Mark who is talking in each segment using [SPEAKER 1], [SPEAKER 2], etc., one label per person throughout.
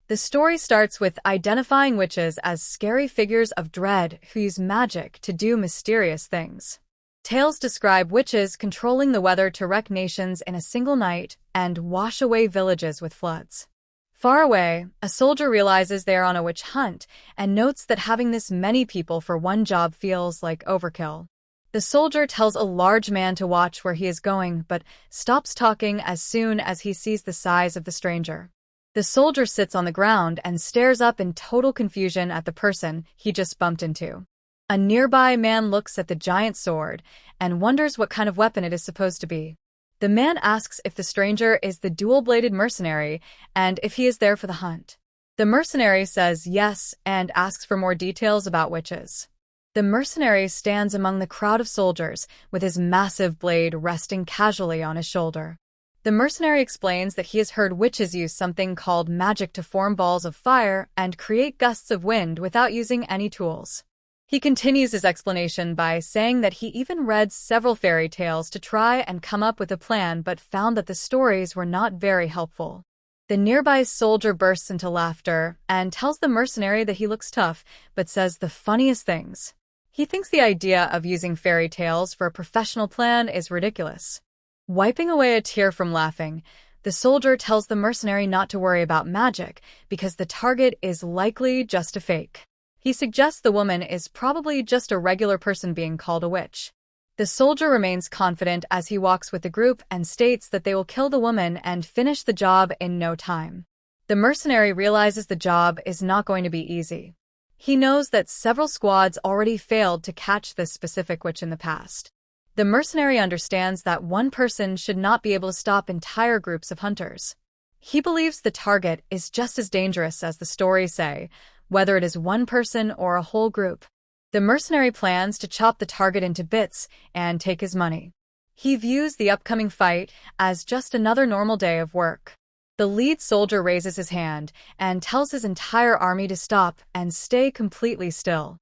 [SPEAKER 1] The story starts with identifying witches as scary figures of dread who use magic to do mysterious things. Tales describe witches controlling the weather to wreck nations in a single night and wash away villages with floods. Far away, a soldier realizes they are on a witch hunt and notes that having this many people for one job feels like overkill. The soldier tells a large man to watch where he is going, but stops talking as soon as he sees the size of the stranger. The soldier sits on the ground and stares up in total confusion at the person he just bumped into. A nearby man looks at the giant sword and wonders what kind of weapon it is supposed to be. The man asks if the stranger is the dual-bladed mercenary and if he is there for the hunt. The mercenary says yes and asks for more details about witches. The mercenary stands among the crowd of soldiers with his massive blade resting casually on his shoulder. The mercenary explains that he has heard witches use something called magic to form balls of fire and create gusts of wind without using any tools. He continues his explanation by saying that he even read several fairy tales to try and come up with a plan but found that the stories were not very helpful. The nearby soldier bursts into laughter and tells the mercenary that he looks tough, but says the funniest things. He thinks the idea of using fairy tales for a professional plan is ridiculous. Wiping away a tear from laughing, the soldier tells the mercenary not to worry about magic because the target is likely just a fake. He suggests the woman is probably just a regular person being called a witch. The soldier remains confident as he walks with the group and states that they will kill the woman and finish the job in no time. The mercenary realizes the job is not going to be easy. He knows that several squads already failed to catch this specific witch in the past. The mercenary understands that one person should not be able to stop entire groups of hunters. He believes the target is just as dangerous as the stories say, whether it is one person or a whole group. The mercenary plans to chop the target into bits and take his money. He views the upcoming fight as just another normal day of work. The lead soldier raises his hand and tells his entire army to stop and stay completely still.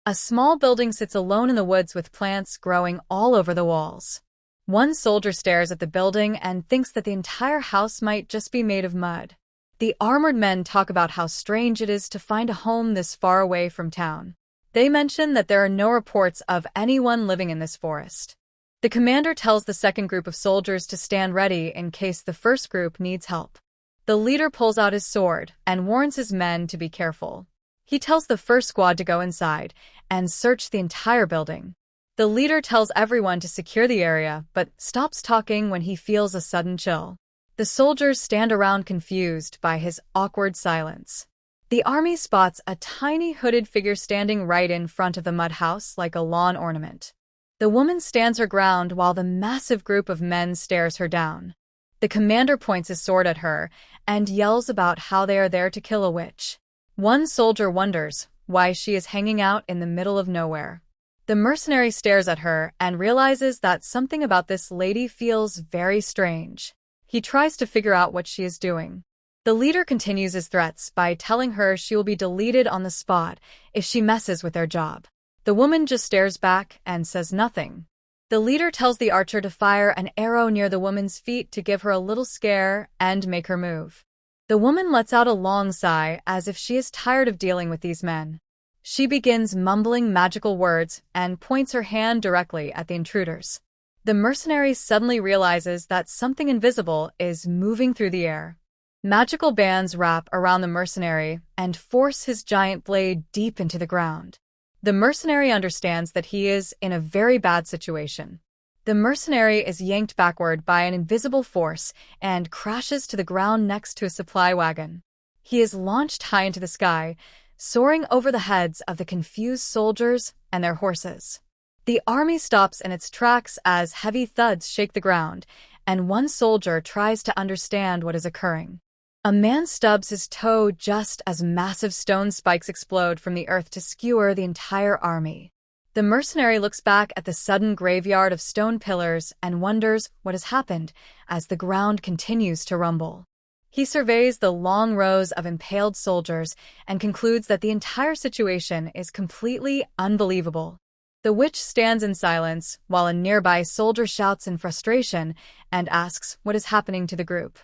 [SPEAKER 1] A small building sits alone in the woods with plants growing all over the walls. One soldier stares at the building and thinks that the entire house might just be made of mud. The armored men talk about how strange it is to find a home this far away from town. They mention that there are no reports of anyone living in this forest. The commander tells the second group of soldiers to stand ready in case the first group needs help. The leader pulls out his sword and warns his men to be careful. He tells the first squad to go inside and search the entire building. The leader tells everyone to secure the area, but stops talking when he feels a sudden chill. The soldiers stand around confused by his awkward silence. The army spots a tiny hooded figure standing right in front of the mud house like a lawn ornament. The woman stands her ground while the massive group of men stares her down. The commander points his sword at her and yells about how they are there to kill a witch. One soldier wonders why she is hanging out in the middle of nowhere. The mercenary stares at her and realizes that something about this lady feels very strange. He tries to figure out what she is doing. The leader continues his threats by telling her she will be deleted on the spot if she messes with their job. The woman just stares back and says nothing. The leader tells the archer to fire an arrow near the woman's feet to give her a little scare and make her move. The woman lets out a long sigh as if she is tired of dealing with these men. She begins mumbling magical words and points her hand directly at the intruders. The mercenary suddenly realizes that something invisible is moving through the air. Magical bands wrap around the mercenary and force his giant blade deep into the ground. The mercenary understands that he is in a very bad situation. The mercenary is yanked backward by an invisible force and crashes to the ground next to a supply wagon. He is launched high into the sky, soaring over the heads of the confused soldiers and their horses. The army stops in its tracks as heavy thuds shake the ground, and one soldier tries to understand what is occurring. A man stubs his toe just as massive stone spikes explode from the earth to skewer the entire army. The mercenary looks back at the sudden graveyard of stone pillars and wonders what has happened as the ground continues to rumble. He surveys the long rows of impaled soldiers and concludes that the entire situation is completely unbelievable. The witch stands in silence while a nearby soldier shouts in frustration and asks what is happening to the group.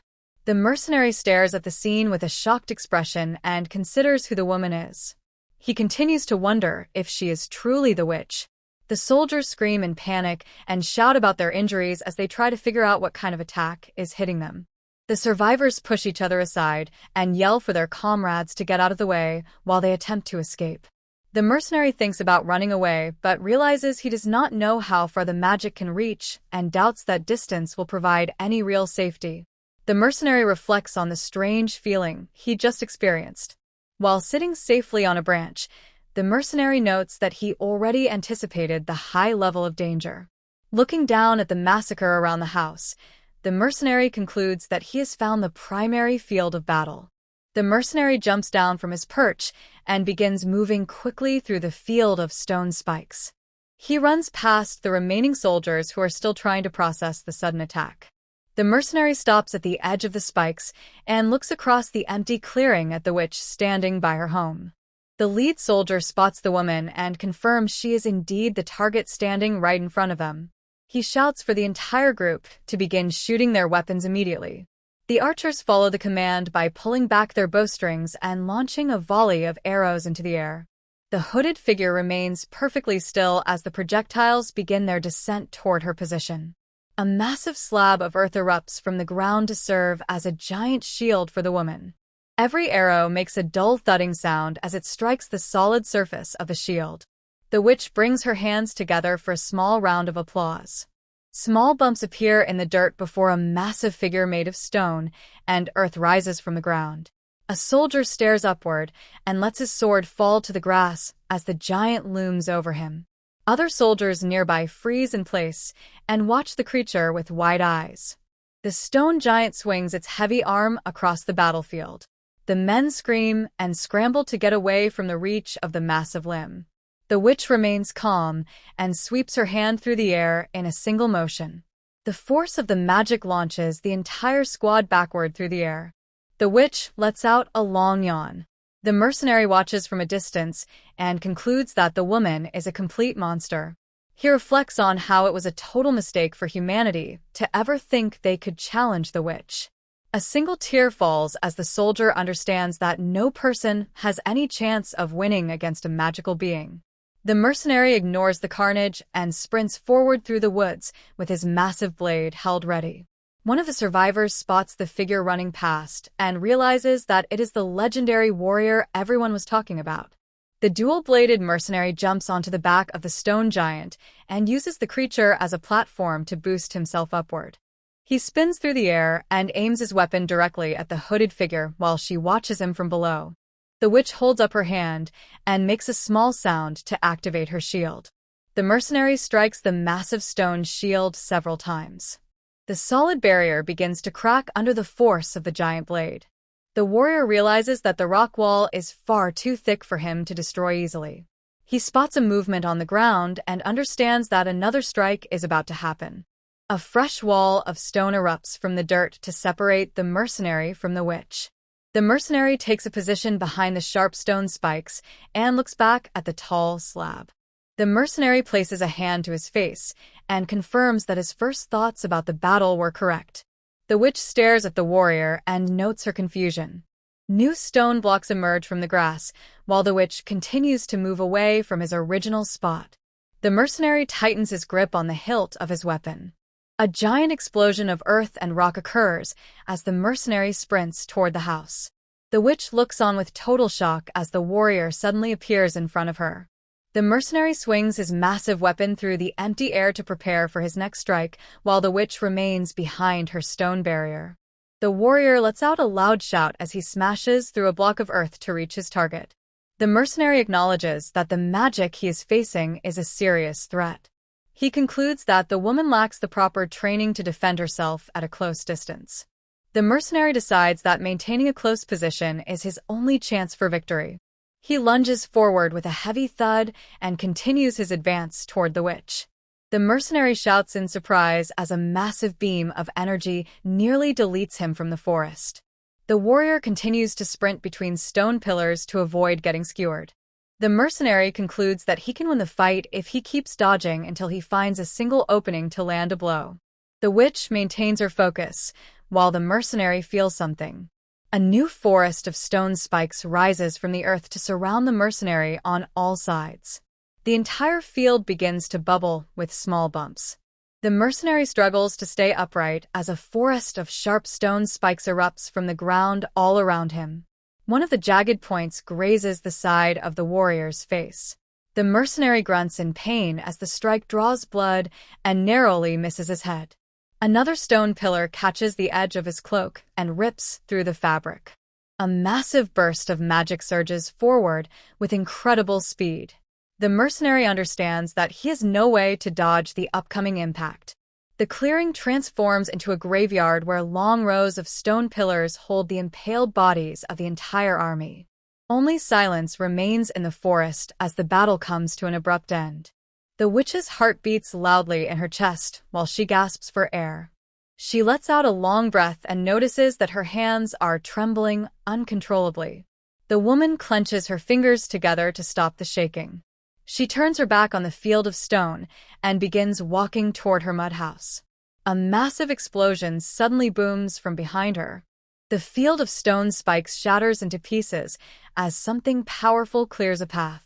[SPEAKER 1] The mercenary stares at the scene with a shocked expression and considers who the woman is. He continues to wonder if she is truly the witch. The soldiers scream in panic and shout about their injuries as they try to figure out what kind of attack is hitting them. The survivors push each other aside and yell for their comrades to get out of the way while they attempt to escape. The mercenary thinks about running away but realizes he does not know how far the magic can reach and doubts that distance will provide any real safety. The mercenary reflects on the strange feeling he just experienced. While sitting safely on a branch, the mercenary notes that he already anticipated the high level of danger. Looking down at the massacre around the house, the mercenary concludes that he has found the primary field of battle. The mercenary jumps down from his perch and begins moving quickly through the field of stone spikes. He runs past the remaining soldiers who are still trying to process the sudden attack. The mercenary stops at the edge of the spikes and looks across the empty clearing at the witch standing by her home. The lead soldier spots the woman and confirms she is indeed the target standing right in front of them. He shouts for the entire group to begin shooting their weapons immediately. The archers follow the command by pulling back their bowstrings and launching a volley of arrows into the air. The hooded figure remains perfectly still as the projectiles begin their descent toward her position. A massive slab of earth erupts from the ground to serve as a giant shield for the woman. Every arrow makes a dull thudding sound as it strikes the solid surface of the shield. The witch brings her hands together for a small round of applause. Small bumps appear in the dirt before a massive figure made of stone and earth rises from the ground. A soldier stares upward and lets his sword fall to the grass as the giant looms over him. Other soldiers nearby freeze in place and watch the creature with wide eyes. The stone giant swings its heavy arm across the battlefield. The men scream and scramble to get away from the reach of the massive limb. The witch remains calm and sweeps her hand through the air in a single motion. The force of the magic launches the entire squad backward through the air. The witch lets out a long yawn. The mercenary watches from a distance and concludes that the woman is a complete monster. He reflects on how it was a total mistake for humanity to ever think they could challenge the witch. A single tear falls as the soldier understands that no person has any chance of winning against a magical being. The mercenary ignores the carnage and sprints forward through the woods with his massive blade held ready. One of the survivors spots the figure running past and realizes that it is the legendary warrior everyone was talking about. The dual-bladed mercenary jumps onto the back of the stone giant and uses the creature as a platform to boost himself upward. He spins through the air and aims his weapon directly at the hooded figure while she watches him from below. The witch holds up her hand and makes a small sound to activate her shield. The mercenary strikes the massive stone shield several times. The solid barrier begins to crack under the force of the giant blade. The warrior realizes that the rock wall is far too thick for him to destroy easily. He spots a movement on the ground and understands that another strike is about to happen. A fresh wall of stone erupts from the dirt to separate the mercenary from the witch. The mercenary takes a position behind the sharp stone spikes and looks back at the tall slab. The mercenary places a hand to his face and confirms that his first thoughts about the battle were correct. The witch stares at the warrior and notes her confusion. New stone blocks emerge from the grass, while the witch continues to move away from his original spot. The mercenary tightens his grip on the hilt of his weapon. A giant explosion of earth and rock occurs as the mercenary sprints toward the house. The witch looks on with total shock as the warrior suddenly appears in front of her. The mercenary swings his massive weapon through the empty air to prepare for his next strike, while the witch remains behind her stone barrier. The warrior lets out a loud shout as he smashes through a block of earth to reach his target. The mercenary acknowledges that the magic he is facing is a serious threat. He concludes that the woman lacks the proper training to defend herself at a close distance. The mercenary decides that maintaining a close position is his only chance for victory. He lunges forward with a heavy thud and continues his advance toward the witch. The mercenary shouts in surprise as a massive beam of energy nearly deletes him from the forest. The warrior continues to sprint between stone pillars to avoid getting skewered. The mercenary concludes that he can win the fight if he keeps dodging until he finds a single opening to land a blow. The witch maintains her focus, while the mercenary feels something. A new forest of stone spikes rises from the earth to surround the mercenary on all sides. The entire field begins to bubble with small bumps. The mercenary struggles to stay upright as a forest of sharp stone spikes erupts from the ground all around him. One of the jagged points grazes the side of the warrior's face. The mercenary grunts in pain as the strike draws blood and narrowly misses his head. Another stone pillar catches the edge of his cloak and rips through the fabric. A massive burst of magic surges forward with incredible speed. The mercenary understands that he has no way to dodge the upcoming impact. The clearing transforms into a graveyard where long rows of stone pillars hold the impaled bodies of the entire army. Only silence remains in the forest as the battle comes to an abrupt end. The witch's heart beats loudly in her chest while she gasps for air. She lets out a long breath and notices that her hands are trembling uncontrollably. The woman clenches her fingers together to stop the shaking. She turns her back on the field of stone and begins walking toward her mud house. A massive explosion suddenly booms from behind her. The field of stone spikes shatters into pieces as something powerful clears a path.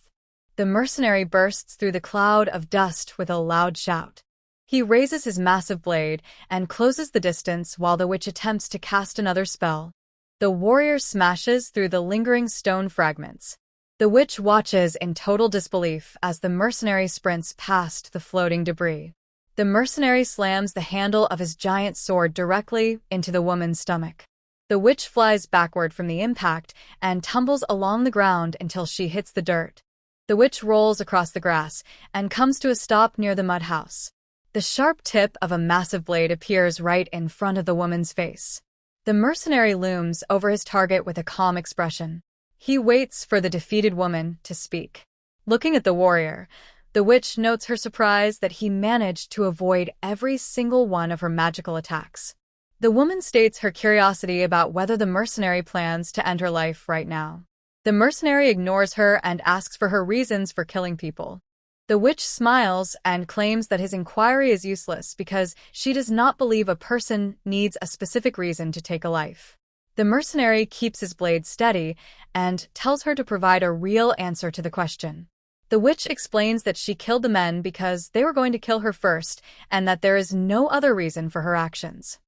[SPEAKER 1] The mercenary bursts through the cloud of dust with a loud shout. He raises his massive blade and closes the distance while the witch attempts to cast another spell. The warrior smashes through the lingering stone fragments. The witch watches in total disbelief as the mercenary sprints past the floating debris. The mercenary slams the handle of his giant sword directly into the woman's stomach. The witch flies backward from the impact and tumbles along the ground until she hits the dirt. The witch rolls across the grass and comes to a stop near the mud house. The sharp tip of a massive blade appears right in front of the woman's face. The mercenary looms over his target with a calm expression. He waits for the defeated woman to speak. Looking at the warrior, the witch notes her surprise that he managed to avoid every single one of her magical attacks. The woman states her curiosity about whether the mercenary plans to end her life right now. The mercenary ignores her and asks for her reasons for killing people. The witch smiles and claims that his inquiry is useless because she does not believe a person needs a specific reason to take a life. The mercenary keeps his blade steady and tells her to provide a real answer to the question. The witch explains that she killed the men because they were going to kill her first and that there is no other reason for her actions.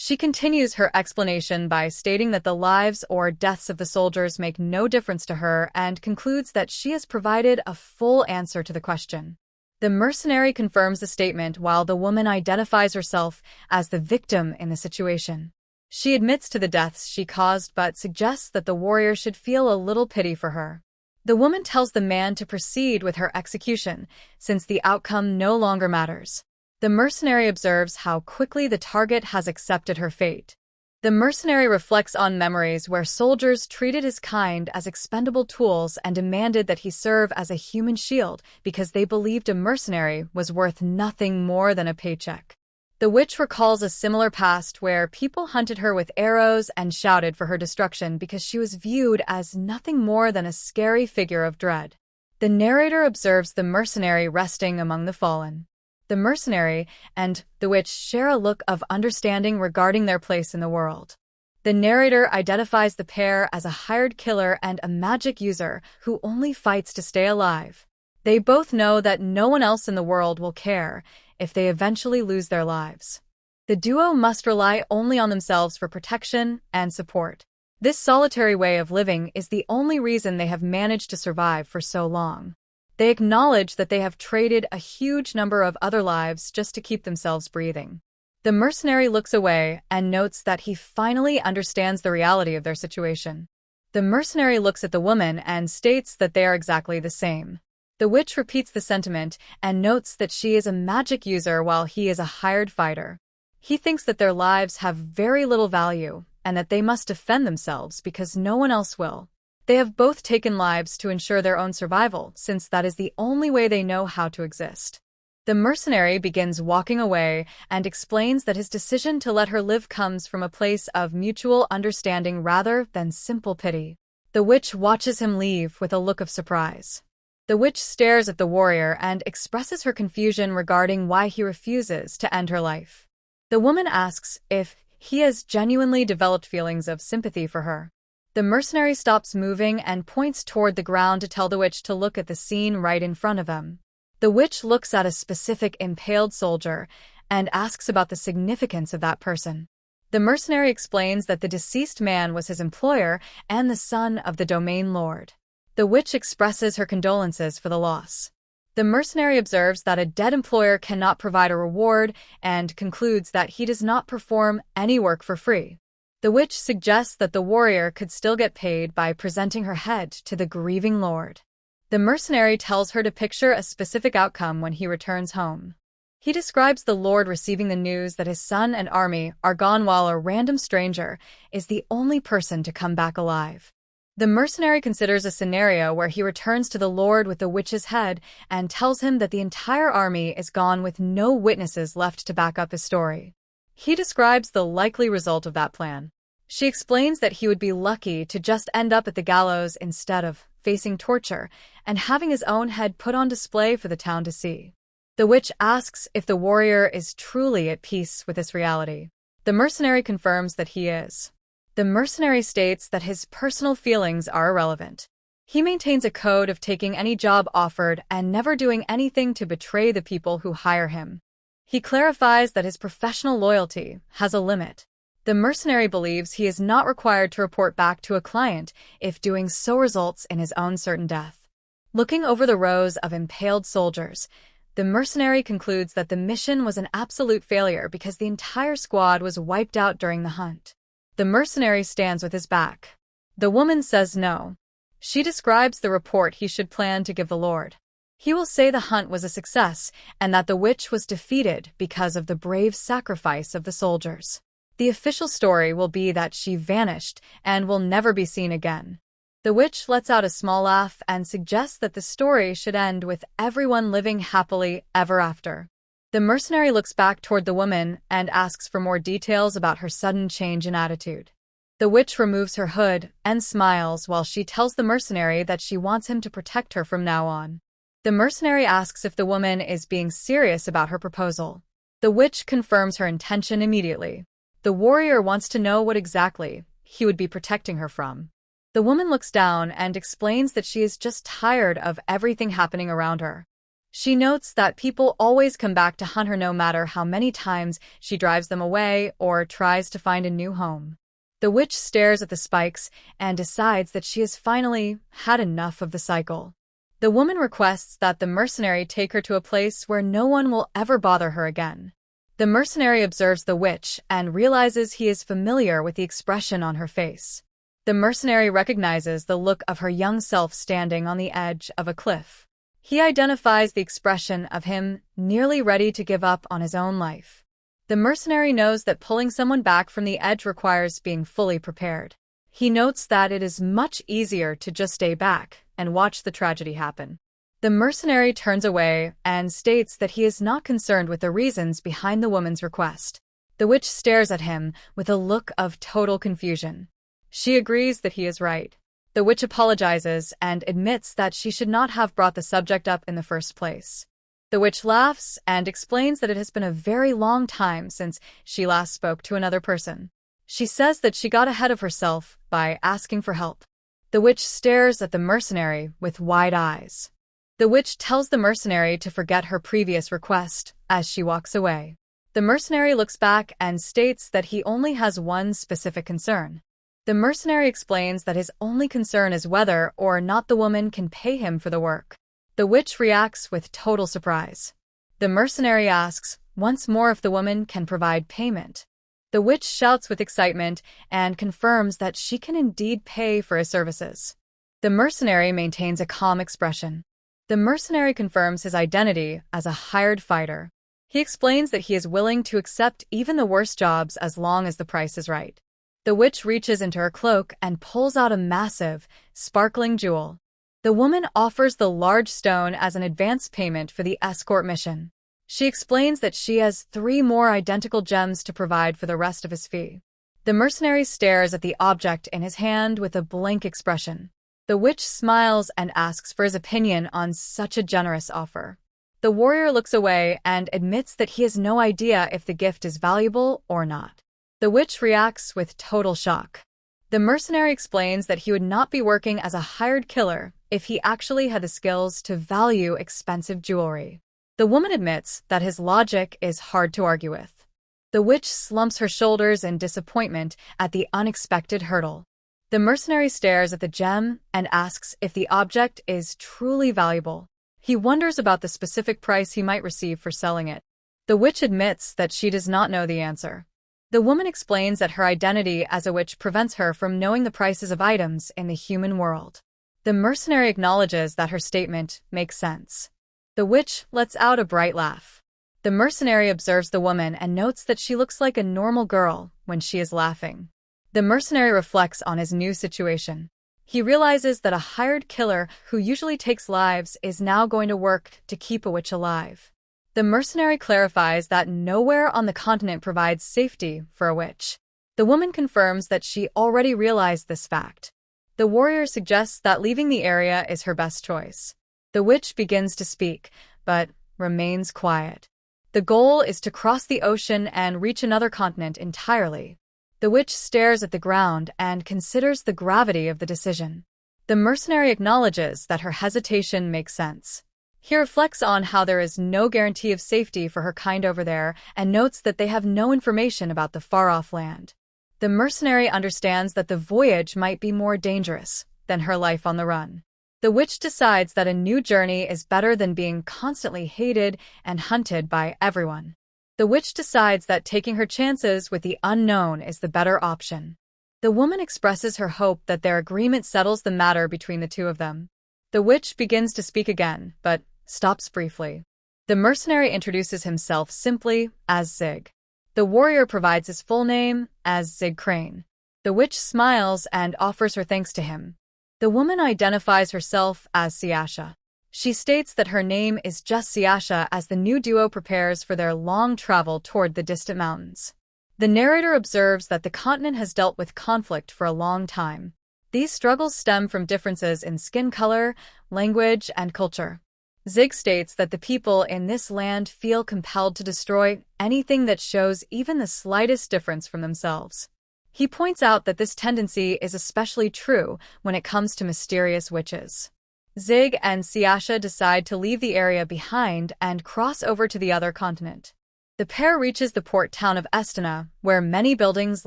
[SPEAKER 1] She continues her explanation by stating that the lives or deaths of the soldiers make no difference to her and concludes that she has provided a full answer to the question. The mercenary confirms the statement while the woman identifies herself as the victim in the situation. She admits to the deaths she caused but suggests that the warrior should feel a little pity for her. The woman tells the man to proceed with her execution since the outcome no longer matters. The mercenary observes how quickly the target has accepted her fate. The mercenary reflects on memories where soldiers treated his kind as expendable tools and demanded that he serve as a human shield because they believed a mercenary was worth nothing more than a paycheck. The witch recalls a similar past where people hunted her with arrows and shouted for her destruction because she was viewed as nothing more than a scary figure of dread. The narrator observes the mercenary resting among the fallen. The mercenary and the witch share a look of understanding regarding their place in the world. The narrator identifies the pair as a hired killer and a magic user who only fights to stay alive. They both know that no one else in the world will care if they eventually lose their lives. The duo must rely only on themselves for protection and support. This solitary way of living is the only reason they have managed to survive for so long. They acknowledge that they have traded a huge number of other lives just to keep themselves breathing. The mercenary looks away and notes that he finally understands the reality of their situation. The mercenary looks at the woman and states that they are exactly the same. The witch repeats the sentiment and notes that she is a magic user while he is a hired fighter. He thinks that their lives have very little value and that they must defend themselves because no one else will. They have both taken lives to ensure their own survival, since that is the only way they know how to exist. The mercenary begins walking away and explains that his decision to let her live comes from a place of mutual understanding rather than simple pity. The witch watches him leave with a look of surprise. The witch stares at the warrior and expresses her confusion regarding why he refuses to end her life. The woman asks if he has genuinely developed feelings of sympathy for her. The mercenary stops moving and points toward the ground to tell the witch to look at the scene right in front of him. The witch looks at a specific impaled soldier and asks about the significance of that person. The mercenary explains that the deceased man was his employer and the son of the domain lord. The witch expresses her condolences for the loss. The mercenary observes that a dead employer cannot provide a reward and concludes that he does not perform any work for free. The witch suggests that the warrior could still get paid by presenting her head to the grieving lord. The mercenary tells her to picture a specific outcome when he returns home. He describes the lord receiving the news that his son and army are gone while a random stranger is the only person to come back alive. The mercenary considers a scenario where he returns to the lord with the witch's head and tells him that the entire army is gone with no witnesses left to back up his story. He describes the likely result of that plan. She explains that he would be lucky to just end up at the gallows instead of facing torture and having his own head put on display for the town to see. The witch asks if the warrior is truly at peace with this reality. The mercenary confirms that he is. The mercenary states that his personal feelings are irrelevant. He maintains a code of taking any job offered and never doing anything to betray the people who hire him. He clarifies that his professional loyalty has a limit. The mercenary believes he is not required to report back to a client if doing so results in his own certain death. Looking over the rows of impaled soldiers, the mercenary concludes that the mission was an absolute failure because the entire squad was wiped out during the hunt. The mercenary stands with his back. The woman says no. She describes the report he should plan to give the lord. He will say the hunt was a success and that the witch was defeated because of the brave sacrifice of the soldiers. The official story will be that she vanished and will never be seen again. The witch lets out a small laugh and suggests that the story should end with everyone living happily ever after. The mercenary looks back toward the woman and asks for more details about her sudden change in attitude. The witch removes her hood and smiles while she tells the mercenary that she wants him to protect her from now on. The mercenary asks if the woman is being serious about her proposal. The witch confirms her intention immediately. The warrior wants to know what exactly he would be protecting her from. The woman looks down and explains that she is just tired of everything happening around her. She notes that people always come back to hunt her no matter how many times she drives them away or tries to find a new home. The witch stares at the spikes and decides that she has finally had enough of the cycle. The woman requests that the mercenary take her to a place where no one will ever bother her again. The mercenary observes the witch and realizes he is familiar with the expression on her face. The mercenary recognizes the look of her young self standing on the edge of a cliff. He identifies the expression of him nearly ready to give up on his own life. The mercenary knows that pulling someone back from the edge requires being fully prepared. He notes that it is much easier to just stay back and watch the tragedy happen. The mercenary turns away and states that he is not concerned with the reasons behind the woman's request. The witch stares at him with a look of total confusion. She agrees that he is right. The witch apologizes and admits that she should not have brought the subject up in the first place. The witch laughs and explains that it has been a very long time since she last spoke to another person. She says that she got ahead of herself by asking for help. The witch stares at the mercenary with wide eyes. The witch tells the mercenary to forget her previous request as she walks away. The mercenary looks back and states that he only has one specific concern. The mercenary explains that his only concern is whether or not the woman can pay him for the work. The witch reacts with total surprise. The mercenary asks once more if the woman can provide payment. The witch shouts with excitement and confirms that she can indeed pay for his services. The mercenary maintains a calm expression. The mercenary confirms his identity as a hired fighter. He explains that he is willing to accept even the worst jobs as long as the price is right. The witch reaches into her cloak and pulls out a massive, sparkling jewel. The woman offers the large stone as an advance payment for the escort mission. She explains that she has 3 more identical gems to provide for the rest of his fee. The mercenary stares at the object in his hand with a blank expression. The witch smiles and asks for his opinion on such a generous offer. The warrior looks away and admits that he has no idea if the gift is valuable or not. The witch reacts with total shock. The mercenary explains that he would not be working as a hired killer if he actually had the skills to value expensive jewelry. The woman admits that his logic is hard to argue with. The witch slumps her shoulders in disappointment at the unexpected hurdle. The mercenary stares at the gem and asks if the object is truly valuable. He wonders about the specific price he might receive for selling it. The witch admits that she does not know the answer. The woman explains that her identity as a witch prevents her from knowing the prices of items in the human world. The mercenary acknowledges that her statement makes sense. The witch lets out a bright laugh. The mercenary observes the woman and notes that she looks like a normal girl when she is laughing. The mercenary reflects on his new situation. He realizes that a hired killer who usually takes lives is now going to work to keep a witch alive. The mercenary clarifies that nowhere on the continent provides safety for a witch. The woman confirms that she already realized this fact. The warrior suggests that leaving the area is her best choice. The witch begins to speak, but remains quiet. The goal is to cross the ocean and reach another continent entirely. The witch stares at the ground and considers the gravity of the decision. The mercenary acknowledges that her hesitation makes sense. He reflects on how there is no guarantee of safety for her kind over there and notes that they have no information about the far-off land. The mercenary understands that the voyage might be more dangerous than her life on the run. The witch decides that a new journey is better than being constantly hated and hunted by everyone. The witch decides that taking her chances with the unknown is the better option. The woman expresses her hope that their agreement settles the matter between the two of them. The witch begins to speak again, but stops briefly. The mercenary introduces himself simply as Zig. The warrior provides his full name as Zig Crane. The witch smiles and offers her thanks to him. The woman identifies herself as Siasha. She states that her name is just Siasha as the new duo prepares for their long travel toward the distant mountains. The narrator observes that the continent has dealt with conflict for a long time. These struggles stem from differences in skin color, language, and culture. Zig states that the people in this land feel compelled to destroy anything that shows even the slightest difference from themselves. He points out that this tendency is especially true when it comes to mysterious witches. Zig and Siasha decide to leave the area behind and cross over to the other continent. The pair reaches the port town of Estana, where many buildings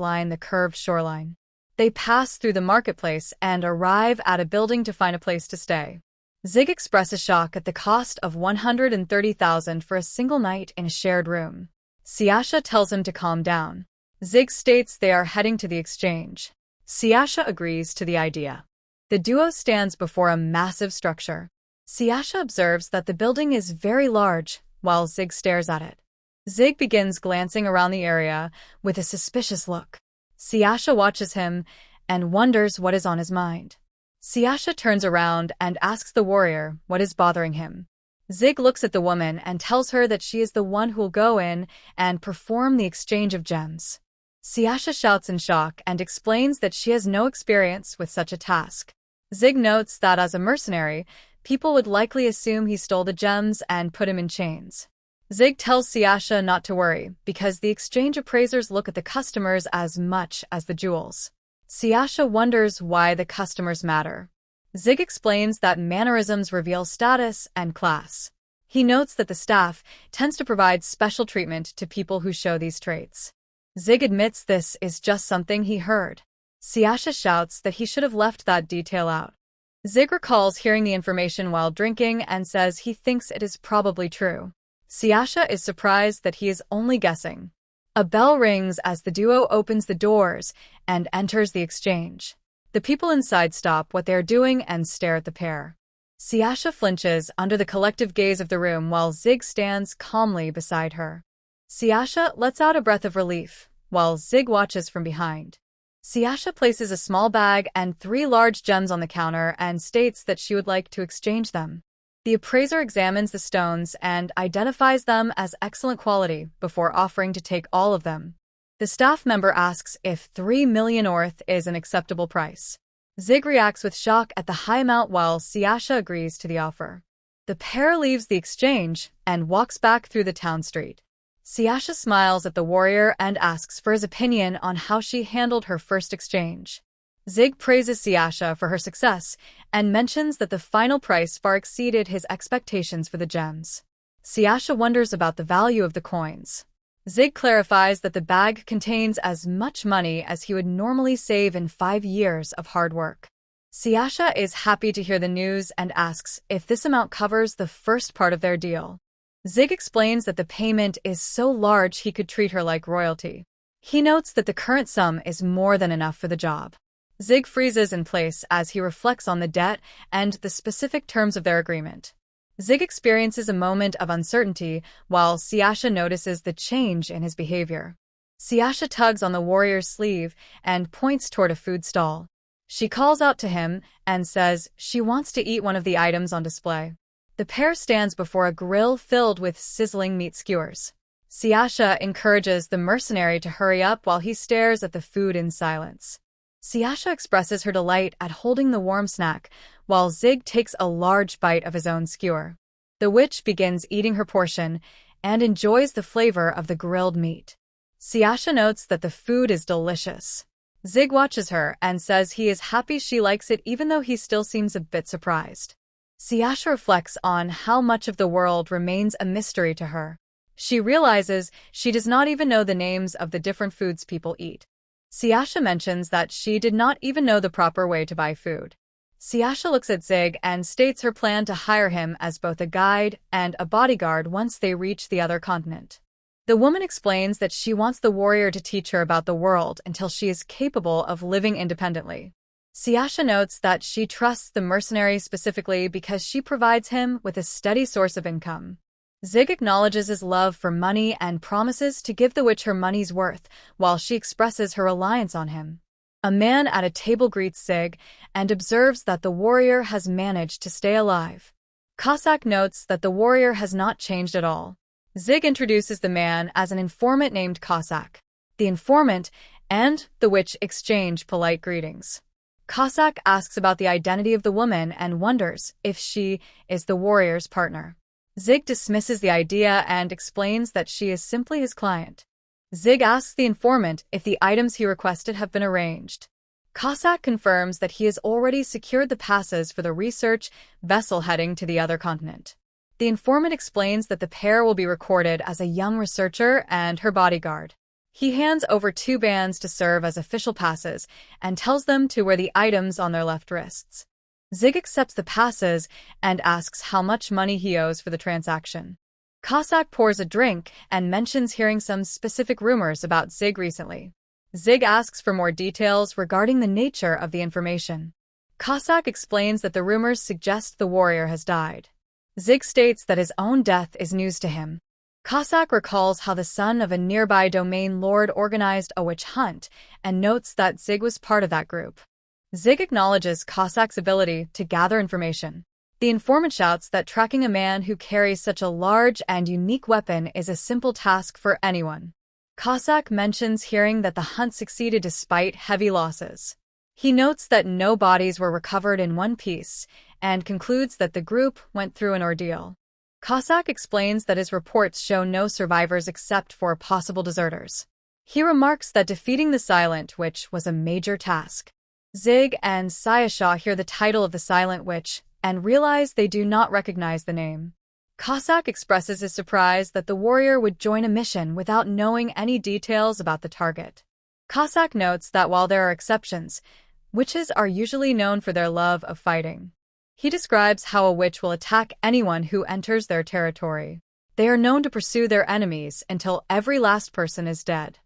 [SPEAKER 1] line the curved shoreline. They pass through the marketplace and arrive at a building to find a place to stay. Zig expresses shock at the cost of 130,000 for a single night in a shared room. Siasha tells him to calm down. Zig states they are heading to the exchange. Siasha agrees to the idea. The duo stands before a massive structure. Siasha observes that the building is very large, while Zig stares at it. Zig begins glancing around the area with a suspicious look. Siasha watches him and wonders what is on his mind. Siasha turns around and asks the warrior what is bothering him. Zig looks at the woman and tells her that she is the one who will go in and perform the exchange of gems. Siasha shouts in shock and explains that she has no experience with such a task. Zig notes that as a mercenary, people would likely assume he stole the gems and put him in chains. Zig tells Siasha not to worry, because the exchange appraisers look at the customers as much as the jewels. Siasha wonders why the customers matter. Zig explains that mannerisms reveal status and class. He notes that the staff tends to provide special treatment to people who show these traits. Zig admits this is just something he heard. Siasha shouts that he should have left that detail out. Zig recalls hearing the information while drinking and says he thinks it is probably true. Siasha is surprised that he is only guessing. A bell rings as the duo opens the doors and enters the exchange. The people inside stop what they are doing and stare at the pair. Siasha flinches under the collective gaze of the room while Zig stands calmly beside her. Siasha lets out a breath of relief, while Zig watches from behind. Siasha places a small bag and 3 large gems on the counter and states that she would like to exchange them. The appraiser examines the stones and identifies them as excellent quality before offering to take all of them. The staff member asks if 3 million orth is an acceptable price. Zig reacts with shock at the high amount while Siasha agrees to the offer. The pair leaves the exchange and walks back through the town street. Siasha smiles at the warrior and asks for his opinion on how she handled her first exchange. Zig praises Siasha for her success and mentions that the final price far exceeded his expectations for the gems. Siasha wonders about the value of the coins. Zig clarifies that the bag contains as much money as he would normally save in 5 years of hard work. Siasha is happy to hear the news and asks if this amount covers the first part of their deal. Zig explains that the payment is so large he could treat her like royalty. He notes that the current sum is more than enough for the job. Zig freezes in place as he reflects on the debt and the specific terms of their agreement. Zig experiences a moment of uncertainty while Siasha notices the change in his behavior. Siasha tugs on the warrior's sleeve and points toward a food stall. She calls out to him and says she wants to eat one of the items on display. The pair stands before a grill filled with sizzling meat skewers. Siasha encourages the mercenary to hurry up while he stares at the food in silence. Siasha expresses her delight at holding the warm snack, while Zig takes a large bite of his own skewer. The witch begins eating her portion and enjoys the flavor of the grilled meat. Siasha notes that the food is delicious. Zig watches her and says he is happy she likes it even though he still seems a bit surprised. Siasha reflects on how much of the world remains a mystery to her. She realizes she does not even know the names of the different foods people eat. Siasha mentions that she did not even know the proper way to buy food. Siasha looks at Zig and states her plan to hire him as both a guide and a bodyguard once they reach the other continent. The woman explains that she wants the warrior to teach her about the world until she is capable of living independently. Siasha notes that she trusts the mercenary specifically because she provides him with a steady source of income. Zig acknowledges his love for money and promises to give the witch her money's worth, while she expresses her reliance on him. A man at a table greets Zig and observes that the warrior has managed to stay alive. Cossack notes that the warrior has not changed at all. Zig introduces the man as an informant named Cossack. The informant and the witch exchange polite greetings. Cossack asks about the identity of the woman and wonders if she is the warrior's partner. Zig dismisses the idea and explains that she is simply his client. Zig asks the informant if the items he requested have been arranged. Cossack confirms that he has already secured the passes for the research vessel heading to the other continent. The informant explains that the pair will be recorded as a young researcher and her bodyguard. He hands over 2 bands to serve as official passes and tells them to wear the items on their left wrists. Zig accepts the passes and asks how much money he owes for the transaction. Cossack pours a drink and mentions hearing some specific rumors about Zig recently. Zig asks for more details regarding the nature of the information. Cossack explains that the rumors suggest the warrior has died. Zig states that his own death is news to him. Cossack recalls how the son of a nearby domain lord organized a witch hunt and notes that Zig was part of that group. Zig acknowledges Cossack's ability to gather information. The informant shouts that tracking a man who carries such a large and unique weapon is a simple task for anyone. Cossack mentions hearing that the hunt succeeded despite heavy losses. He notes that no bodies were recovered in one piece and concludes that the group went through an ordeal. Cossack explains that his reports show no survivors except for possible deserters. He remarks that defeating the Silent Witch was a major task. Zig and Siasha hear the title of the Silent Witch and realize they do not recognize the name. Cossack expresses his surprise that the warrior would join a mission without knowing any details about the target. Cossack notes that while there are exceptions, witches are usually known for their love of fighting. He describes how a witch will attack anyone who enters their territory. They are known to pursue their enemies until every last person is dead.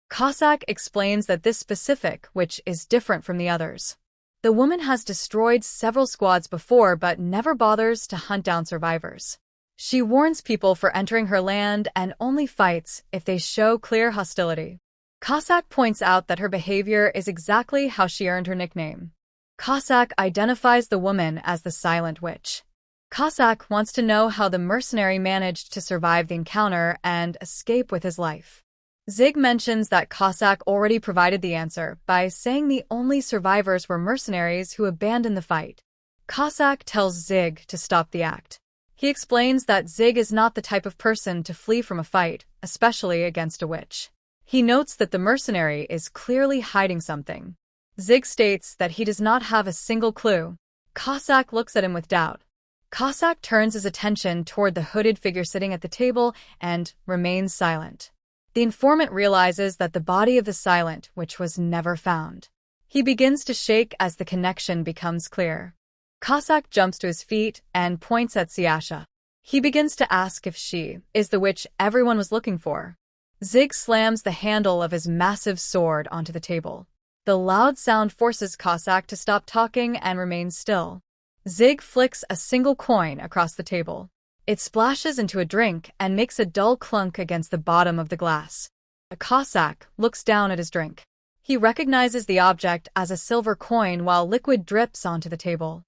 [SPEAKER 1] Cossack explains that this specific witch is different from the others. The woman has destroyed several squads before but never bothers to hunt down survivors. She warns people for entering her land and only fights if they show clear hostility. Cossack points out that her behavior is exactly how she earned her nickname. Cossack identifies the woman as the Silent Witch. Cossack wants to know how the mercenary managed to survive the encounter and escape with his life. Zig mentions that Cossack already provided the answer by saying the only survivors were mercenaries who abandoned the fight. Cossack tells Zig to stop the act. He explains that Zig is not the type of person to flee from a fight, especially against a witch. He notes that the mercenary is clearly hiding something. Zig states that he does not have a single clue. Cossack looks at him with doubt. Cossack turns his attention toward the hooded figure sitting at the table and remains silent. The informant realizes that the body of the silent witch was never found. He begins to shake as the connection becomes clear. Cossack jumps to his feet and points at Siasha. He begins to ask if she is the witch everyone was looking for. Zig slams the handle of his massive sword onto the table. The loud sound forces Cossack to stop talking and remain still. Zig flicks a single coin across the table. It splashes into a drink and makes a dull clunk against the bottom of the glass. A Cossack looks down at his drink. He recognizes the object as a silver coin while liquid drips onto the table.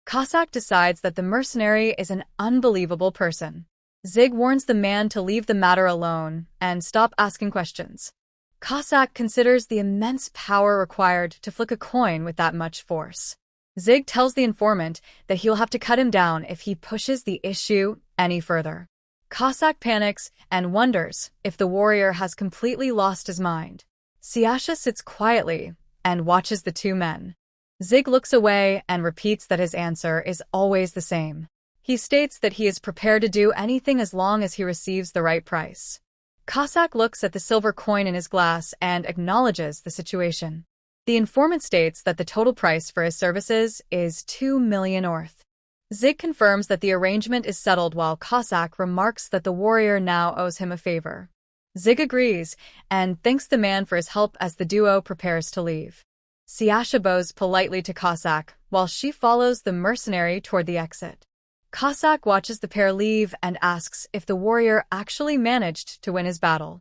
[SPEAKER 1] Cossack decides that the mercenary is an unbelievable person. Zig warns the man to leave the matter alone and stop asking questions. Cossack considers the immense power required to flick a coin with that much force. Zig tells the informant that he'll have to cut him down if he pushes the issue any further. Cossack panics and wonders if the warrior has completely lost his mind. Siasha sits quietly and watches the two men. Zig looks away and repeats that his answer is always the same. He states that he is prepared to do anything as long as he receives the right price. Cossack looks at the silver coin in his glass and acknowledges the situation. The informant states that the total price for his services is 2 million orth. Zig confirms that the arrangement is settled while Cossack remarks that the warrior now owes him a favor. Zig agrees and thanks the man for his help as the duo prepares to leave. Siasha bows politely to Cossack while she follows the mercenary toward the exit. Cossack watches the pair leave and asks if the warrior actually managed to win his battle.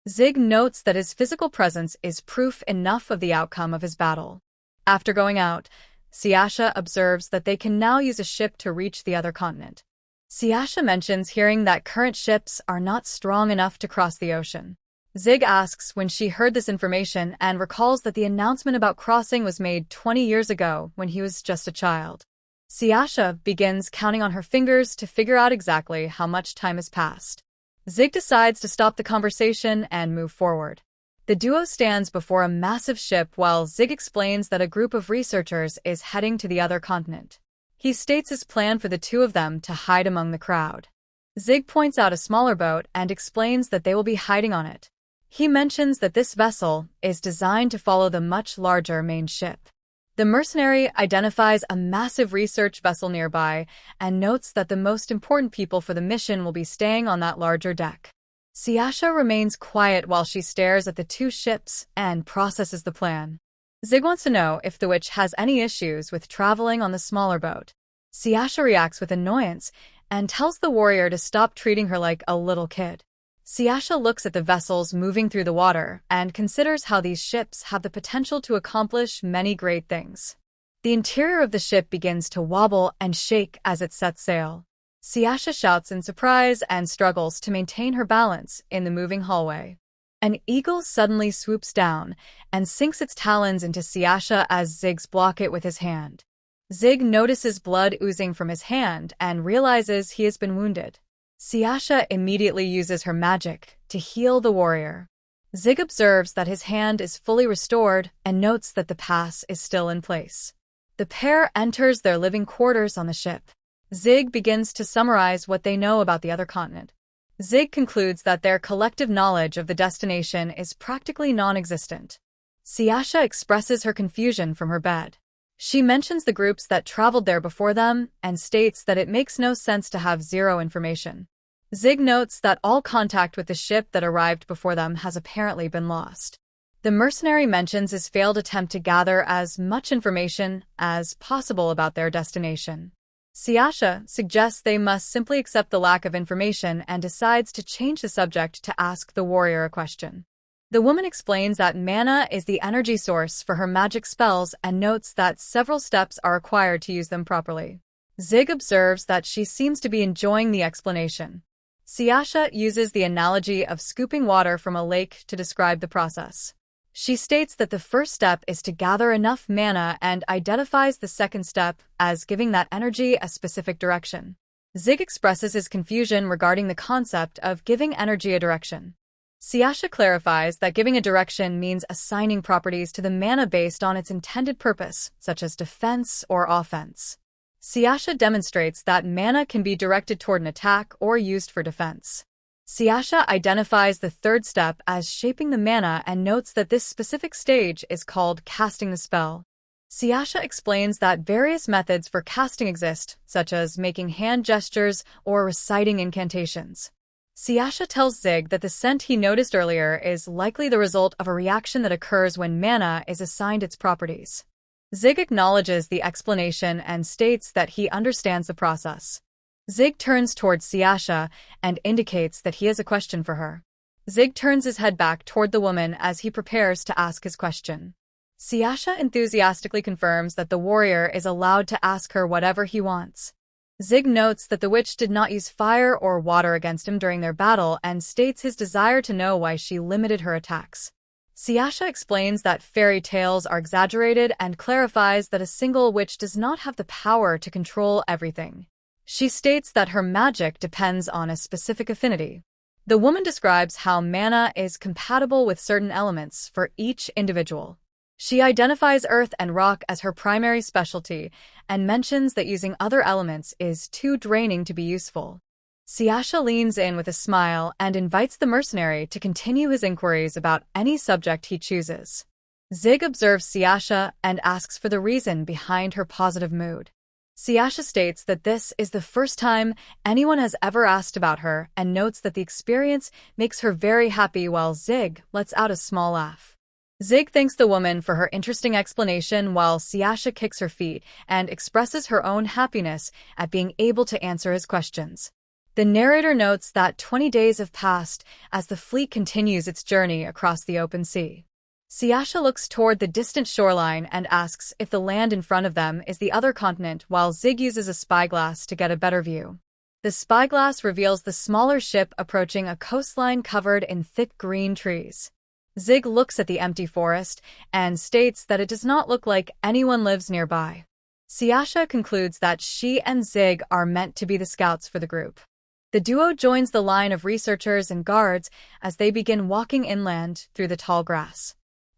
[SPEAKER 1] Zig notes that his physical presence is proof enough of the outcome of his battle. After going out, Siasha observes that they can now use a ship to reach the other continent. Siasha mentions hearing that current ships are not strong enough to cross the ocean. Zig asks when she heard this information and recalls that the announcement about crossing was made 20 years ago when he was just a child. Siasha begins counting on her fingers to figure out exactly how much time has passed. Zig decides to stop the conversation and move forward. The duo stands before a massive ship while Zig explains that a group of researchers is heading to the other continent. He states his plan for the two of them to hide among the crowd. Zig points out a smaller boat and explains that they will be hiding on it. He mentions that this vessel is designed to follow the much larger main ship. The mercenary identifies a massive research vessel nearby and notes that the most important people for the mission will be staying on that larger deck. Siasha remains quiet while she stares at the two ships and processes the plan. Zig wants to know if the witch has any issues with traveling on the smaller boat. Siasha reacts with annoyance and tells the warrior to stop treating her like a little kid. Siasha looks at the vessels moving through the water and considers how these ships have the potential to accomplish many great things. The interior of the ship begins to wobble and shake as it sets sail. Siasha shouts in surprise and struggles to maintain her balance in the moving hallway. An eagle suddenly swoops down and sinks its talons into Siasha as Zig's block it with his hand. Zig notices blood oozing from his hand and realizes he has been wounded. Siasha immediately uses her magic to heal the warrior. Zig observes that his hand is fully restored and notes that the pass is still in place. The pair enters their living quarters on the ship. Zig begins to summarize what they know about the other continent. Zig concludes that their collective knowledge of the destination is practically non-existent. Siasha expresses her confusion from her bed. She mentions the groups that traveled there before them and states that it makes no sense to have zero information. Zig notes that all contact with the ship that arrived before them has apparently been lost. The mercenary mentions his failed attempt to gather as much information as possible about their destination. Siasha suggests they must simply accept the lack of information and decides to change the subject to ask the warrior a question. The woman explains that mana is the energy source for her magic spells and notes that several steps are required to use them properly. Zig observes that she seems to be enjoying the explanation. Siasha uses the analogy of scooping water from a lake to describe the process. She states that the first step is to gather enough mana and identifies the second step as giving that energy a specific direction. Zig expresses his confusion regarding the concept of giving energy a direction. Siasha clarifies that giving a direction means assigning properties to the mana based on its intended purpose, such as defense or offense. Siasha demonstrates that mana can be directed toward an attack or used for defense. Siasha identifies the third step as shaping the mana and notes that this specific stage is called casting the spell. Siasha explains that various methods for casting exist, such as making hand gestures or reciting incantations. Siasha tells Zig that the scent he noticed earlier is likely the result of a reaction that occurs when mana is assigned its properties. Zig acknowledges the explanation and states that he understands the process. Zig turns towards Siasha and indicates that he has a question for her. Zig turns his head back toward the woman as he prepares to ask his question. Siasha enthusiastically confirms that the warrior is allowed to ask her whatever he wants. Zig notes that the witch did not use fire or water against him during their battle and states his desire to know why she limited her attacks. Siasha explains that fairy tales are exaggerated and clarifies that a single witch does not have the power to control everything. She states that her magic depends on a specific affinity. The woman describes how mana is compatible with certain elements for each individual. She identifies earth and rock as her primary specialty and mentions that using other elements is too draining to be useful. Siasha leans in with a smile and invites the mercenary to continue his inquiries about any subject he chooses. Zig observes Siasha and asks for the reason behind her positive mood. Siasha states that this is the first time anyone has ever asked about her and notes that the experience makes her very happy while Zig lets out a small laugh. Zig thanks the woman for her interesting explanation while Siasha kicks her feet and expresses her own happiness at being able to answer his questions. The narrator notes that 20 days have passed as the fleet continues its journey across the open sea. Siasha looks toward the distant shoreline and asks if the land in front of them is the other continent while Zig uses a spyglass to get a better view. The spyglass reveals the smaller ship approaching a coastline covered in thick green trees. Zig looks at the empty forest and states that it does not look like anyone lives nearby. Siasha concludes that she and Zig are meant to be the scouts for the group. The duo joins the line of researchers and guards as they begin walking inland through the tall grass.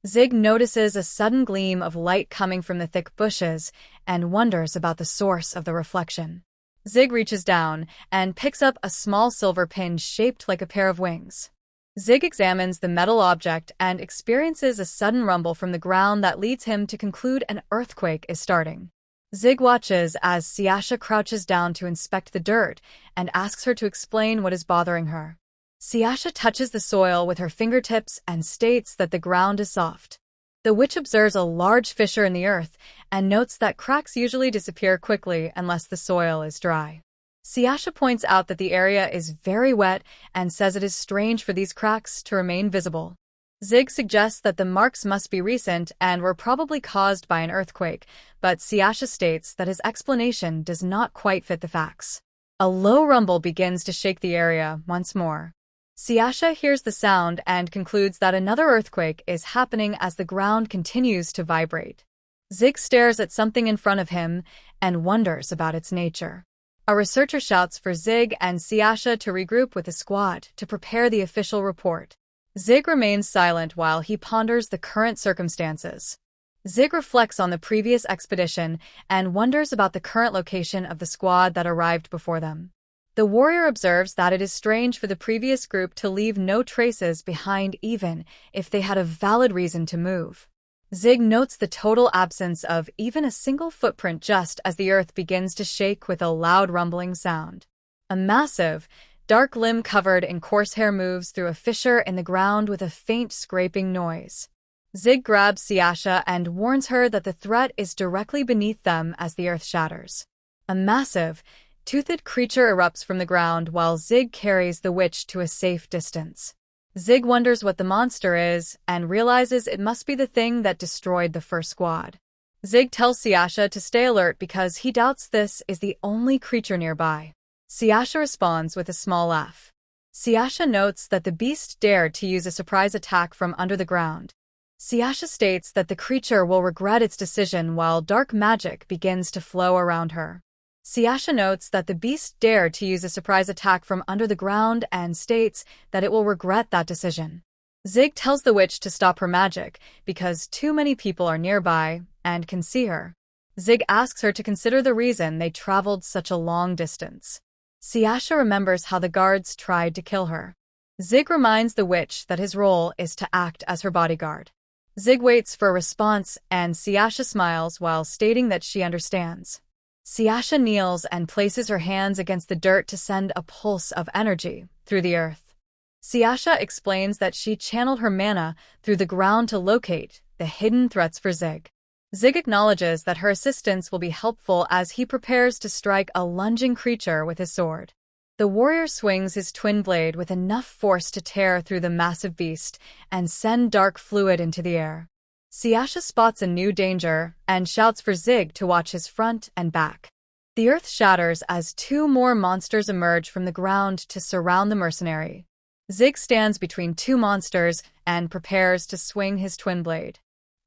[SPEAKER 1] Zig notices a sudden gleam of light coming from the thick bushes and wonders about the source of the reflection. Zig reaches down and picks up a small silver pin shaped like a pair of wings. Zig examines the metal object and experiences a sudden rumble from the ground that leads him to conclude an earthquake is starting. Zig watches as Siasha crouches down to inspect the dirt and asks her to explain what is bothering her. Siasha touches the soil with her fingertips and states that the ground is soft. The witch observes a large fissure in the earth and notes that cracks usually disappear quickly unless the soil is dry. Siasha points out that the area is very wet and says it is strange for these cracks to remain visible. Zig suggests that the marks must be recent and were probably caused by an earthquake, but Siasha states that his explanation does not quite fit the facts. A low rumble begins to shake the area once more. Siasha hears the sound and concludes that another earthquake is happening as the ground continues to vibrate. Zig stares at something in front of him and wonders about its nature. A researcher shouts for Zig and Siasha to regroup with the squad to prepare the official report. Zig remains silent while he ponders the current circumstances. Zig reflects on the previous expedition and wonders about the current location of the squad that arrived before them. The warrior observes that it is strange for the previous group to leave no traces behind even if they had a valid reason to move. Zig notes the total absence of even a single footprint just as the earth begins to shake with a loud rumbling sound. A massive, dark limb covered in coarse hair moves through a fissure in the ground with a faint scraping noise. Zig grabs Siasha and warns her that the threat is directly beneath them as the earth shatters. A massive, toothed creature erupts from the ground while Zig carries the witch to a safe distance. Zig wonders what the monster is and realizes it must be the thing that destroyed the first squad. Zig tells Siasha to stay alert because he doubts this is the only creature nearby. Siasha responds with a small laugh. Siasha notes that the beast dared to use a surprise attack from under the ground. Siasha states that the creature will regret its decision while dark magic begins to flow around her. Siasha notes that the beast dared to use a surprise attack from under the ground and states that it will regret that decision. Zig tells the witch to stop her magic because too many people are nearby and can see her. Zig asks her to consider the reason they traveled such a long distance. Siasha remembers how the guards tried to kill her. Zig reminds the witch that his role is to act as her bodyguard. Zig waits for a response and Siasha smiles while stating that she understands. Siasha kneels and places her hands against the dirt to send a pulse of energy through the earth. Siasha explains that she channeled her mana through the ground to locate the hidden threats for Zig. Zig acknowledges that her assistance will be helpful as he prepares to strike a lunging creature with his sword. The warrior swings his twin blade with enough force to tear through the massive beast and send dark fluid into the air. Siasha spots a new danger and shouts for Zig to watch his front and back. The earth shatters as two more monsters emerge from the ground to surround the mercenary. Zig stands between two monsters and prepares to swing his twin blade.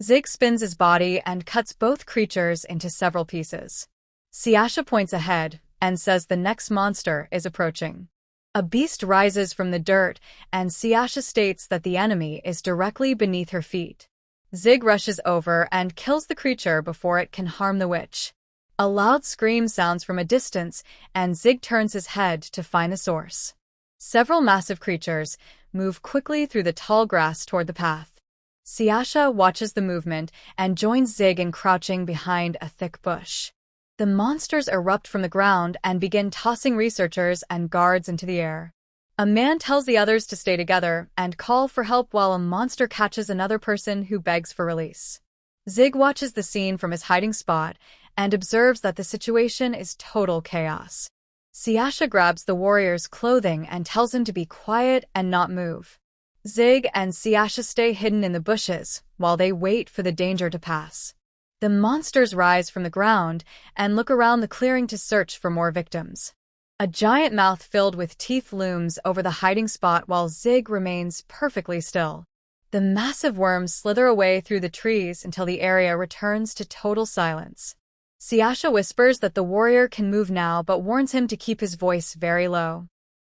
[SPEAKER 1] Zig spins his body and cuts both creatures into several pieces. Siasha points ahead and says the next monster is approaching. A beast rises from the dirt and Siasha states that the enemy is directly beneath her feet. Zig rushes over and kills the creature before it can harm the witch. A loud scream sounds from a distance and Zig turns his head to find the source. Several massive creatures move quickly through the tall grass toward the path. Siasha watches the movement and joins Zig in crouching behind a thick bush. The monsters erupt from the ground and begin tossing researchers and guards into the air. A man tells the others to stay together and call for help while a monster catches another person who begs for release. Zig watches the scene from his hiding spot and observes that the situation is total chaos. Siasha grabs the warrior's clothing and tells him to be quiet and not move. Zig and Siasha stay hidden in the bushes while they wait for the danger to pass. The monsters rise from the ground and look around the clearing to search for more victims. A giant mouth filled with teeth looms over the hiding spot while Zig remains perfectly still. The massive worms slither away through the trees until the area returns to total silence. Siasha whispers that the warrior can move now but warns him to keep his voice very low.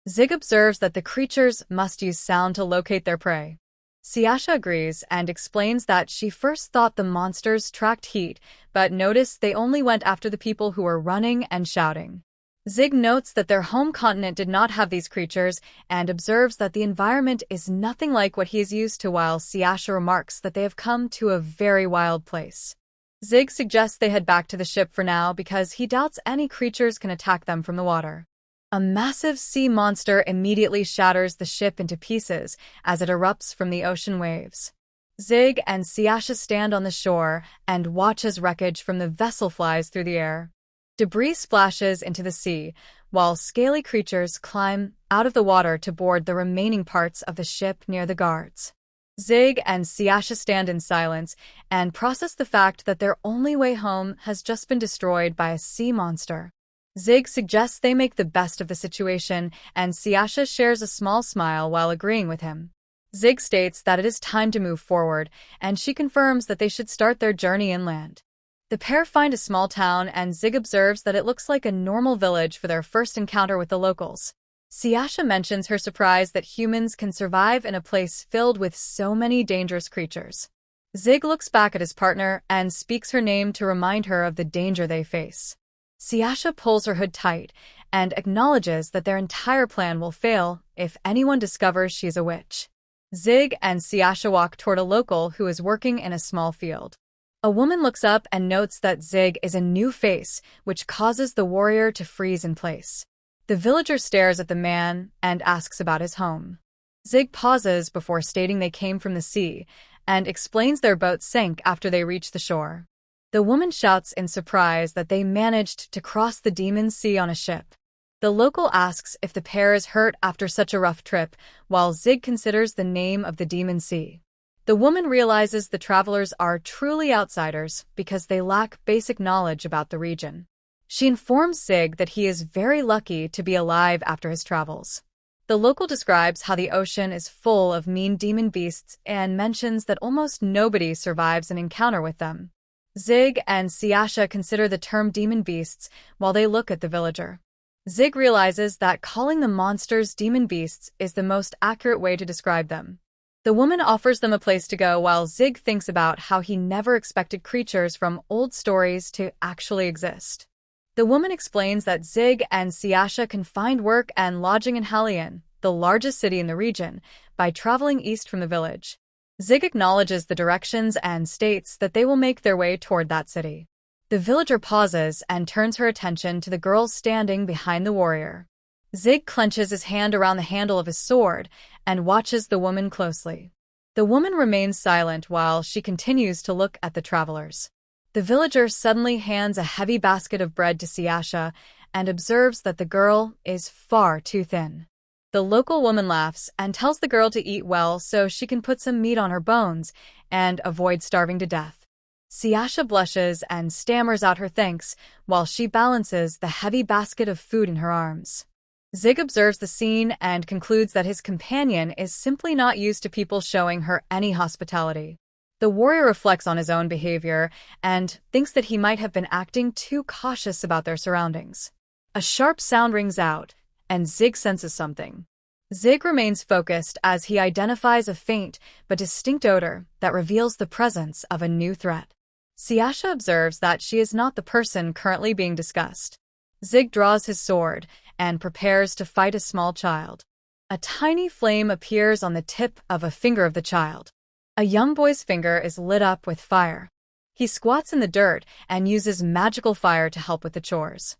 [SPEAKER 1] Zig observes that the creatures must use sound to locate their prey. Siasha agrees and explains that she first thought the monsters tracked heat, but noticed they only went after the people who were running and shouting. Zig notes that their home continent did not have these creatures and observes that the environment is nothing like what he is used to, while Siasha remarks that they have come to a very wild place. Zig suggests they head back to the ship for now because he doubts any creatures can attack them from the water. A massive sea monster immediately shatters the ship into pieces as it erupts from the ocean waves. Zig and Siasha stand on the shore and watch as wreckage from the vessel flies through the air. Debris splashes into the sea, while scaly creatures climb out of the water to board the remaining parts of the ship near the guards. Zig and Siasha stand in silence and process the fact that their only way home has just been destroyed by a sea monster. Zig suggests they make the best of the situation, and Siasha shares a small smile while agreeing with him. Zig states that it is time to move forward, and she confirms that they should start their journey inland. The pair find a small town, and Zig observes that it looks like a normal village for their first encounter with the locals. Siasha mentions her surprise that humans can survive in a place filled with so many dangerous creatures. Zig looks back at his partner and speaks her name to remind her of the danger they face. Siasha pulls her hood tight and acknowledges that their entire plan will fail if anyone discovers she's a witch. Zig and Siasha walk toward a local who is working in a small field. A woman looks up and notes that Zig is a new face, which causes the warrior to freeze in place. The villager stares at the man and asks about his home. Zig pauses before stating they came from the sea and explains their boat sank after they reached the shore. The woman shouts in surprise that they managed to cross the demon sea on a ship. The local asks if the pair is hurt after such a rough trip, while Zig considers the name of the demon sea. The woman realizes the travelers are truly outsiders because they lack basic knowledge about the region. She informs Zig that he is very lucky to be alive after his travels. The local describes how the ocean is full of mean demon beasts and mentions that almost nobody survives an encounter with them. Zig and Siasha consider the term demon beasts while they look at the villager. Zig realizes that calling the monsters demon beasts is the most accurate way to describe them. The woman offers them a place to go while Zig thinks about how he never expected creatures from old stories to actually exist. The woman explains that Zig and Siasha can find work and lodging in Halian, the largest city in the region, by traveling east from the village. Zig acknowledges the directions and states that they will make their way toward that city. The villager pauses and turns her attention to the girl standing behind the warrior. Zig clenches his hand around the handle of his sword and watches the woman closely. The woman remains silent while she continues to look at the travelers. The villager suddenly hands a heavy basket of bread to Siasha and observes that the girl is far too thin. The local woman laughs and tells the girl to eat well so she can put some meat on her bones and avoid starving to death. Siasha blushes and stammers out her thanks while she balances the heavy basket of food in her arms. Zig observes the scene and concludes that his companion is simply not used to people showing her any hospitality. The warrior reflects on his own behavior and thinks that he might have been acting too cautious about their surroundings. A sharp sound rings out, and Zig senses something. Zig remains focused as he identifies a faint but distinct odor that reveals the presence of a new threat. Siasha observes that she is not the person currently being discussed. Zig draws his sword and prepares to fight a small child. A tiny flame appears on the tip of a finger of the child. A young boy's finger is lit up with fire. He squats in the dirt and uses magical fire to help with the chores.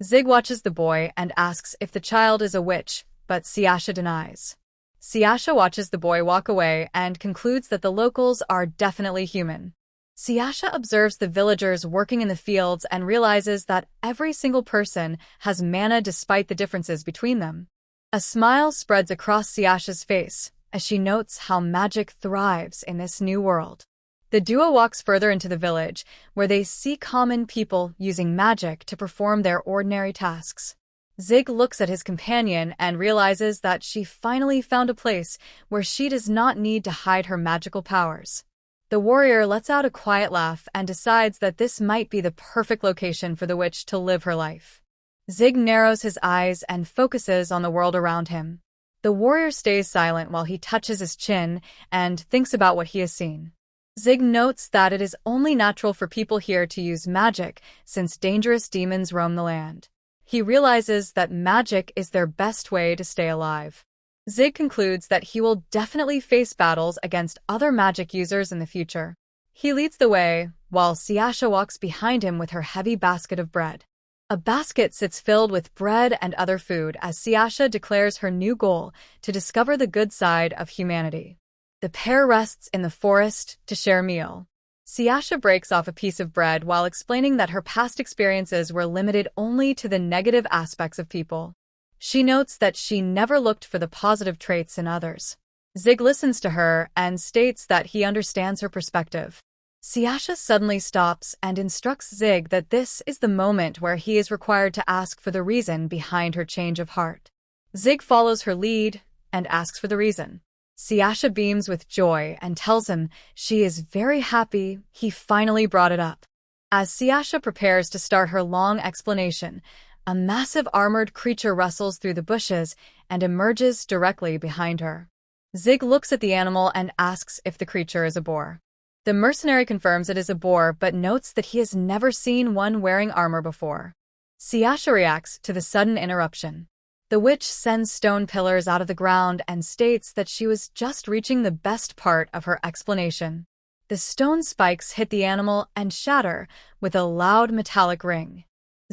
[SPEAKER 1] Zig watches the boy and asks if the child is a witch, but Siasha denies. Siasha watches the boy walk away and concludes that the locals are definitely human. Siasha observes the villagers working in the fields and realizes that every single person has mana despite the differences between them. A smile spreads across Siasha's face as she notes how magic thrives in this new world. The duo walks further into the village, where they see common people using magic to perform their ordinary tasks. Zig looks at his companion and realizes that she finally found a place where she does not need to hide her magical powers. The warrior lets out a quiet laugh and decides that this might be the perfect location for the witch to live her life. Zig narrows his eyes and focuses on the world around him. The warrior stays silent while he touches his chin and thinks about what he has seen. Zig notes that it is only natural for people here to use magic since dangerous demons roam the land. He realizes that magic is their best way to stay alive. Zig concludes that he will definitely face battles against other magic users in the future. He leads the way, while Siasha walks behind him with her heavy basket of bread. A basket sits filled with bread and other food as Siasha declares her new goal to discover the good side of humanity. The pair rests in the forest to share a meal. Siasha breaks off a piece of bread while explaining that her past experiences were limited only to the negative aspects of people. She notes that she never looked for the positive traits in others. Zig listens to her and states that he understands her perspective. Siasha suddenly stops and instructs Zig that this is the moment where he is required to ask for the reason behind her change of heart. Zig follows her lead and asks for the reason. Siasha beams with joy and tells him she is very happy he finally brought it up. As Siasha prepares to start her long explanation, a massive armored creature rustles through the bushes and emerges directly behind her. Zig looks at the animal and asks if the creature is a boar. The mercenary confirms it is a boar but notes that he has never seen one wearing armor before. Siasha reacts to the sudden interruption. The witch sends stone pillars out of the ground and states that she was just reaching the best part of her explanation. The stone spikes hit the animal and shatter with a loud metallic ring.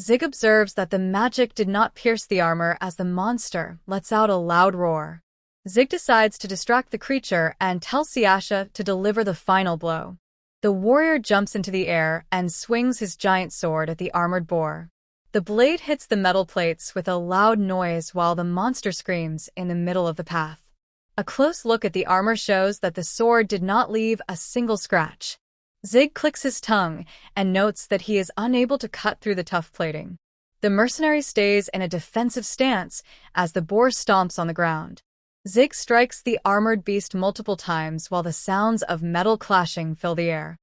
[SPEAKER 1] Zig observes that the magic did not pierce the armor as the monster lets out a loud roar. Zig decides to distract the creature and tells Siasha to deliver the final blow. The warrior jumps into the air and swings his giant sword at the armored boar. The blade hits the metal plates with a loud noise while the monster screams in the middle of the path. A close look at the armor shows that the sword did not leave a single scratch. Zig clicks his tongue and notes that he is unable to cut through the tough plating. The mercenary stays in a defensive stance as the boar stomps on the ground. Zig strikes the armored beast multiple times while the sounds of metal clashing fill the air.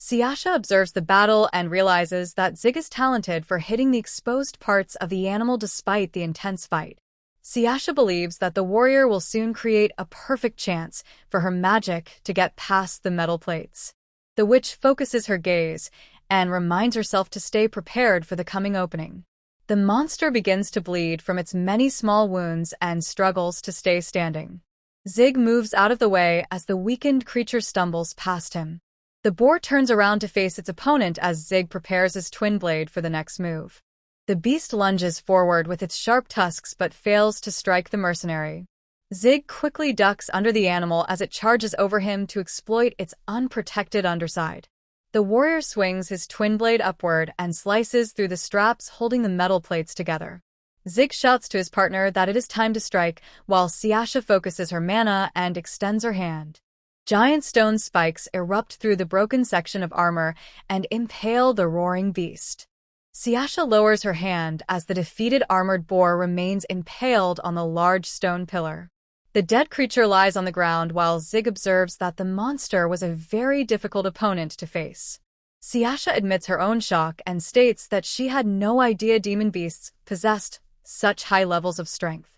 [SPEAKER 1] Siasha observes the battle and realizes that Zig is talented for hitting the exposed parts of the animal despite the intense fight. Siasha believes that the warrior will soon create a perfect chance for her magic to get past the metal plates. The witch focuses her gaze and reminds herself to stay prepared for the coming opening. The monster begins to bleed from its many small wounds and struggles to stay standing. Zig moves out of the way as the weakened creature stumbles past him. The boar turns around to face its opponent as Zig prepares his twin blade for the next move. The beast lunges forward with its sharp tusks but fails to strike the mercenary. Zig quickly ducks under the animal as it charges over him to exploit its unprotected underside. The warrior swings his twin blade upward and slices through the straps holding the metal plates together. Zig shouts to his partner that it is time to strike, while Siasha focuses her mana and extends her hand. Giant stone spikes erupt through the broken section of armor and impale the roaring beast. Siasha lowers her hand as the defeated armored boar remains impaled on the large stone pillar. The dead creature lies on the ground while Zig observes that the monster was a very difficult opponent to face. Siasha admits her own shock and states that she had no idea demon beasts possessed such high levels of strength.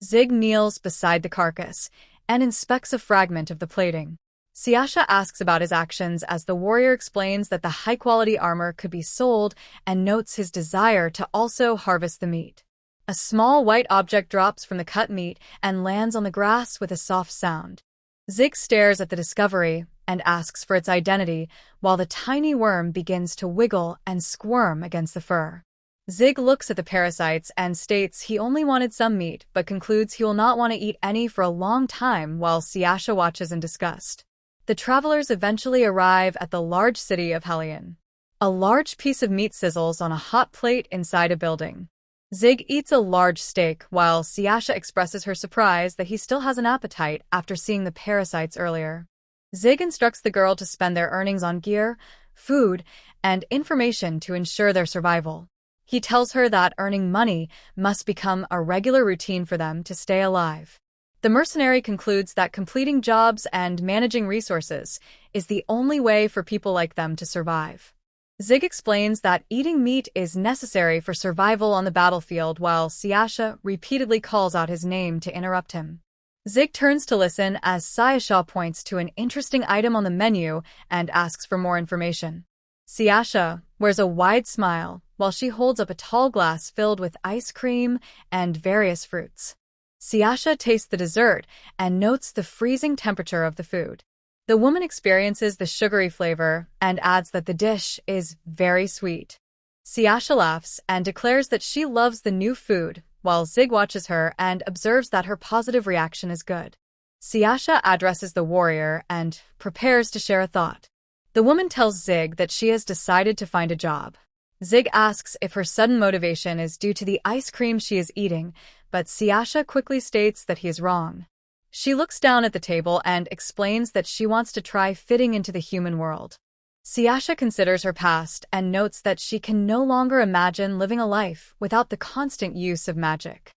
[SPEAKER 1] Zig kneels beside the carcass and inspects a fragment of the plating. Siasha asks about his actions as the warrior explains that the high-quality armor could be sold and notes his desire to also harvest the meat. A small white object drops from the cut meat and lands on the grass with a soft sound. Zig stares at the discovery and asks for its identity, while the tiny worm begins to wiggle and squirm against the fur. Zig looks at the parasites and states he only wanted some meat, but concludes he will not want to eat any for a long time while Siasha watches in disgust. The travelers eventually arrive at the large city of Halian. A large piece of meat sizzles on a hot plate inside a building. Zig eats a large steak while Siasha expresses her surprise that he still has an appetite after seeing the parasites earlier. Zig instructs the girl to spend their earnings on gear, food, and information to ensure their survival. He tells her that earning money must become a regular routine for them to stay alive. The mercenary concludes that completing jobs and managing resources is the only way for people like them to survive. Zig explains that eating meat is necessary for survival on the battlefield while Siasha repeatedly calls out his name to interrupt him. Zig turns to listen as Siasha points to an interesting item on the menu and asks for more information. Siasha wears a wide smile while she holds up a tall glass filled with ice cream and various fruits. Siasha tastes the dessert and notes the freezing temperature of the food. The woman experiences the sugary flavor and adds that the dish is very sweet. Siasha laughs and declares that she loves the new food, while Zig watches her and observes that her positive reaction is good. Siasha addresses the warrior and prepares to share a thought. The woman tells Zig that she has decided to find a job. Zig asks if her sudden motivation is due to the ice cream she is eating, but Siasha quickly states that he is wrong. She looks down at the table and explains that she wants to try fitting into the human world. Siasha considers her past and notes that she can no longer imagine living a life without the constant use of magic.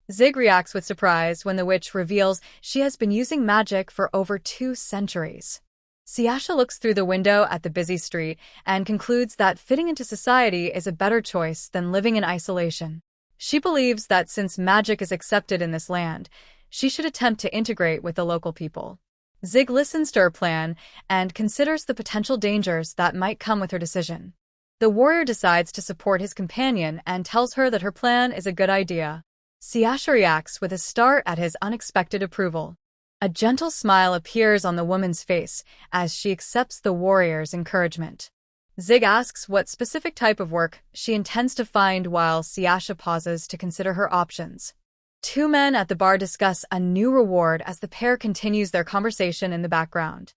[SPEAKER 1] Zig reacts with surprise when the witch reveals she has been using magic for over 2 centuries. Siasha looks through the window at the busy street and concludes that fitting into society is a better choice than living in isolation. She believes that since magic is accepted in this land, she should attempt to integrate with the local people. Zig listens to her plan and considers the potential dangers that might come with her decision. The warrior decides to support his companion and tells her that her plan is a good idea. Siasha reacts with a start at his unexpected approval. A gentle smile appears on the woman's face as she accepts the warrior's encouragement. Zig asks what specific type of work she intends to find while Siasha pauses to consider her options. 2 men at the bar discuss a new reward as the pair continues their conversation in the background.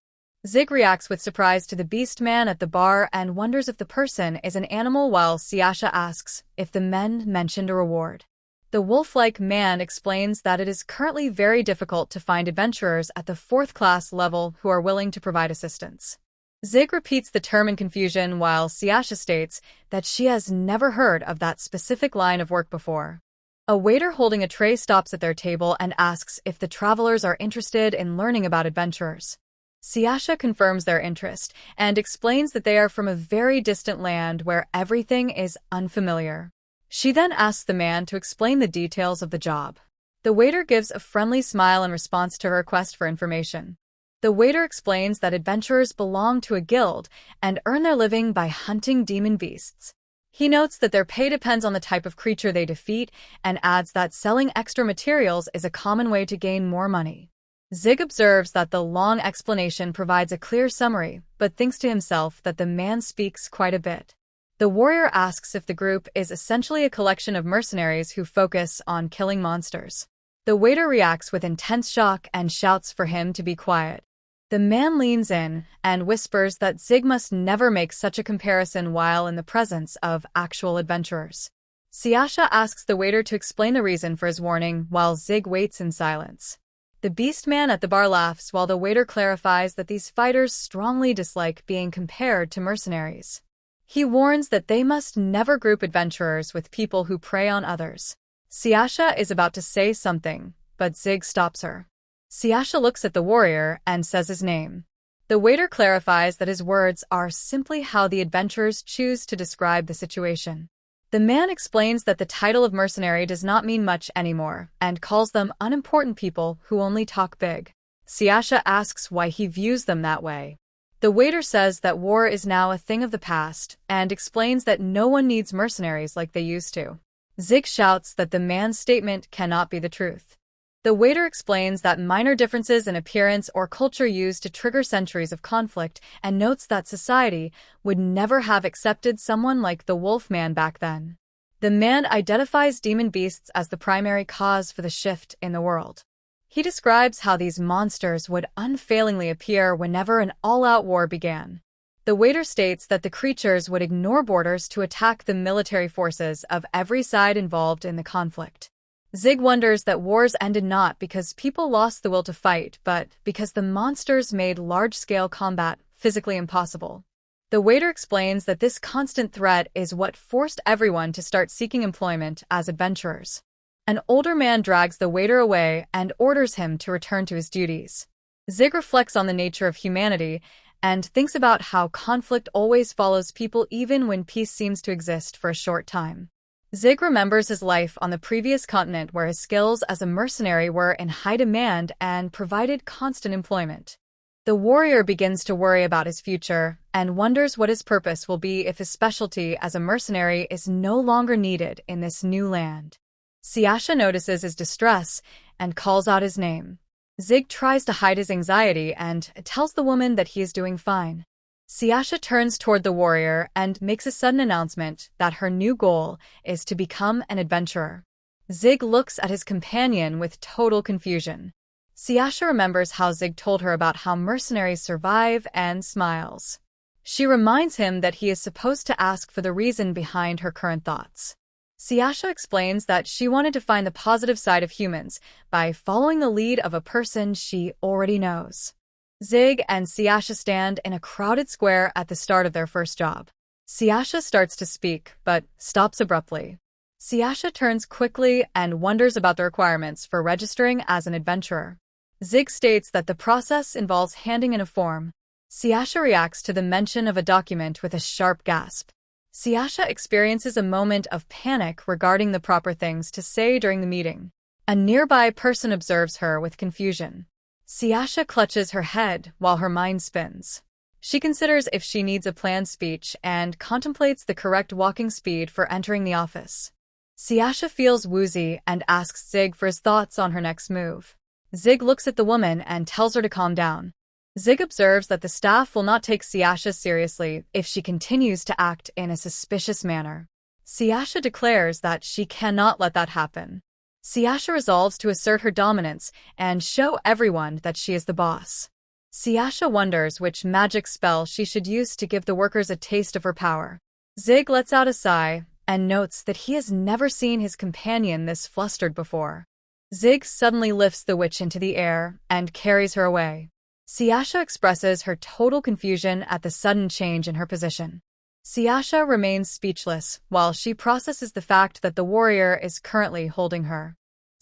[SPEAKER 1] Zig reacts with surprise to the beast man at the bar and wonders if the person is an animal while Siasha asks if the men mentioned a reward. The wolf-like man explains that it is currently very difficult to find adventurers at the 4th class level who are willing to provide assistance. Zig repeats the term in confusion while Siasha states that she has never heard of that specific line of work before. A waiter holding a tray stops at their table and asks if the travelers are interested in learning about adventurers. Siasha confirms their interest and explains that they are from a very distant land where everything is unfamiliar. She then asks the man to explain the details of the job. The waiter gives a friendly smile in response to her request for information. The waiter explains that adventurers belong to a guild and earn their living by hunting demon beasts. He notes that their pay depends on the type of creature they defeat and adds that selling extra materials is a common way to gain more money. Zig observes that the long explanation provides a clear summary, but thinks to himself that the man speaks quite a bit. The warrior asks if the group is essentially a collection of mercenaries who focus on killing monsters. The waiter reacts with intense shock and shouts for him to be quiet. The man leans in and whispers that Zig must never make such a comparison while in the presence of actual adventurers. Siasha asks the waiter to explain the reason for his warning while Zig waits in silence. The beast man at the bar laughs while the waiter clarifies that these fighters strongly dislike being compared to mercenaries. He warns that they must never group adventurers with people who prey on others. Siasha is about to say something, but Zig stops her. Siasha looks at the warrior and says his name. The waiter clarifies that his words are simply how the adventurers choose to describe the situation. The man explains that the title of mercenary does not mean much anymore and calls them unimportant people who only talk big. Siasha asks why he views them that way. The waiter says that war is now a thing of the past and explains that no one needs mercenaries like they used to. Zig shouts that the man's statement cannot be the truth. The waiter explains that minor differences in appearance or culture used to trigger centuries of conflict and notes that society would never have accepted someone like the Wolfman back then. The man identifies demon beasts as the primary cause for the shift in the world. He describes how these monsters would unfailingly appear whenever an all-out war began. The waiter states that the creatures would ignore borders to attack the military forces of every side involved in the conflict. Zig wonders that wars ended not because people lost the will to fight, but because the monsters made large-scale combat physically impossible. The waiter explains that this constant threat is what forced everyone to start seeking employment as adventurers. An older man drags the waiter away and orders him to return to his duties. Zig reflects on the nature of humanity and thinks about how conflict always follows people even when peace seems to exist for a short time. Zig remembers his life on the previous continent where his skills as a mercenary were in high demand and provided constant employment. The warrior begins to worry about his future and wonders what his purpose will be if his specialty as a mercenary is no longer needed in this new land. Siasha notices his distress and calls out his name. Zig tries to hide his anxiety and tells the woman that he is doing fine. Siasha turns toward the warrior and makes a sudden announcement that her new goal is to become an adventurer. Zig looks at his companion with total confusion. Siasha remembers how Zig told her about how mercenaries survive and smiles. She reminds him that he is supposed to ask for the reason behind her current thoughts. Siasha explains that she wanted to find the positive side of humans by following the lead of a person she already knows. Zig and Siasha stand in a crowded square at the start of their first job. Siasha starts to speak, but stops abruptly. Siasha turns quickly and wonders about the requirements for registering as an adventurer. Zig states that the process involves handing in a form. Siasha reacts to the mention of a document with a sharp gasp. Siasha experiences a moment of panic regarding the proper things to say during the meeting. A nearby person observes her with confusion. Siasha clutches her head while her mind spins. She considers if she needs a planned speech and contemplates the correct walking speed for entering the office. Siasha feels woozy and asks Zig for his thoughts on her next move. Zig looks at the woman and tells her to calm down. Zig observes that the staff will not take Siasha seriously if she continues to act in a suspicious manner. Siasha declares that she cannot let that happen. Siasha resolves to assert her dominance and show everyone that she is the boss. Siasha wonders which magic spell she should use to give the workers a taste of her power. Zig lets out a sigh and notes that he has never seen his companion this flustered before. Zig suddenly lifts the witch into the air and carries her away. Siasha expresses her total confusion at the sudden change in her position. Siasha remains speechless while she processes the fact that the warrior is currently holding her.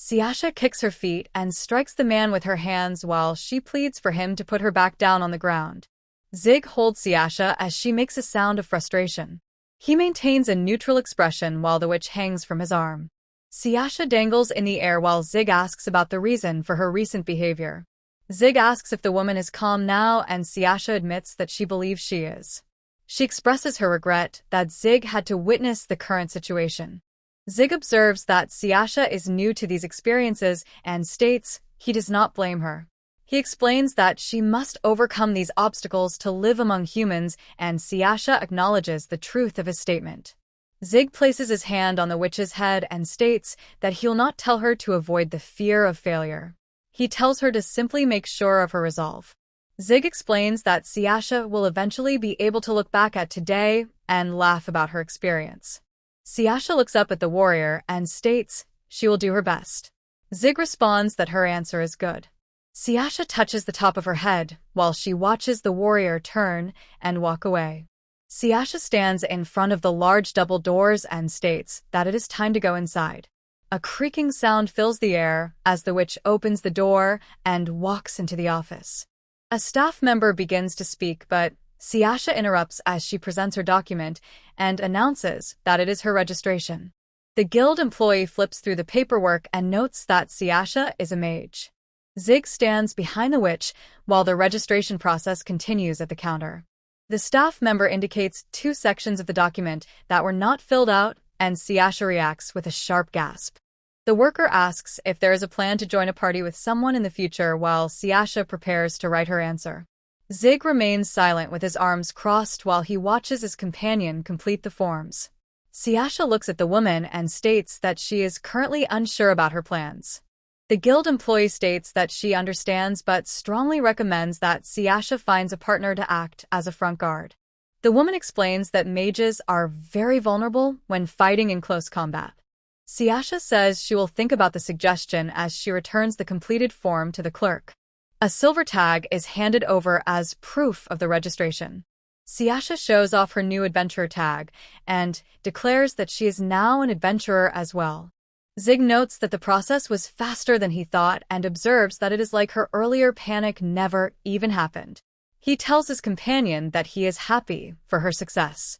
[SPEAKER 1] Siasha kicks her feet and strikes the man with her hands while she pleads for him to put her back down on the ground. Zig holds Siasha as she makes a sound of frustration. He maintains a neutral expression while the witch hangs from his arm. Siasha dangles in the air while Zig asks about the reason for her recent behavior. Zig asks if the woman is calm now, and Siasha admits that she believes she is. She expresses her regret that Zig had to witness the current situation. Zig observes that Siasha is new to these experiences and states he does not blame her. He explains that she must overcome these obstacles to live among humans, and Siasha acknowledges the truth of his statement. Zig places his hand on the witch's head and states that he'll not tell her to avoid the fear of failure. He tells her to simply make sure of her resolve. Zig explains that Siasha will eventually be able to look back at today and laugh about her experience. Siasha looks up at the warrior and states she will do her best. Zig responds that her answer is good. Siasha touches the top of her head while she watches the warrior turn and walk away. Siasha stands in front of the large double doors and states that it is time to go inside. A creaking sound fills the air as the witch opens the door and walks into the office. A staff member begins to speak, but Siasha interrupts as she presents her document and announces that it is her registration. The guild employee flips through the paperwork and notes that Siasha is a mage. Zig stands behind the witch while the registration process continues at the counter. The staff member indicates 2 sections of the document that were not filled out, and Siasha reacts with a sharp gasp. The worker asks if there is a plan to join a party with someone in the future while Siasha prepares to write her answer. Zig remains silent with his arms crossed while he watches his companion complete the forms. Siasha looks at the woman and states that she is currently unsure about her plans. The guild employee states that she understands but strongly recommends that Siasha finds a partner to act as a front guard. The woman explains that mages are very vulnerable when fighting in close combat. Siasha says she will think about the suggestion as she returns the completed form to the clerk. A silver tag is handed over as proof of the registration. Siasha shows off her new adventurer tag and declares that she is now an adventurer as well. Zig notes that the process was faster than he thought and observes that it is like her earlier panic never even happened. He tells his companion that he is happy for her success.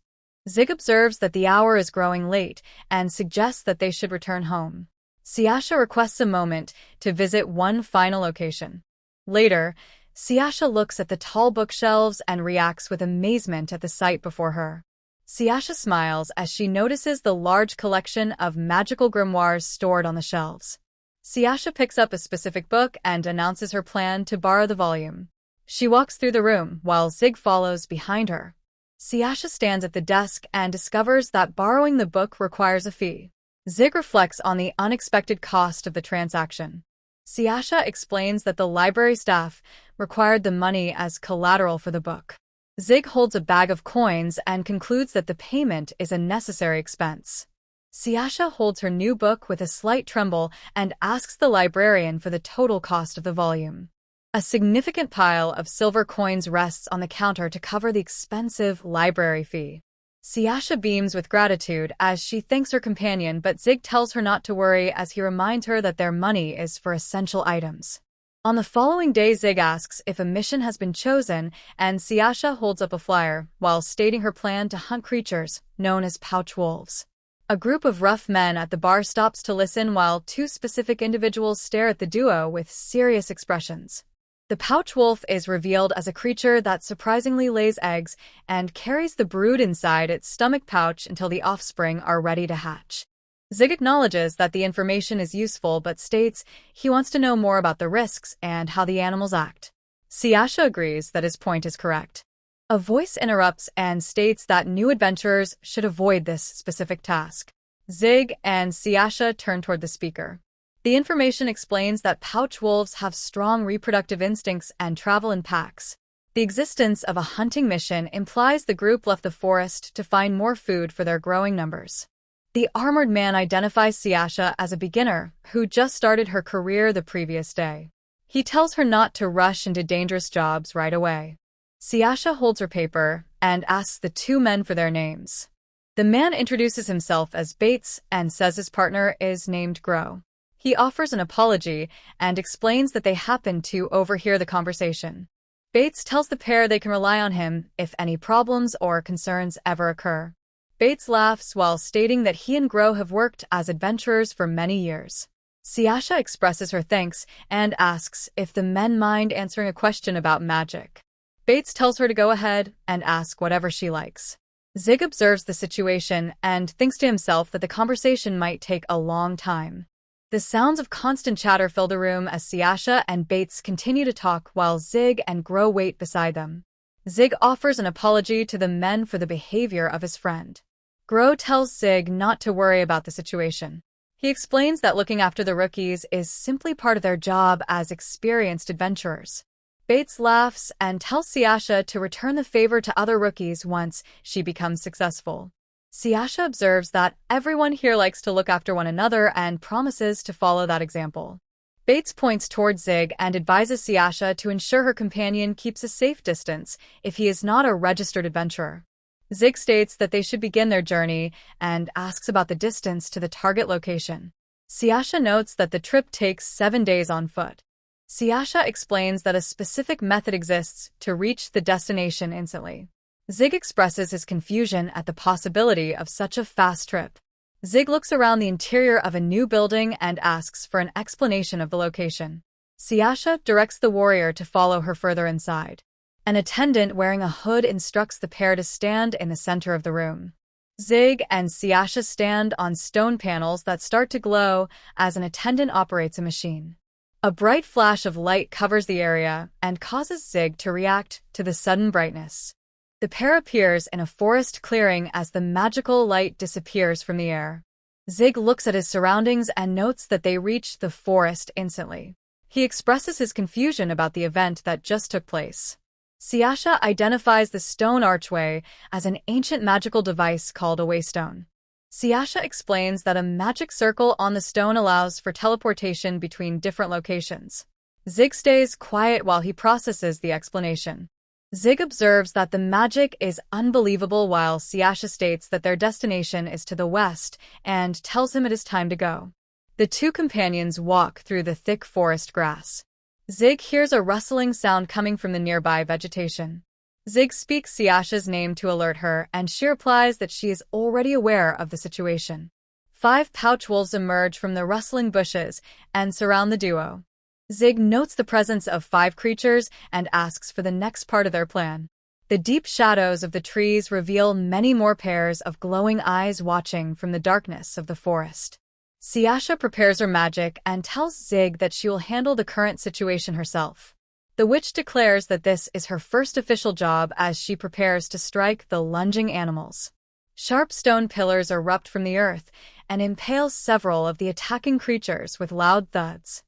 [SPEAKER 1] Zig observes that the hour is growing late and suggests that they should return home. Siasha requests a moment to visit one final location. Later, Siasha looks at the tall bookshelves and reacts with amazement at the sight before her. Siasha smiles as she notices the large collection of magical grimoires stored on the shelves. Siasha picks up a specific book and announces her plan to borrow the volume. She walks through the room while Zig follows behind her. Siasha stands at the desk and discovers that borrowing the book requires a fee. Zig reflects on the unexpected cost of the transaction. Siasha explains that the library staff required the money as collateral for the book. Zig holds a bag of coins and concludes that the payment is a necessary expense. Siasha holds her new book with a slight tremble and asks the librarian for the total cost of the volume. A significant pile of silver coins rests on the counter to cover the expensive library fee. Siasha beams with gratitude as she thanks her companion, but Zig tells her not to worry as he reminds her that their money is for essential items. On the following day, Zig asks if a mission has been chosen, and Siasha holds up a flyer while stating her plan to hunt creatures known as pouch wolves. A group of rough men at the bar stops to listen while 2 specific individuals stare at the duo with serious expressions. The pouch wolf is revealed as a creature that surprisingly lays eggs and carries the brood inside its stomach pouch until the offspring are ready to hatch. Zig acknowledges that the information is useful but states he wants to know more about the risks and how the animals act. Siasha agrees that his point is correct. A voice interrupts and states that new adventurers should avoid this specific task. Zig and Siasha turn toward the speaker. The information explains that pouch wolves have strong reproductive instincts and travel in packs. The existence of a hunting mission implies the group left the forest to find more food for their growing numbers. The armored man identifies Siasha as a beginner who just started her career the previous day. He tells her not to rush into dangerous jobs right away. Siasha holds her paper and asks the 2 men for their names. The man introduces himself as Bates and says his partner is named Grow. He offers an apology and explains that they happened to overhear the conversation. Bates tells the pair they can rely on him if any problems or concerns ever occur. Bates laughs while stating that he and Gro have worked as adventurers for many years. Siasha expresses her thanks and asks if the men mind answering a question about magic. Bates tells her to go ahead and ask whatever she likes. Zig observes the situation and thinks to himself that the conversation might take a long time. The sounds of constant chatter fill the room as Siasha and Bates continue to talk while Zig and Gro wait beside them. Zig offers an apology to the men for the behavior of his friend. Gro tells Zig not to worry about the situation. He explains that looking after the rookies is simply part of their job as experienced adventurers. Bates laughs and tells Siasha to return the favor to other rookies once she becomes successful. Siasha observes that everyone here likes to look after one another and promises to follow that example. Bates points towards Zig and advises Siasha to ensure her companion keeps a safe distance if he is not a registered adventurer. Zig states that they should begin their journey and asks about the distance to the target location. Siasha notes that the trip takes 7 days on foot. Siasha explains that a specific method exists to reach the destination instantly. Zig expresses his confusion at the possibility of such a fast trip. Zig looks around the interior of a new building and asks for an explanation of the location. Siasha directs the warrior to follow her further inside. An attendant wearing a hood instructs the pair to stand in the center of the room. Zig and Siasha stand on stone panels that start to glow as an attendant operates a machine. A bright flash of light covers the area and causes Zig to react to the sudden brightness. The pair appears in a forest clearing as the magical light disappears from the air. Zig looks at his surroundings and notes that they reached the forest instantly. He expresses his confusion about the event that just took place. Siasha identifies the stone archway as an ancient magical device called a waystone. Siasha explains that a magic circle on the stone allows for teleportation between different locations. Zig stays quiet while he processes the explanation. Zig observes that the magic is unbelievable while Siasha states that their destination is to the west and tells him it is time to go. The two companions walk through the thick forest grass. Zig hears a rustling sound coming from the nearby vegetation. Zig speaks Siasha's name to alert her, and she replies that she is already aware of the situation. 5 pouch wolves emerge from the rustling bushes and surround the duo. Zig notes the presence of 5 creatures and asks for the next part of their plan. The deep shadows of the trees reveal many more pairs of glowing eyes watching from the darkness of the forest. Siasha prepares her magic and tells Zig that she will handle the current situation herself. The witch declares that this is her first official job as she prepares to strike the lunging animals. Sharp stone pillars erupt from the earth and impale several of the attacking creatures with loud thuds.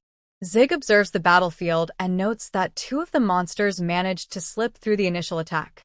[SPEAKER 1] Zig observes the battlefield and notes that 2 of the monsters managed to slip through the initial attack.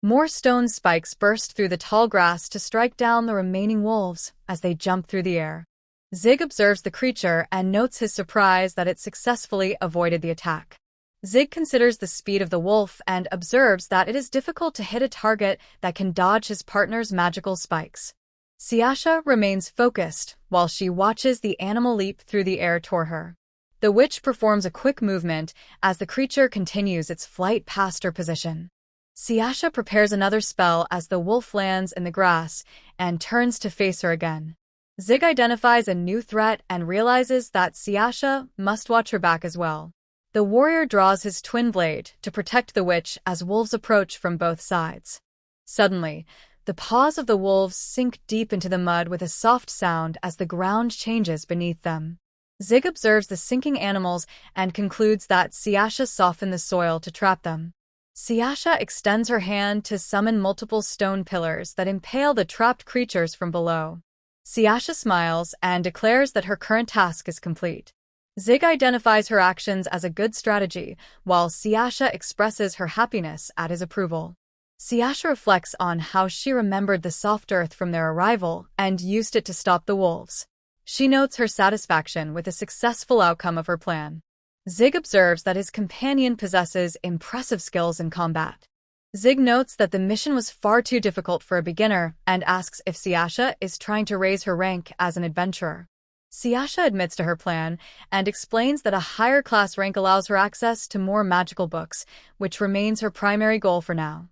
[SPEAKER 1] More stone spikes burst through the tall grass to strike down the remaining wolves as they jump through the air. Zig observes the creature and notes his surprise that it successfully avoided the attack. Zig considers the speed of the wolf and observes that it is difficult to hit a target that can dodge his partner's magical spikes. Siasha remains focused while she watches the animal leap through the air toward her. The witch performs a quick movement as the creature continues its flight past her position. Siasha prepares another spell as the wolf lands in the grass and turns to face her again. Zig identifies a new threat and realizes that Siasha must watch her back as well. The warrior draws his twin blade to protect the witch as wolves approach from both sides. Suddenly, the paws of the wolves sink deep into the mud with a soft sound as the ground changes beneath them. Zig observes the sinking animals and concludes that Siasha softened the soil to trap them. Siasha extends her hand to summon multiple stone pillars that impale the trapped creatures from below. Siasha smiles and declares that her current task is complete. Zig identifies her actions as a good strategy, while Siasha expresses her happiness at his approval. Siasha reflects on how she remembered the soft earth from their arrival and used it to stop the wolves. She notes her satisfaction with the successful outcome of her plan. Zig observes that his companion possesses impressive skills in combat. Zig notes that the mission was far too difficult for a beginner and asks if Siasha is trying to raise her rank as an adventurer. Siasha admits to her plan and explains that a higher class rank allows her access to more magical books, which remains her primary goal for now.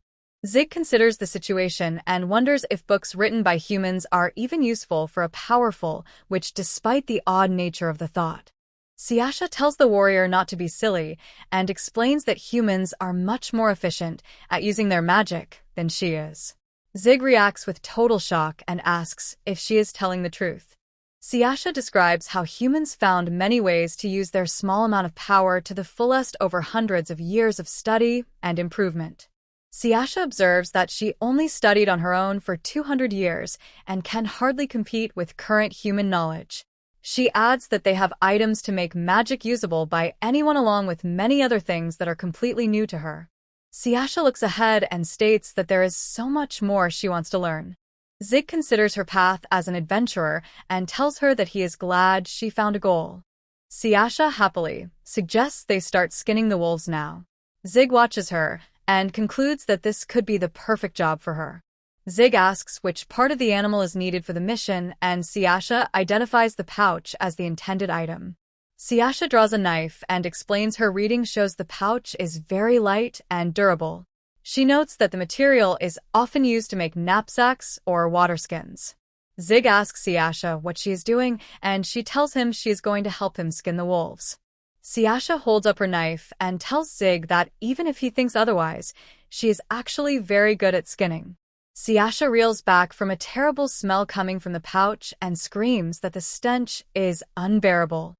[SPEAKER 1] Zig considers the situation and wonders if books written by humans are even useful for a powerful witch despite the odd nature of the thought. Siasha tells the warrior not to be silly and explains that humans are much more efficient at using their magic than she is. Zig reacts with total shock and asks if she is telling the truth. Siasha describes how humans found many ways to use their small amount of power to the fullest over hundreds of years of study and improvement. Siasha observes that she only studied on her own for 200 years and can hardly compete with current human knowledge. She adds that they have items to make magic usable by anyone along with many other things that are completely new to her. Siasha looks ahead and states that there is so much more she wants to learn. Zig considers her path as an adventurer and tells her that he is glad she found a goal. Siasha happily suggests they start skinning the wolves now. Zig watches her and concludes that this could be the perfect job for her. Zig asks which part of the animal is needed for the mission, and Siasha identifies the pouch as the intended item. Siasha draws a knife and explains her reading shows the pouch is very light and durable. She notes that the material is often used to make knapsacks or water skins. Zig asks Siasha what she is doing, and she tells him she is going to help him skin the wolves. Siasha holds up her knife and tells Zig that even if he thinks otherwise, she is actually very good at skinning. Siasha reels back from a terrible smell coming from the pouch and screams that the stench is unbearable.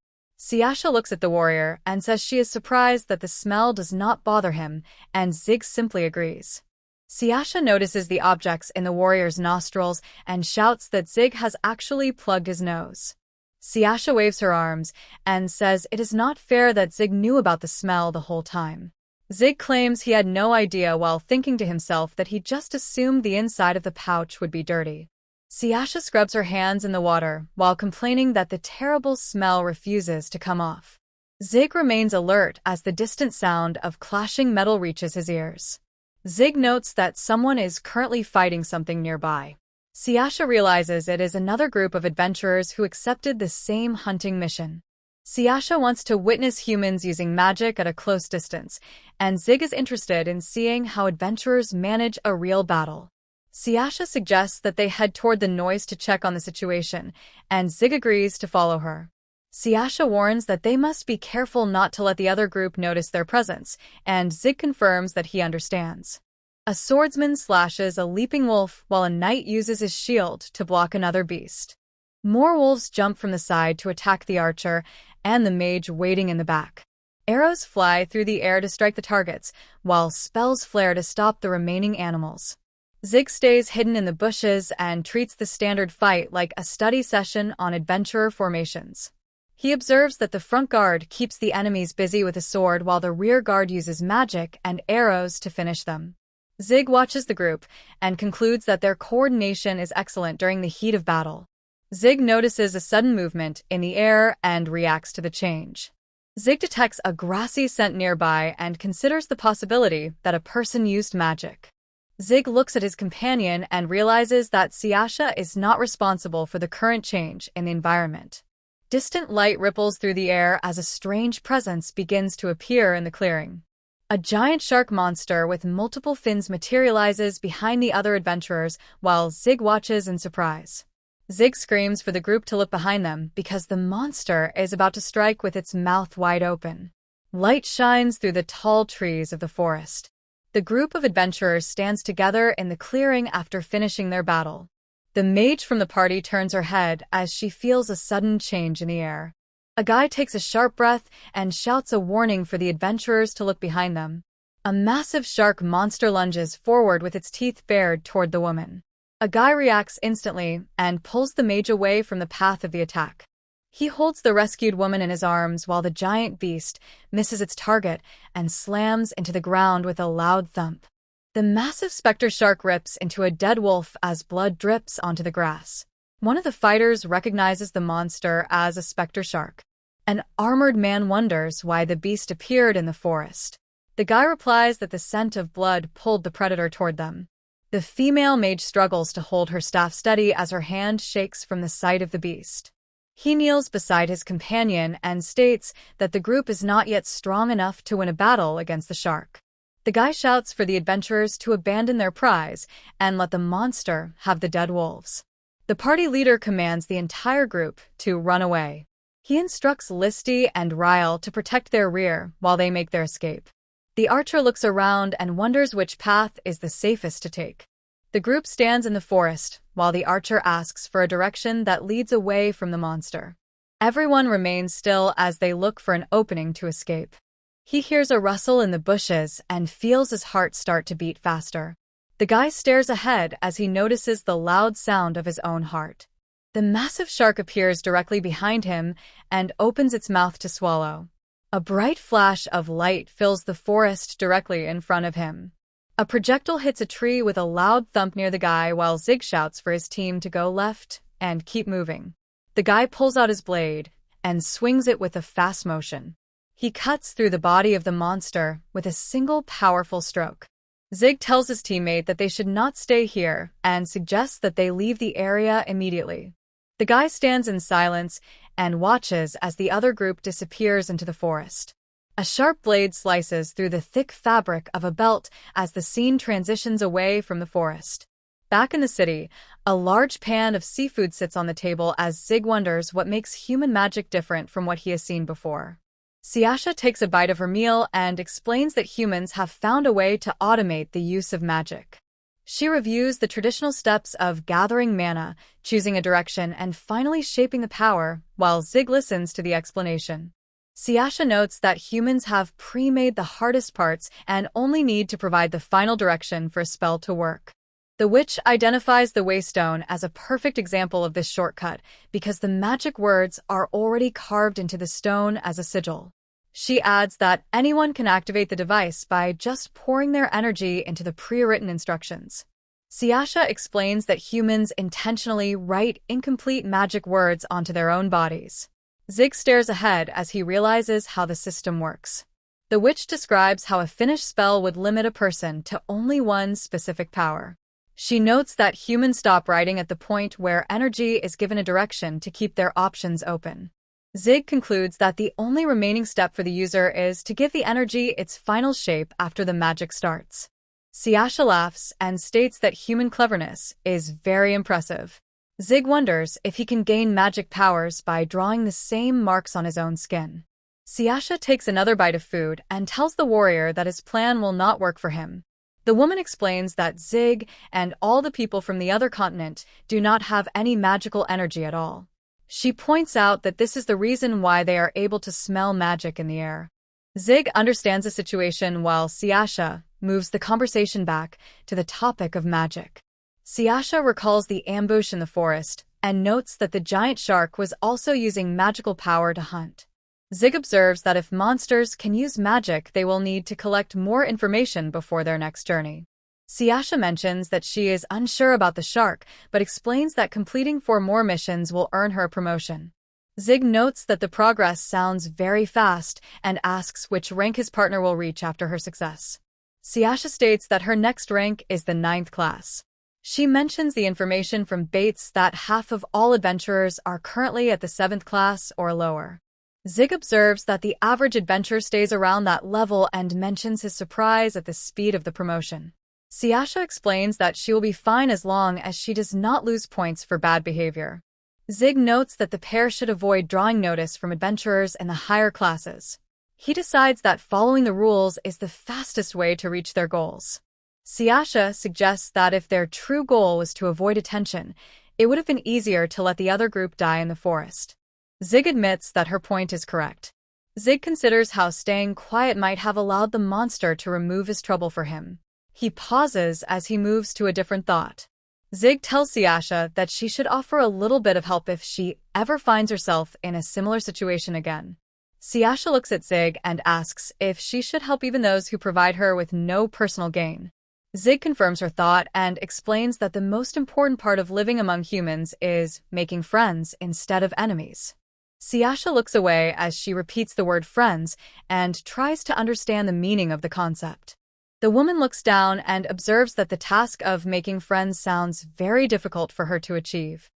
[SPEAKER 1] Siasha looks at the warrior and says she is surprised that the smell does not bother him, and Zig simply agrees. Siasha notices the objects in the warrior's nostrils and shouts that Zig has actually plugged his nose. Siasha waves her arms and says it is not fair that Zig knew about the smell the whole time. Zig claims he had no idea while thinking to himself that he just assumed the inside of the pouch would be dirty. Siasha scrubs her hands in the water while complaining that the terrible smell refuses to come off. Zig remains alert as the distant sound of clashing metal reaches his ears. Zig notes that someone is currently fighting something nearby. Siasha realizes it is another group of adventurers who accepted the same hunting mission. Siasha wants to witness humans using magic at a close distance, and Zig is interested in seeing how adventurers manage a real battle. Siasha suggests that they head toward the noise to check on the situation, and Zig agrees to follow her. Siasha warns that they must be careful not to let the other group notice their presence, and Zig confirms that he understands. A swordsman slashes a leaping wolf while a knight uses his shield to block another beast. More wolves jump from the side to attack the archer and the mage waiting in the back. Arrows fly through the air to strike the targets, while spells flare to stop the remaining animals. Zig stays hidden in the bushes and treats the standard fight like a study session on adventurer formations. He observes that the front guard keeps the enemies busy with a sword while the rear guard uses magic and arrows to finish them. Zig watches the group and concludes that their coordination is excellent during the heat of battle. Zig notices a sudden movement in the air and reacts to the change. Zig detects a grassy scent nearby and considers the possibility that a person used magic. Zig looks at his companion and realizes that Siasha is not responsible for the current change in the environment. Distant light ripples through the air as a strange presence begins to appear in the clearing. A giant shark monster with multiple fins materializes behind the other adventurers while Zig watches in surprise. Zig screams for the group to look behind them because the monster is about to strike with its mouth wide open. Light shines through the tall trees of the forest. The group of adventurers stands together in the clearing after finishing their battle. The mage from the party turns her head as she feels a sudden change in the air. A guy takes a sharp breath and shouts a warning for the adventurers to look behind them. A massive shark monster lunges forward with its teeth bared toward the woman. A guy reacts instantly and pulls the mage away from the path of the attack. He holds the rescued woman in his arms while the giant beast misses its target and slams into the ground with a loud thump. The massive spectre shark rips into a dead wolf as blood drips onto the grass. One of the fighters recognizes the monster as a spectre shark. An armored man wonders why the beast appeared in the forest. The guy replies that the scent of blood pulled the predator toward them. The female mage struggles to hold her staff steady as her hand shakes from the sight of the beast. He kneels beside his companion and states that the group is not yet strong enough to win a battle against the shark. The guy shouts for the adventurers to abandon their prize and let the monster have the dead wolves. The party leader commands the entire group to run away. He instructs Listy and Ryle to protect their rear while they make their escape. The archer looks around and wonders which path is the safest to take. The group stands in the forest while the archer asks for a direction that leads away from the monster. Everyone remains still as they look for an opening to escape. He hears a rustle in the bushes and feels his heart start to beat faster. The guy stares ahead as he notices the loud sound of his own heart. The massive shark appears directly behind him and opens its mouth to swallow. A bright flash of light fills the forest directly in front of him. A projectile hits a tree with a loud thump near the guy while Zig shouts for his team to go left and keep moving. The guy pulls out his blade and swings it with a fast motion. He cuts through the body of the monster with a single powerful stroke. Zig tells his teammate that they should not stay here and suggests that they leave the area immediately. The guy stands in silence and watches as the other group disappears into the forest. A sharp blade slices through the thick fabric of a belt as the scene transitions away from the forest. Back in the city, a large pan of seafood sits on the table as Zig wonders what makes human magic different from what he has seen before. Siasha takes a bite of her meal and explains that humans have found a way to automate the use of magic. She reviews the traditional steps of gathering mana, choosing a direction, and finally shaping the power, while Zig listens to the explanation. Siasha notes that humans have pre-made the hardest parts and only need to provide the final direction for a spell to work. The witch identifies the waystone as a perfect example of this shortcut because the magic words are already carved into the stone as a sigil. She adds that anyone can activate the device by just pouring their energy into the pre-written instructions. Siasha explains that humans intentionally write incomplete magic words onto their own bodies. Zig stares ahead as he realizes how the system works. The witch describes how a finished spell would limit a person to only one specific power. She notes that humans stop writing at the point where energy is given a direction to keep their options open. Zig concludes that the only remaining step for the user is to give the energy its final shape after the magic starts. Siasha laughs and states that human cleverness is very impressive. Zig wonders if he can gain magic powers by drawing the same marks on his own skin. Siasha takes another bite of food and tells the warrior that his plan will not work for him. The woman explains that Zig and all the people from the other continent do not have any magical energy at all. She points out that this is the reason why they are able to smell magic in the air. Zig understands the situation while Siasha moves the conversation back to the topic of magic. Siasha recalls the ambush in the forest and notes that the giant shark was also using magical power to hunt. Zig observes that if monsters can use magic, they will need to collect more information before their next journey. Siasha mentions that she is unsure about the shark, but explains that completing 4 more missions will earn her a promotion. Zig notes that the progress sounds very fast and asks which rank his partner will reach after her success. Siasha states that her next rank is the 9th class. She mentions the information from Bates that half of all adventurers are currently at the 7th class or lower. Zig observes that the average adventurer stays around that level and mentions his surprise at the speed of the promotion. Siasha explains that she will be fine as long as she does not lose points for bad behavior. Zig notes that the pair should avoid drawing notice from adventurers in the higher classes. He decides that following the rules is the fastest way to reach their goals. Siasha suggests that if their true goal was to avoid attention, it would have been easier to let the other group die in the forest. Zig admits that her point is correct. Zig considers how staying quiet might have allowed the monster to remove his trouble for him. He pauses as he moves to a different thought. Zig tells Siasha that she should offer a little bit of help if she ever finds herself in a similar situation again. Siasha looks at Zig and asks if she should help even those who provide her with no personal gain. Zig confirms her thought and explains that the most important part of living among humans is making friends instead of enemies. Siasha looks away as she repeats the word friends and tries to understand the meaning of the concept. The woman looks down and observes that the task of making friends sounds very difficult for her to achieve.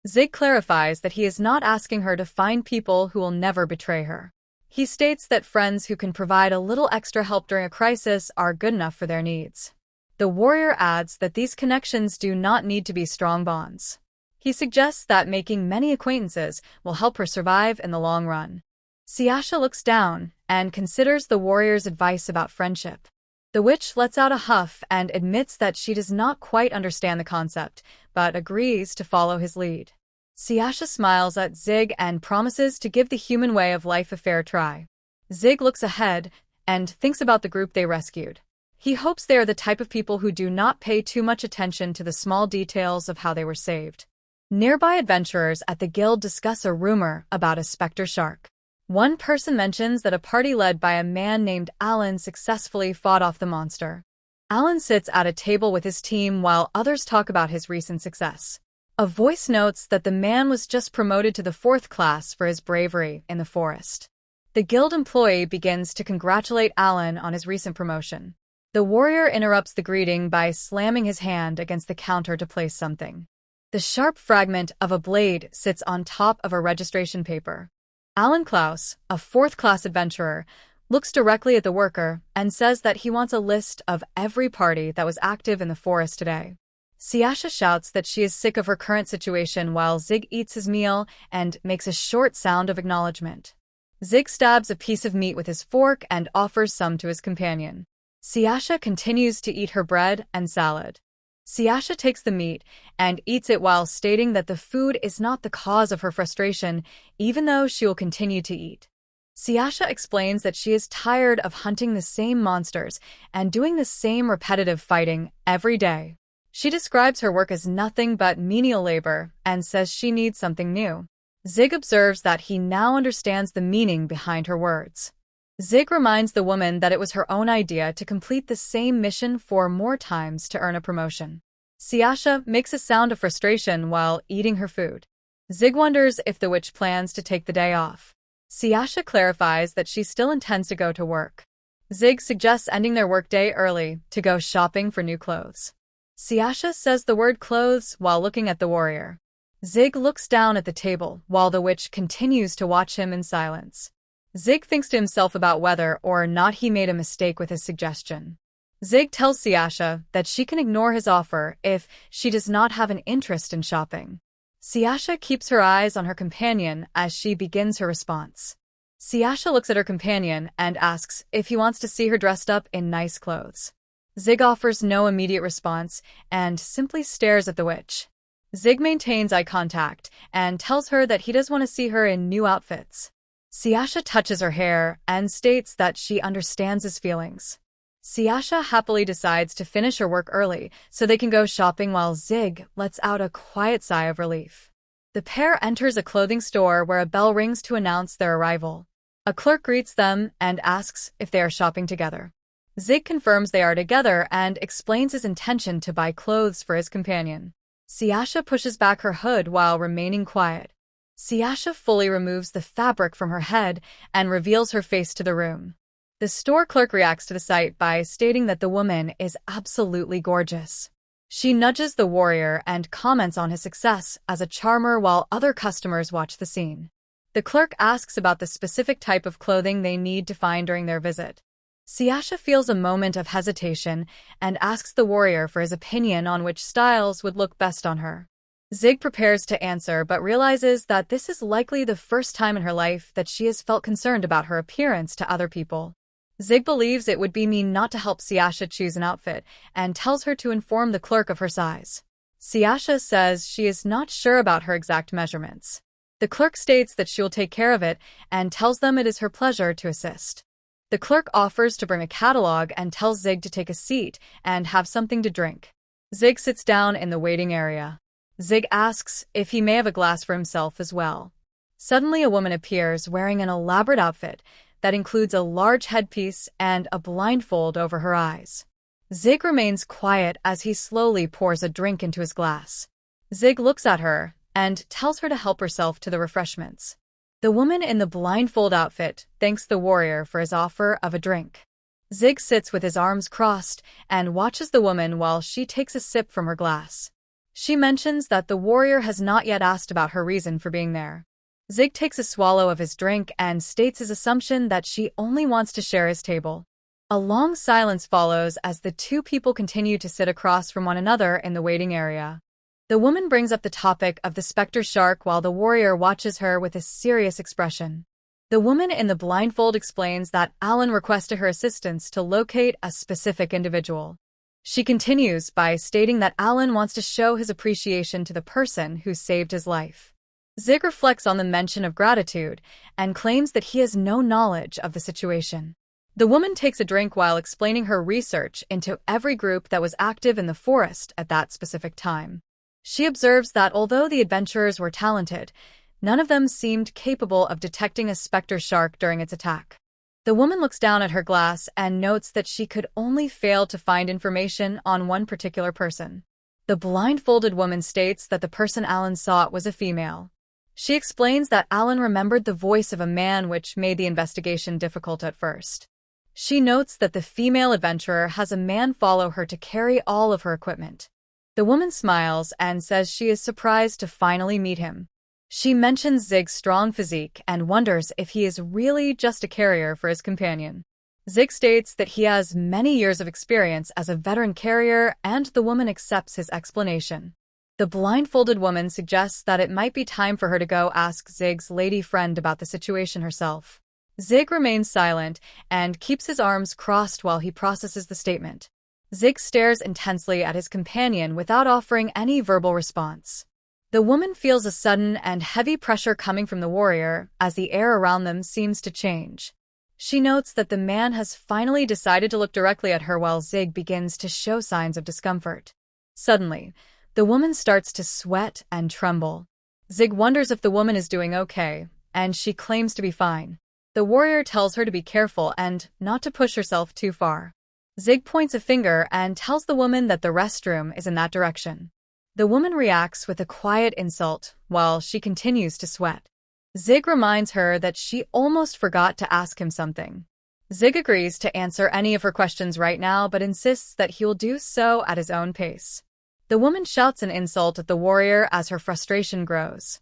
[SPEAKER 1] Zig clarifies that he is not asking her to find people who will never betray her. He states that friends who can provide a little extra help during a crisis are good enough for their needs. The warrior adds that these connections do not need to be strong bonds. He suggests that making many acquaintances will help her survive in the long run. Siasha looks down and considers the warrior's advice about friendship. The witch lets out a huff and admits that she does not quite understand the concept, but agrees to follow his lead. Siasha smiles at Zig and promises to give the human way of life a fair try. Zig looks ahead and thinks about the group they rescued. He hopes they are the type of people who do not pay too much attention to the small details of how they were saved. Nearby adventurers at the guild discuss a rumor about a spectre shark. One person mentions that a party led by a man named Alan successfully fought off the monster. Alan sits at a table with his team while others talk about his recent success. A voice notes that the man was just promoted to the 4th class for his bravery in the forest. The guild employee begins to congratulate Alan on his recent promotion. The warrior interrupts the greeting by slamming his hand against the counter to place something. The sharp fragment of a blade sits on top of a registration paper. Alan Klaus, a 4th-class adventurer, looks directly at the worker and says that he wants a list of every party that was active in the forest today. Siasha shouts that she is sick of her current situation while Zig eats his meal and makes a short sound of acknowledgement. Zig stabs a piece of meat with his fork and offers some to his companion. Siasha continues to eat her bread and salad. Siasha takes the meat and eats it while stating that the food is not the cause of her frustration, even though she will continue to eat. Siasha explains that she is tired of hunting the same monsters and doing the same repetitive fighting every day. She describes her work as nothing but menial labor and says she needs something new. Zig observes that he now understands the meaning behind her words. Zig reminds the woman that it was her own idea to complete the same mission 4 more times to earn a promotion. Siasha makes a sound of frustration while eating her food. Zig wonders if the witch plans to take the day off. Siasha clarifies that she still intends to go to work. Zig suggests ending their workday early to go shopping for new clothes. Siasha says the word clothes while looking at the warrior. Zig looks down at the table while the witch continues to watch him in silence. Zig thinks to himself about whether or not he made a mistake with his suggestion. Zig tells Siasha that she can ignore his offer if she does not have an interest in shopping. Siasha keeps her eyes on her companion as she begins her response. Siasha looks at her companion and asks if he wants to see her dressed up in nice clothes. Zig offers no immediate response and simply stares at the witch. Zig maintains eye contact and tells her that he does want to see her in new outfits. Siasha touches her hair and states that she understands his feelings. Siasha happily decides to finish her work early so they can go shopping while Zig lets out a quiet sigh of relief. The pair enters a clothing store where a bell rings to announce their arrival. A clerk greets them and asks if they are shopping together. Zig confirms they are together and explains his intention to buy clothes for his companion. Siasha pushes back her hood while remaining quiet. Siasha fully removes the fabric from her head and reveals her face to the room. The store clerk reacts to the sight by stating that the woman is absolutely gorgeous. She nudges the warrior and comments on his success as a charmer while other customers watch the scene. The clerk asks about the specific type of clothing they need to find during their visit. Siasha feels a moment of hesitation and asks the warrior for his opinion on which styles would look best on her. Zig prepares to answer but realizes that this is likely the first time in her life that she has felt concerned about her appearance to other people. Zig believes it would be mean not to help Siasha choose an outfit and tells her to inform the clerk of her size. Siasha says she is not sure about her exact measurements. The clerk states that she will take care of it and tells them it is her pleasure to assist. The clerk offers to bring a catalog and tells Zig to take a seat and have something to drink. Zig sits down in the waiting area. Zig asks if he may have a glass for himself as well. Suddenly a woman appears wearing an elaborate outfit that includes a large headpiece and a blindfold over her eyes. Zig remains quiet as he slowly pours a drink into his glass. Zig looks at her and tells her to help herself to the refreshments. The woman in the blindfold outfit thanks the warrior for his offer of a drink. Zig sits with his arms crossed and watches the woman while she takes a sip from her glass. She mentions that the warrior has not yet asked about her reason for being there. Zig takes a swallow of his drink and states his assumption that she only wants to share his table. A long silence follows as the two people continue to sit across from one another in the waiting area. The woman brings up the topic of the spectre shark while the warrior watches her with a serious expression. The woman in the blindfold explains that Alan requested her assistance to locate a specific individual. She continues by stating that Alan wants to show his appreciation to the person who saved his life. Zig reflects on the mention of gratitude and claims that he has no knowledge of the situation. The woman takes a drink while explaining her research into every group that was active in the forest at that specific time. She observes that although the adventurers were talented, none of them seemed capable of detecting a spectre shark during its attack. The woman looks down at her glass and notes that she could only fail to find information on one particular person. The blindfolded woman states that the person Alan sought was a female. She explains that Alan remembered the voice of a man, which made the investigation difficult at first. She notes that the female adventurer has a man follow her to carry all of her equipment. The woman smiles and says she is surprised to finally meet him. She mentions Zig's strong physique and wonders if he is really just a carrier for his companion. Zig states that he has many years of experience as a veteran carrier, and the woman accepts his explanation. The blindfolded woman suggests that it might be time for her to go ask Zig's lady friend about the situation herself. Zig remains silent and keeps his arms crossed while he processes the statement. Zig stares intensely at his companion without offering any verbal response. The woman feels a sudden and heavy pressure coming from the warrior as the air around them seems to change. She notes that the man has finally decided to look directly at her while Zig begins to show signs of discomfort. Suddenly, the woman starts to sweat and tremble. Zig wonders if the woman is doing okay, and she claims to be fine. The warrior tells her to be careful and not to push herself too far. Zig points a finger and tells the woman that the restroom is in that direction. The woman reacts with a quiet insult while she continues to sweat. Zig reminds her that she almost forgot to ask him something. Zig agrees to answer any of her questions right now, but insists that he will do so at his own pace. The woman shouts an insult at the warrior as her frustration grows.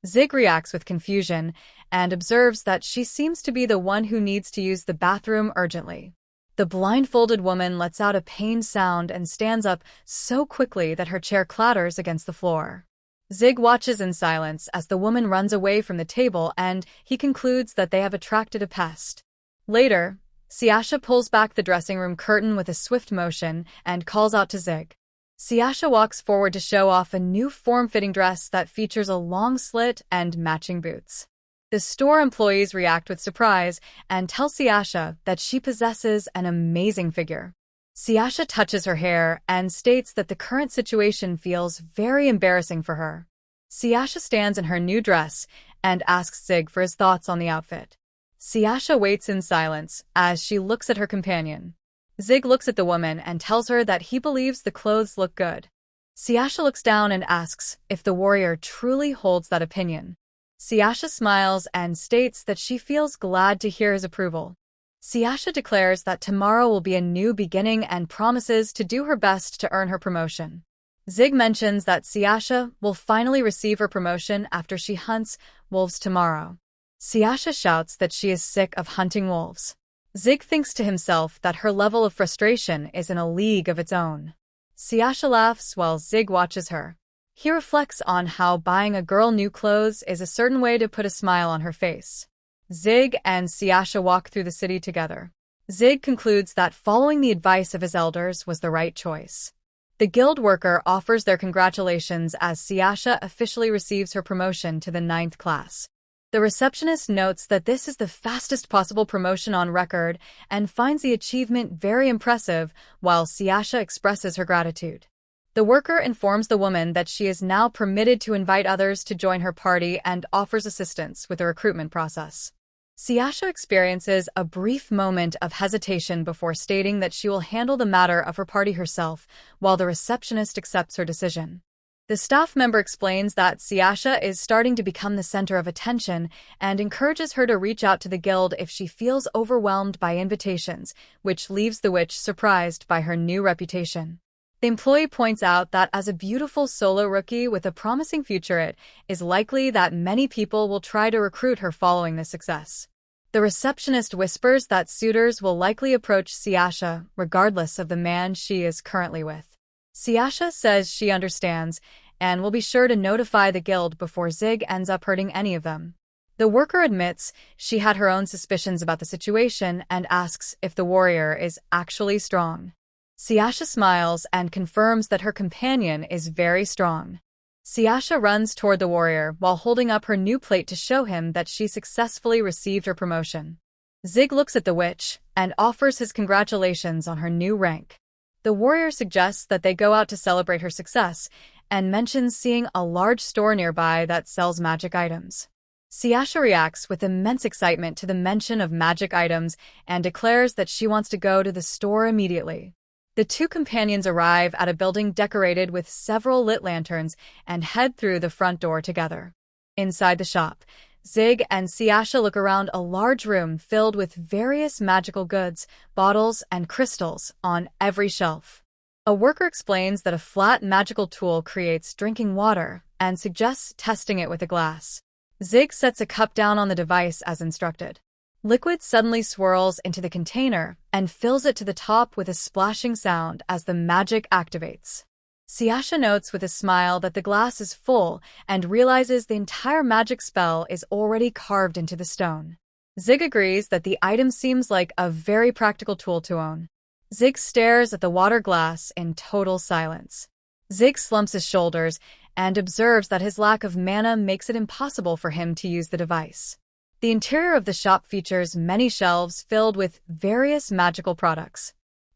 [SPEAKER 1] Zig reacts with confusion and observes that she seems to be the one who needs to use the bathroom urgently. The blindfolded woman lets out a pained sound and stands up so quickly that her chair clatters against the floor. Zig watches in silence as the woman runs away from the table, and he concludes that they have attracted a pest. Later, Siasha pulls back the dressing room curtain with a swift motion and calls out to Zig. Siasha walks forward to show off a new form-fitting dress that features a long slit and matching boots. The store employees react with surprise and tell Siasha that she possesses an amazing figure. Siasha touches her hair and states that the current situation feels very embarrassing for her. Siasha stands in her new dress and asks Zig for his thoughts on the outfit. Siasha waits in silence as she looks at her companion. Zig looks at the woman and tells her that he believes the clothes look good. Siasha looks down and asks if the warrior truly holds that opinion. Siasha smiles and states that she feels glad to hear his approval. Siasha declares that tomorrow will be a new beginning and promises to do her best to earn her promotion. Zig mentions that Siasha will finally receive her promotion after she hunts wolves tomorrow. Siasha shouts that she is sick of hunting wolves. Zig thinks to himself that her level of frustration is in a league of its own. Siasha laughs while Zig watches her. He reflects on how buying a girl new clothes is a certain way to put a smile on her face. Zig and Siasha walk through the city together. Zig concludes that following the advice of his elders was the right choice. The guild worker offers their congratulations as Siasha officially receives her promotion to the 9th class. The receptionist notes that this is the fastest possible promotion on record and finds the achievement very impressive, while Siasha expresses her gratitude. The worker informs the woman that she is now permitted to invite others to join her party and offers assistance with the recruitment process. Siasha experiences a brief moment of hesitation before stating that she will handle the matter of her party herself, while the receptionist accepts her decision. The staff member explains that Siasha is starting to become the center of attention and encourages her to reach out to the guild if she feels overwhelmed by invitations, which leaves the witch surprised by her new reputation. The employee points out that as a beautiful solo rookie with a promising future, it is likely that many people will try to recruit her following this success. The receptionist whispers that suitors will likely approach Siasha, regardless of the man she is currently with. Siasha says she understands and will be sure to notify the guild before Zig ends up hurting any of them. The worker admits she had her own suspicions about the situation and asks if the warrior is actually strong. Siasha smiles and confirms that her companion is very strong. Siasha runs toward the warrior while holding up her new plate to show him that she successfully received her promotion. Zig looks at the witch and offers his congratulations on her new rank. The warrior suggests that they go out to celebrate her success and mentions seeing a large store nearby that sells magic items. Siasha reacts with immense excitement to the mention of magic items and declares that she wants to go to the store immediately. The two companions arrive at a building decorated with several lit lanterns and head through the front door together. Inside the shop, Zig and Siasha look around a large room filled with various magical goods, bottles, and crystals on every shelf. A worker explains that a flat magical tool creates drinking water and suggests testing it with a glass. Zig sets a cup down on the device as instructed. Liquid suddenly swirls into the container and fills it to the top with a splashing sound as the magic activates. Siasha notes with a smile that the glass is full and realizes the entire magic spell is already carved into the stone. Zig agrees that the item seems like a very practical tool to own. Zig stares at the water glass in total silence. Zig slumps his shoulders and observes that his lack of mana makes it impossible for him to use the device. The interior of the shop features many shelves filled with various magical products.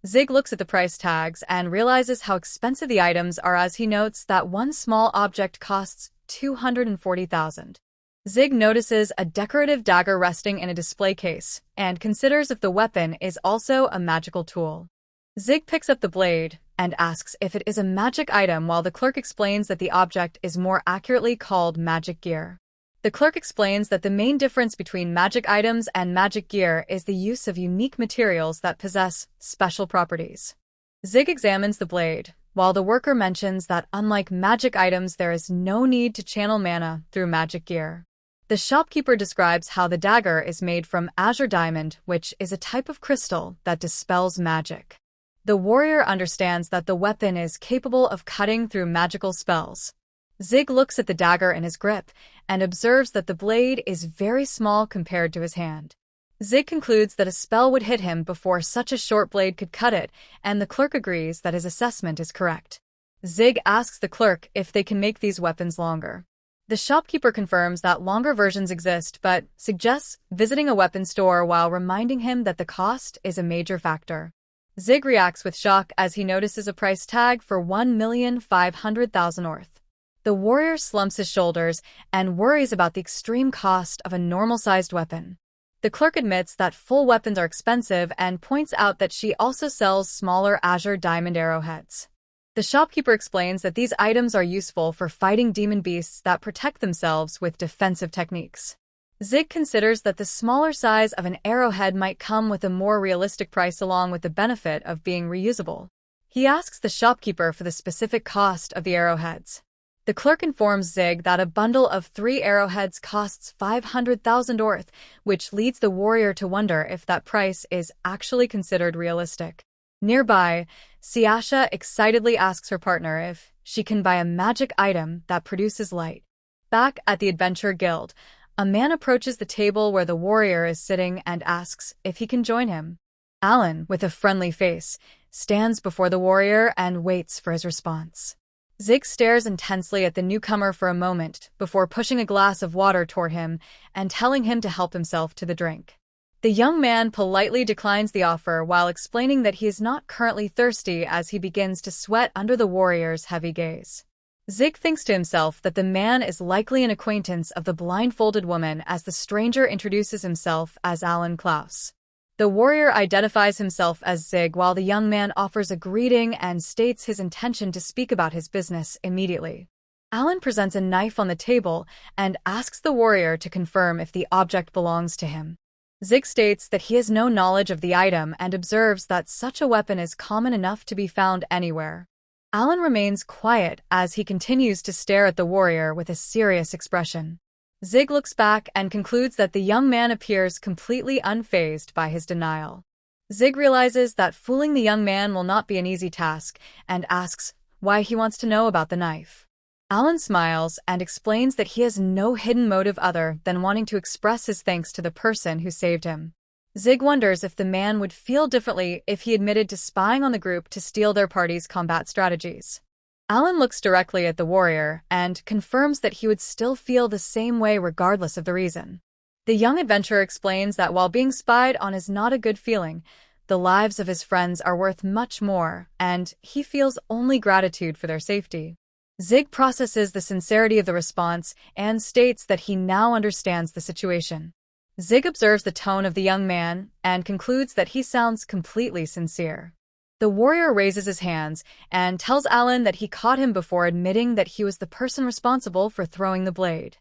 [SPEAKER 1] Zig looks at the price tags and realizes how expensive the items are as he notes that one small object costs 240,000. Zig notices a decorative dagger resting in a display case and considers if the weapon is also a magical tool. Zig picks up the blade and asks if it is a magic item while the clerk explains that the object is more accurately called magic gear. The clerk explains that the main difference between magic items and magic gear is the use of unique materials that possess special properties. Zig examines the blade, while the worker mentions that unlike magic items there is no need to channel mana through magic gear. The shopkeeper describes how the dagger is made from azure diamond, which is a type of crystal that dispels magic. The warrior understands that the weapon is capable of cutting through magical spells. Zig looks at the dagger in his grip and observes that the blade is very small compared to his hand. Zig concludes that a spell would hit him before such a short blade could cut it, and the clerk agrees that his assessment is correct. Zig asks the clerk if they can make these weapons longer. The shopkeeper confirms that longer versions exist but suggests visiting a weapon store while reminding him that the cost is a major factor. Zig reacts with shock as he notices a price tag for 1,500,000 orth. The warrior slumps his shoulders and worries about the extreme cost of a normal-sized weapon. The clerk admits that full weapons are expensive and points out that she also sells smaller azure diamond arrowheads. The shopkeeper explains that these items are useful for fighting demon beasts that protect themselves with defensive techniques. Zig considers that the smaller size of an arrowhead might come with a more realistic price along with the benefit of being reusable. He asks the shopkeeper for the specific cost of the arrowheads. The clerk informs Zig that a bundle of 3 arrowheads costs 500,000 orth, which leads the warrior to wonder if that price is actually considered realistic. Nearby, Siasha excitedly asks her partner if she can buy a magic item that produces light. Back at the Adventure Guild, a man approaches the table where the warrior is sitting and asks if he can join him. Alan, with a friendly face, stands before the warrior and waits for his response. Zig stares intensely at the newcomer for a moment before pushing a glass of water toward him and telling him to help himself to the drink. The young man politely declines the offer while explaining that he is not currently thirsty as he begins to sweat under the warrior's heavy gaze. Zig thinks to himself that the man is likely an acquaintance of the blindfolded woman as the stranger introduces himself as Alan Klaus. The warrior identifies himself as Zig while the young man offers a greeting and states his intention to speak about his business immediately. Alan presents a knife on the table and asks the warrior to confirm if the object belongs to him. Zig states that he has no knowledge of the item and observes that such a weapon is common enough to be found anywhere. Alan remains quiet as he continues to stare at the warrior with a serious expression. Zig looks back and concludes that the young man appears completely unfazed by his denial. Zig realizes that fooling the young man will not be an easy task and asks why he wants to know about the knife. Alan smiles and explains that he has no hidden motive other than wanting to express his thanks to the person who saved him. Zig wonders if the man would feel differently if he admitted to spying on the group to steal their party's combat strategies. Alan looks directly at the warrior and confirms that he would still feel the same way regardless of the reason. The young adventurer explains that while being spied on is not a good feeling, the lives of his friends are worth much more, and he feels only gratitude for their safety. Zig processes the sincerity of the response and states that he now understands the situation. Zig observes the tone of the young man and concludes that he sounds completely sincere. The warrior raises his hands and tells Alan that he caught him before admitting that he was the person responsible for throwing the blade.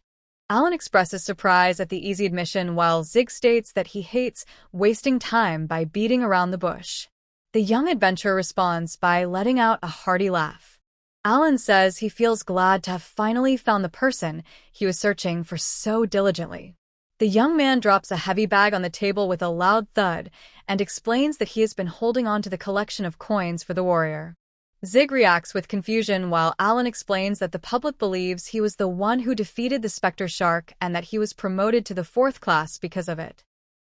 [SPEAKER 1] Alan expresses surprise at the easy admission while Zig states that he hates wasting time by beating around the bush. The young adventurer responds by letting out a hearty laugh. Alan says he feels glad to have finally found the person he was searching for so diligently. The young man drops a heavy bag on the table with a loud thud and explains that he has been holding on to the collection of coins for the warrior. Zig reacts with confusion while Alan explains that the public believes he was the one who defeated the spectre shark and that he was promoted to the 4th class because of it.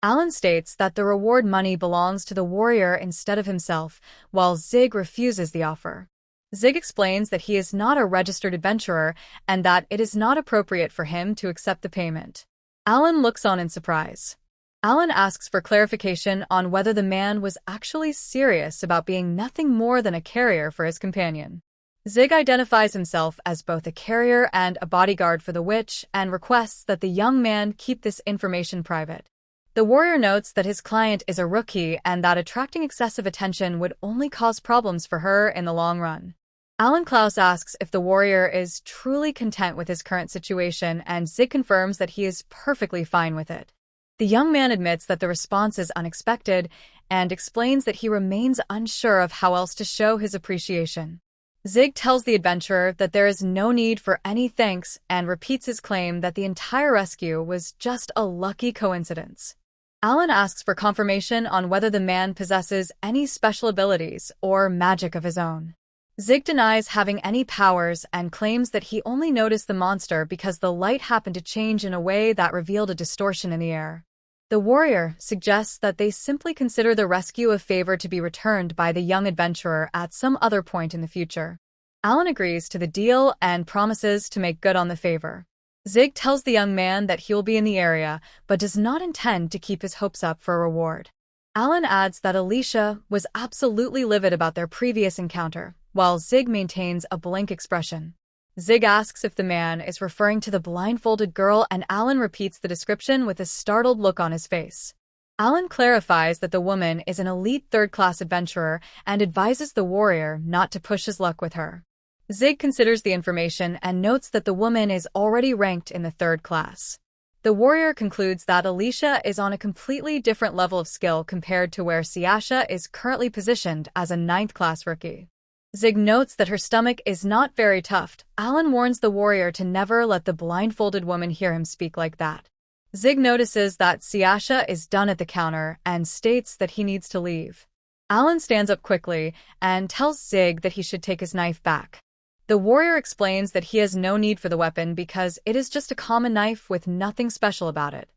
[SPEAKER 1] Alan states that the reward money belongs to the warrior instead of himself, while Zig refuses the offer. Zig explains that he is not a registered adventurer and that it is not appropriate for him to accept the payment. Alan looks on in surprise. Alan asks for clarification on whether the man was actually serious about being nothing more than a carrier for his companion. Zig identifies himself as both a carrier and a bodyguard for the witch and requests that the young man keep this information private. The warrior notes that his client is a rookie and that attracting excessive attention would only cause problems for her in the long run. Alan Klaus asks if the warrior is truly content with his current situation, and Zig confirms that he is perfectly fine with it. The young man admits that the response is unexpected and explains that he remains unsure of how else to show his appreciation. Zig tells the adventurer that there is no need for any thanks and repeats his claim that the entire rescue was just a lucky coincidence. Alan asks for confirmation on whether the man possesses any special abilities or magic of his own. Zig denies having any powers and claims that he only noticed the monster because the light happened to change in a way that revealed a distortion in the air. The warrior suggests that they simply consider the rescue a favor to be returned by the young adventurer at some other point in the future. Alan agrees to the deal and promises to make good on the favor. Zig tells the young man that he will be in the area, but does not intend to keep his hopes up for a reward. Alan adds that Alicia was absolutely livid about their previous encounter, while Zig maintains a blank expression. Zig asks if the man is referring to the blindfolded girl, and Alan repeats the description with a startled look on his face. Alan clarifies that the woman is an elite 3rd-class adventurer and advises the warrior not to push his luck with her. Zig considers the information and notes that the woman is already ranked in the 3rd class. The warrior concludes that Alicia is on a completely different level of skill compared to where Siasha is currently positioned as a 9th-class rookie. Zig notes that her stomach is not very tough. Alan warns the warrior to never let the blindfolded woman hear him speak like that. Zig notices that Siasha is done at the counter and states that he needs to leave. Alan stands up quickly and tells Zig that he should take his knife back. The warrior explains that he has no need for the weapon because it is just a common knife with nothing special about it.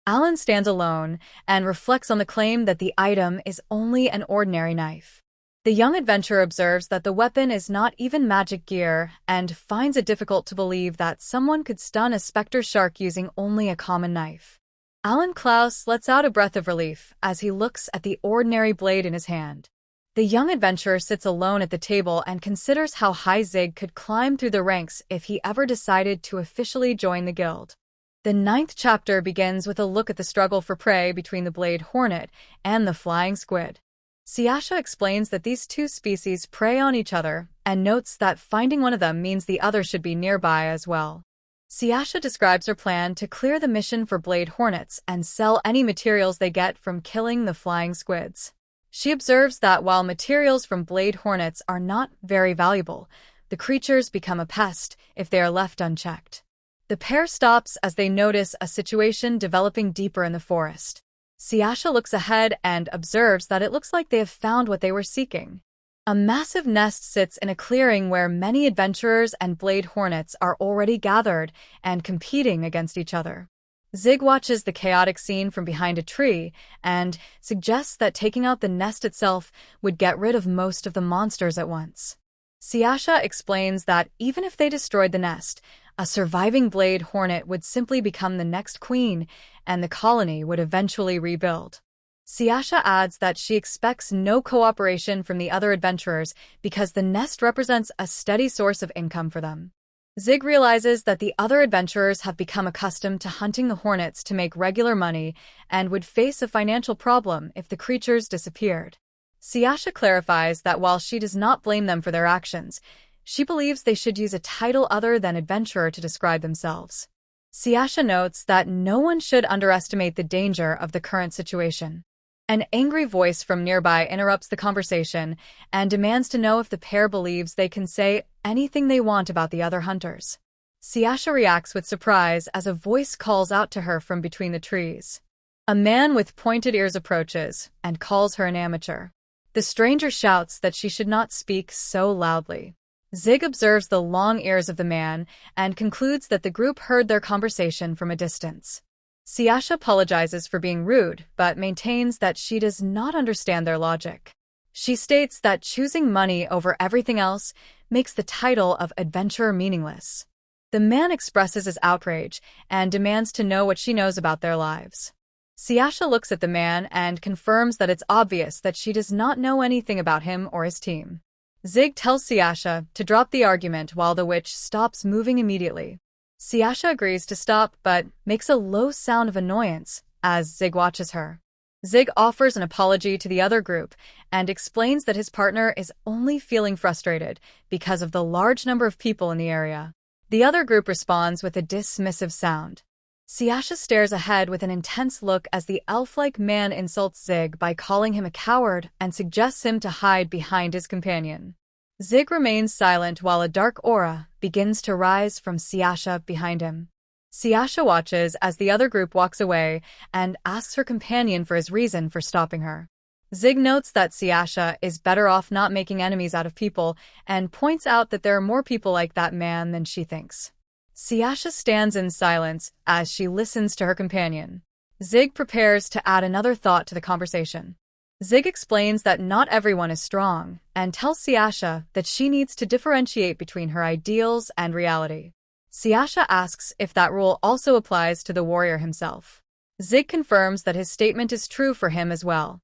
[SPEAKER 1] Alan stands alone and reflects on the claim that the item is only an ordinary knife. The young adventurer observes that the weapon is not even magic gear and finds it difficult to believe that someone could stun a spectre shark using only a common knife. Alan Klaus lets out a breath of relief as he looks at the ordinary blade in his hand. The young adventurer sits alone at the table and considers how high Zig could climb through the ranks if he ever decided to officially join the guild. The 9th chapter begins with a look at the struggle for prey between the blade hornet and the flying squid. Siasha explains that these two species prey on each other and notes that finding one of them means the other should be nearby as well. Siasha describes her plan to clear the mission for blade hornets and sell any materials they get from killing the flying squids. She observes that while materials from blade hornets are not very valuable, the creatures become a pest if they are left unchecked. The pair stops as they notice a situation developing deeper in the forest. Siasha looks ahead and observes that it looks like they have found what they were seeking. A massive nest sits in a clearing where many adventurers and blade hornets are already gathered and competing against each other. Zig watches the chaotic scene from behind a tree and suggests that taking out the nest itself would get rid of most of the monsters at once. Siasha explains that even if they destroyed the nest, a surviving blade hornet would simply become the next queen, and the colony would eventually rebuild. Siasha adds that she expects no cooperation from the other adventurers because the nest represents a steady source of income for them. Zig realizes that the other adventurers have become accustomed to hunting the hornets to make regular money and would face a financial problem if the creatures disappeared. Siasha clarifies that while she does not blame them for their actions, she believes they should use a title other than adventurer to describe themselves. Siasha notes that no one should underestimate the danger of the current situation. An angry voice from nearby interrupts the conversation and demands to know if the pair believes they can say anything they want about the other hunters. Siasha reacts with surprise as a voice calls out to her from between the trees. A man with pointed ears approaches and calls her an amateur. The stranger shouts that she should not speak so loudly. Zig observes the long ears of the man and concludes that the group heard their conversation from a distance. Siasha apologizes for being rude, but maintains that she does not understand their logic. She states that choosing money over everything else makes the title of adventurer meaningless. The man expresses his outrage and demands to know what she knows about their lives. Siasha looks at the man and confirms that it's obvious that she does not know anything about him or his team. Zig tells Siasha to drop the argument while the witch stops moving immediately. Siasha agrees to stop but makes a low sound of annoyance as Zig watches her. Zig offers an apology to the other group and explains that his partner is only feeling frustrated because of the large number of people in the area. The other group responds with a dismissive sound. Siasha stares ahead with an intense look as the elf-like man insults Zig by calling him a coward and suggests him to hide behind his companion. Zig remains silent while a dark aura begins to rise from Siasha behind him. Siasha watches as the other group walks away and asks her companion for his reason for stopping her. Zig notes that Siasha is better off not making enemies out of people and points out that there are more people like that man than she thinks. Siasha stands in silence as she listens to her companion. Zig prepares to add another thought to the conversation. Zig explains that not everyone is strong and tells Siasha that she needs to differentiate between her ideals and reality. Siasha asks if that rule also applies to the warrior himself. Zig confirms that his statement is true for him as well.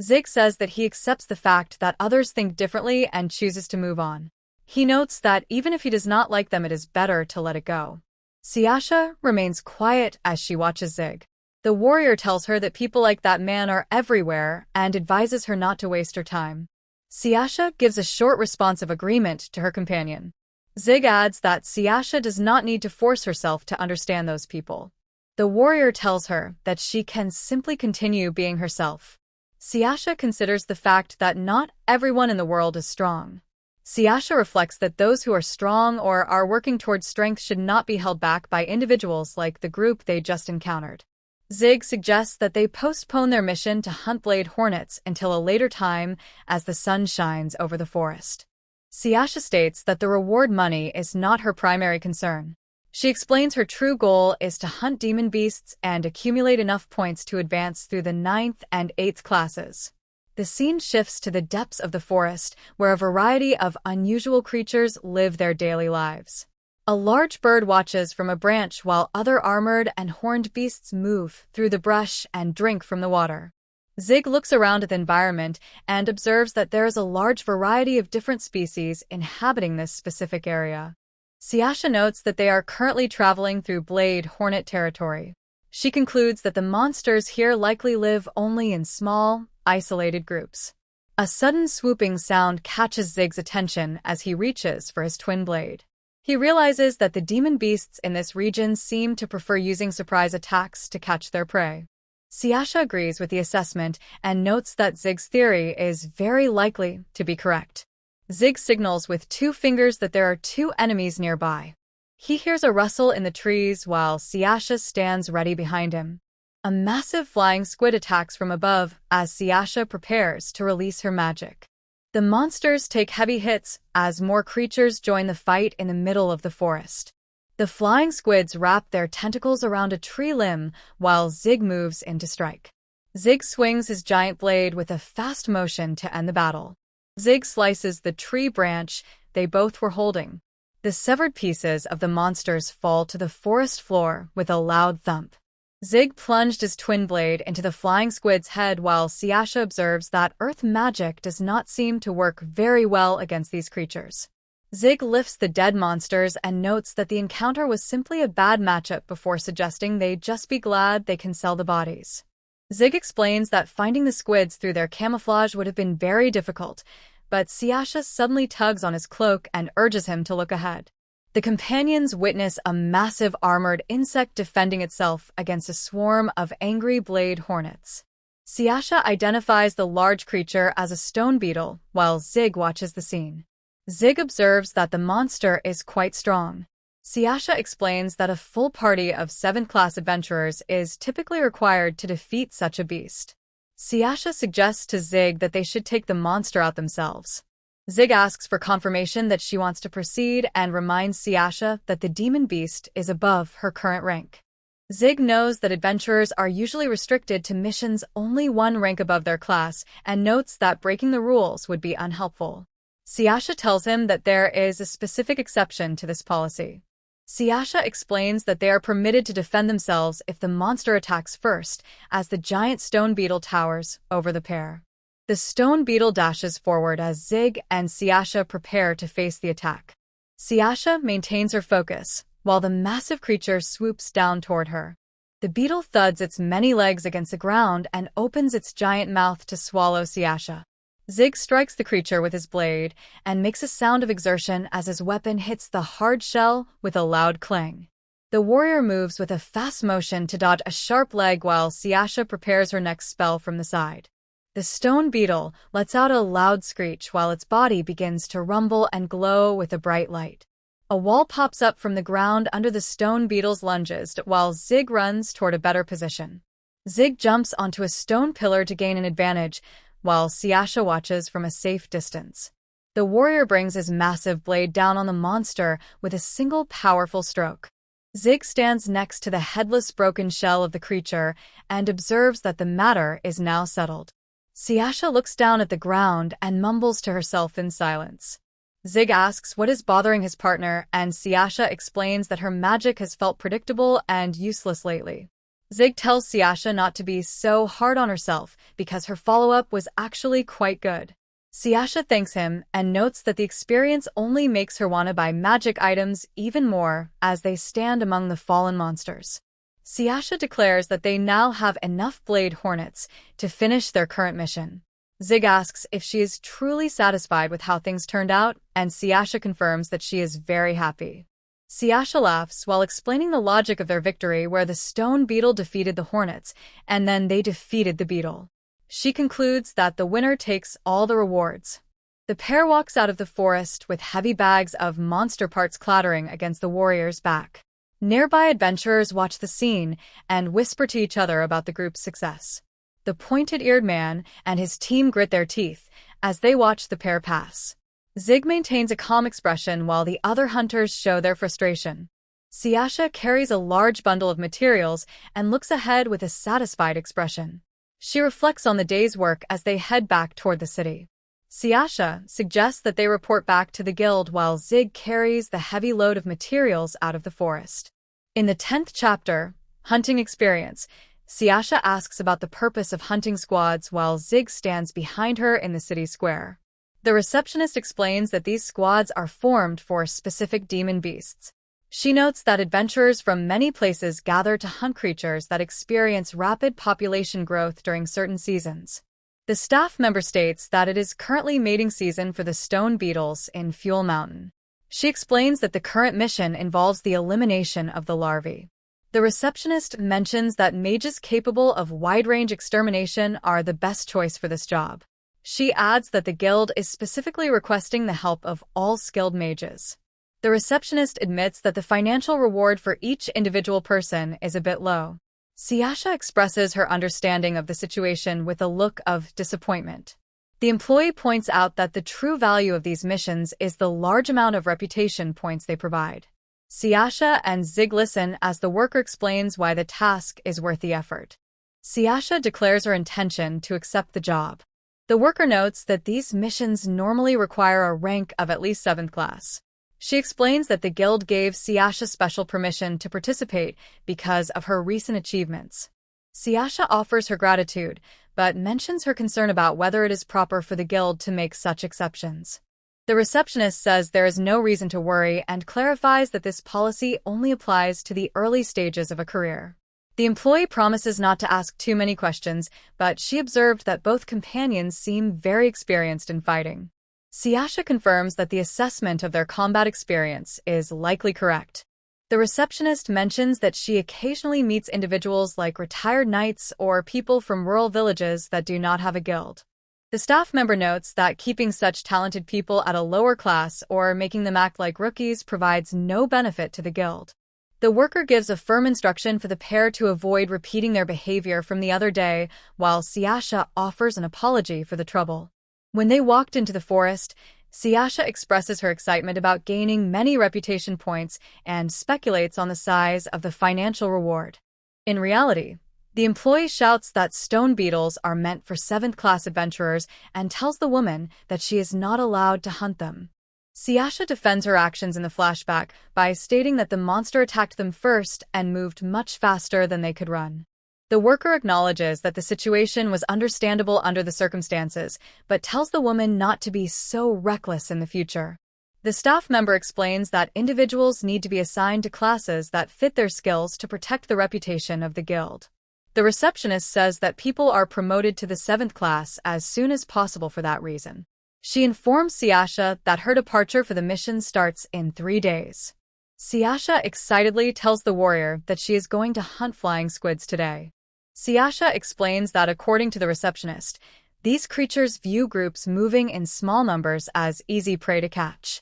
[SPEAKER 1] Zig says that he accepts the fact that others think differently and chooses to move on. He notes that even if he does not like them, it is better to let it go. Siasha remains quiet as she watches Zig. The warrior tells her that people like that man are everywhere and advises her not to waste her time. Siasha gives a short response of agreement to her companion. Zig adds that Siasha does not need to force herself to understand those people. The warrior tells her that she can simply continue being herself. Siasha considers the fact that not everyone in the world is strong. Siasha reflects that those who are strong or are working towards strength should not be held back by individuals like the group they just encountered. Zig suggests that they postpone their mission to hunt blade hornets until a later time as the sun shines over the forest. Siasha states that the reward money is not her primary concern. She explains her true goal is to hunt demon beasts and accumulate enough points to advance through the 9th and 8th classes. The scene shifts to the depths of the forest, where a variety of unusual creatures live their daily lives. A large bird watches from a branch while other armored and horned beasts move through the brush and drink from the water. Zig looks around at the environment and observes that there is a large variety of different species inhabiting this specific area. Siasha notes that they are currently traveling through blade hornet territory. She concludes that the monsters here likely live only in small, isolated groups. A sudden swooping sound catches Zig's attention as he reaches for his twin blade. He realizes that the demon beasts in this region seem to prefer using surprise attacks to catch their prey. Siasha agrees with the assessment and notes that Zig's theory is very likely to be correct. Zig signals with 2 fingers that there are 2 enemies nearby. He hears a rustle in the trees while Siasha stands ready behind him. A massive flying squid attacks from above as Siasha prepares to release her magic. The monsters take heavy hits as more creatures join the fight in the middle of the forest. The flying squids wrap their tentacles around a tree limb while Zig moves in to strike. Zig swings his giant blade with a fast motion to end the battle. Zig slices the tree branch they both were holding. The severed pieces of the monsters fall to the forest floor with a loud thump. Zig plunged his twin blade into the flying squid's head while Siasha observes that earth magic does not seem to work very well against these creatures. Zig lifts the dead monsters and notes that the encounter was simply a bad matchup before suggesting they just be glad they can sell the bodies. Zig explains that finding the squids through their camouflage would have been very difficult, but Siasha suddenly tugs on his cloak and urges him to look ahead. The companions witness a massive armored insect defending itself against a swarm of angry blade hornets. Siasha identifies the large creature as a stone beetle while Zig watches the scene. Zig observes that the monster is quite strong. Siasha explains that a full party of 7th-class adventurers is typically required to defeat such a beast. Siasha suggests to Zig that they should take the monster out themselves. Zig asks for confirmation that she wants to proceed and reminds Siasha that the demon beast is above her current rank. Zig knows that adventurers are usually restricted to missions only 1 rank above their class and notes that breaking the rules would be unhelpful. Siasha tells him that there is a specific exception to this policy. Siasha explains that they are permitted to defend themselves if the monster attacks first, as the giant stone beetle towers over the pair. The stone beetle dashes forward as Zig and Siasha prepare to face the attack. Siasha maintains her focus, while the massive creature swoops down toward her. The beetle thuds its many legs against the ground and opens its giant mouth to swallow Siasha. Zig strikes the creature with his blade and makes a sound of exertion as his weapon hits the hard shell with a loud clang. The warrior moves with a fast motion to dodge a sharp leg while Siasha prepares her next spell from the side. The stone beetle lets out a loud screech while its body begins to rumble and glow with a bright light. A wall pops up from the ground under the stone beetle's lunges while Zig runs toward a better position. Zig jumps onto a stone pillar to gain an advantage, while Siasha watches from a safe distance. The warrior brings his massive blade down on the monster with a single powerful stroke. Zig stands next to the headless broken shell of the creature and observes that the matter is now settled. Siasha looks down at the ground and mumbles to herself in silence. Zig asks what is bothering his partner, and Siasha explains that her magic has felt predictable and useless lately. Zig tells Siasha not to be so hard on herself because her follow-up was actually quite good. Siasha thanks him and notes that the experience only makes her want to buy magic items even more as they stand among the fallen monsters. Siasha declares that they now have enough blade hornets to finish their current mission. Zig asks if she is truly satisfied with how things turned out, and Siasha confirms that she is very happy. Siasha laughs while explaining the logic of their victory, where the stone beetle defeated the hornets, and then they defeated the beetle. She concludes that the winner takes all the rewards. The pair walks out of the forest with heavy bags of monster parts clattering against the warrior's back. Nearby adventurers watch the scene and whisper to each other about the group's success. The pointed-eared man and his team grit their teeth as they watch the pair pass. Zig maintains a calm expression while the other hunters show their frustration. Siasha carries a large bundle of materials and looks ahead with a satisfied expression. She reflects on the day's work as they head back toward the city. Siasha suggests that they report back to the guild while Zig carries the heavy load of materials out of the forest. In the 10th chapter, Hunting Experience, Siasha asks about the purpose of hunting squads while Zig stands behind her in the city square. The receptionist explains that these squads are formed for specific demon beasts. She notes that adventurers from many places gather to hunt creatures that experience rapid population growth during certain seasons. The staff member states that it is currently mating season for the stone beetles in Fuel Mountain. She explains that the current mission involves the elimination of the larvae. The receptionist mentions that mages capable of wide-range extermination are the best choice for this job. She adds that the guild is specifically requesting the help of all skilled mages. The receptionist admits that the financial reward for each individual person is a bit low. Siasha expresses her understanding of the situation with a look of disappointment. The employee points out that the true value of these missions is the large amount of reputation points they provide. Siasha and Zig listen as the worker explains why the task is worth the effort. Siasha declares her intention to accept the job. The worker notes that these missions normally require a rank of at least 7th class. She explains that the guild gave Siasha special permission to participate because of her recent achievements. Siasha offers her gratitude, but mentions her concern about whether it is proper for the guild to make such exceptions. The receptionist says there is no reason to worry and clarifies that this policy only applies to the early stages of a career. The employee promises not to ask too many questions, but she observed that both companions seem very experienced in fighting. Siasha confirms that the assessment of their combat experience is likely correct. The receptionist mentions that she occasionally meets individuals like retired knights or people from rural villages that do not have a guild. The staff member notes that keeping such talented people at a lower class or making them act like rookies provides no benefit to the guild. The worker gives a firm instruction for the pair to avoid repeating their behavior from the other day, while Siasha offers an apology for the trouble. When they walked into the forest, Siasha expresses her excitement about gaining many reputation points and speculates on the size of the financial reward. In reality, the employee shouts that stone beetles are meant for 7th class adventurers and tells the woman that she is not allowed to hunt them. Siasha defends her actions in the flashback by stating that the monster attacked them first and moved much faster than they could run. The worker acknowledges that the situation was understandable under the circumstances, but tells the woman not to be so reckless in the future. The staff member explains that individuals need to be assigned to classes that fit their skills to protect the reputation of the guild. The receptionist says that people are promoted to the 7th class as soon as possible for that reason. She informs Siasha that her departure for the mission starts in 3 days. Siasha excitedly tells the warrior that she is going to hunt flying squids today. Siasha explains that according to the receptionist, these creatures view groups moving in small numbers as easy prey to catch.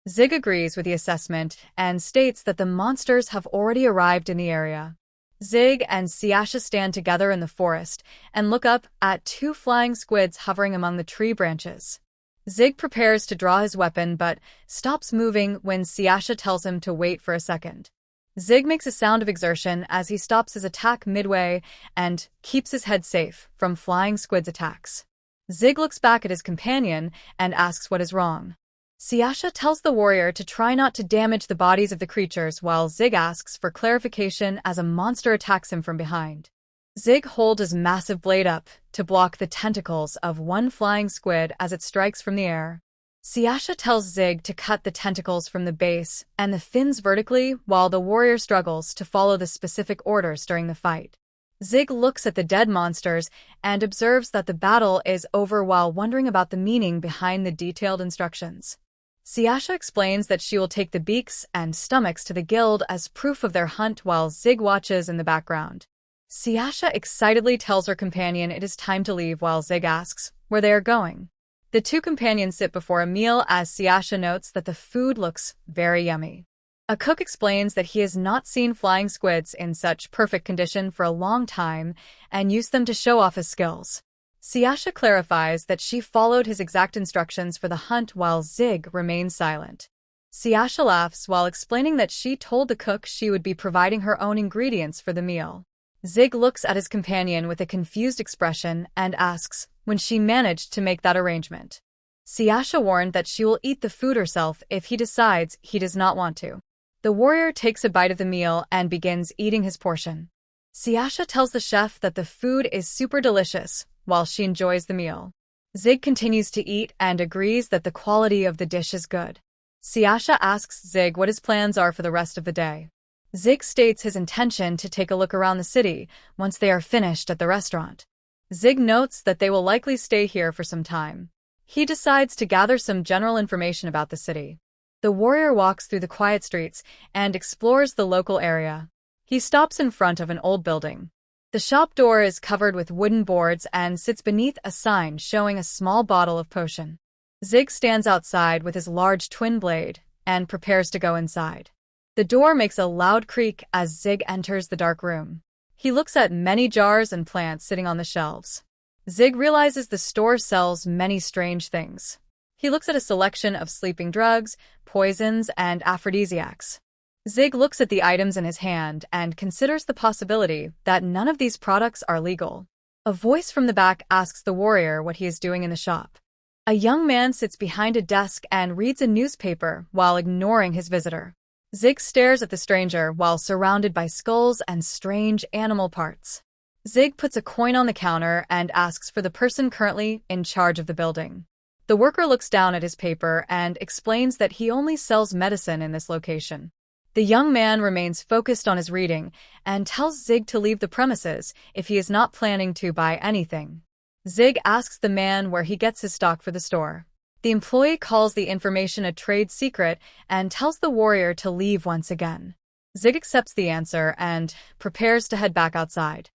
[SPEAKER 1] Zig agrees with the assessment and states that the monsters have already arrived in the area. Zig and Siasha stand together in the forest and look up at 2 flying squids hovering among the tree branches. Zig prepares to draw his weapon but stops moving when Siasha tells him to wait for a second. Zig makes a sound of exertion as he stops his attack midway and keeps his head safe from flying squid's attacks. Zig looks back at his companion and asks what is wrong. Siasha tells the warrior to try not to damage the bodies of the creatures while Zig asks for clarification as a monster attacks him from behind. Zig holds his massive blade up to block the tentacles of one flying squid as it strikes from the air. Siasha tells Zig to cut the tentacles from the base and the fins vertically while the warrior struggles to follow the specific orders during the fight. Zig looks at the dead monsters and observes that the battle is over while wondering about the meaning behind the detailed instructions. Siasha explains that she will take the beaks and stomachs to the guild as proof of their hunt while Zig watches in the background. Siasha excitedly tells her companion it is time to leave while Zig asks where they are going. The 2 companions sit before a meal as Siasha notes that the food looks very yummy. A cook explains that he has not seen flying squids in such perfect condition for a long time and used them to show off his skills. Siasha clarifies that she followed his exact instructions for the hunt while Zig remains silent. Siasha laughs while explaining that she told the cook she would be providing her own ingredients for the meal. Zig looks at his companion with a confused expression and asks when she managed to make that arrangement. Siasha warned that she will eat the food herself if he decides he does not want to. The warrior takes a bite of the meal and begins eating his portion. Siasha tells the chef that the food is super delicious while she enjoys the meal. Zig continues to eat and agrees that the quality of the dish is good. Siasha asks Zig what his plans are for the rest of the day. Zig states his intention to take a look around the city once they are finished at the restaurant. Zig notes that they will likely stay here for some time. He decides to gather some general information about the city. The warrior walks through the quiet streets and explores the local area. He stops in front of an old building. The shop door is covered with wooden boards and sits beneath a sign showing a small bottle of potion. Zig stands outside with his large twin blade and prepares to go inside. The door makes a loud creak as Zig enters the dark room. He looks at many jars and plants sitting on the shelves. Zig realizes the store sells many strange things. He looks at a selection of sleeping drugs, poisons, and aphrodisiacs. Zig looks at the items in his hand and considers the possibility that none of these products are legal. A voice from the back asks the warrior what he is doing in the shop. A young man sits behind a desk and reads a newspaper while ignoring his visitor. Zig stares at the stranger while surrounded by skulls and strange animal parts. Zig puts a coin on the counter and asks for the person currently in charge of the building. The worker looks down at his paper and explains that he only sells medicine in this location. The young man remains focused on his reading and tells Zig to leave the premises if he is not planning to buy anything. Zig asks the man where he gets his stock for the store. The employee calls the information a trade secret and tells the warrior to leave once again. Zig accepts the answer and prepares to head back outside.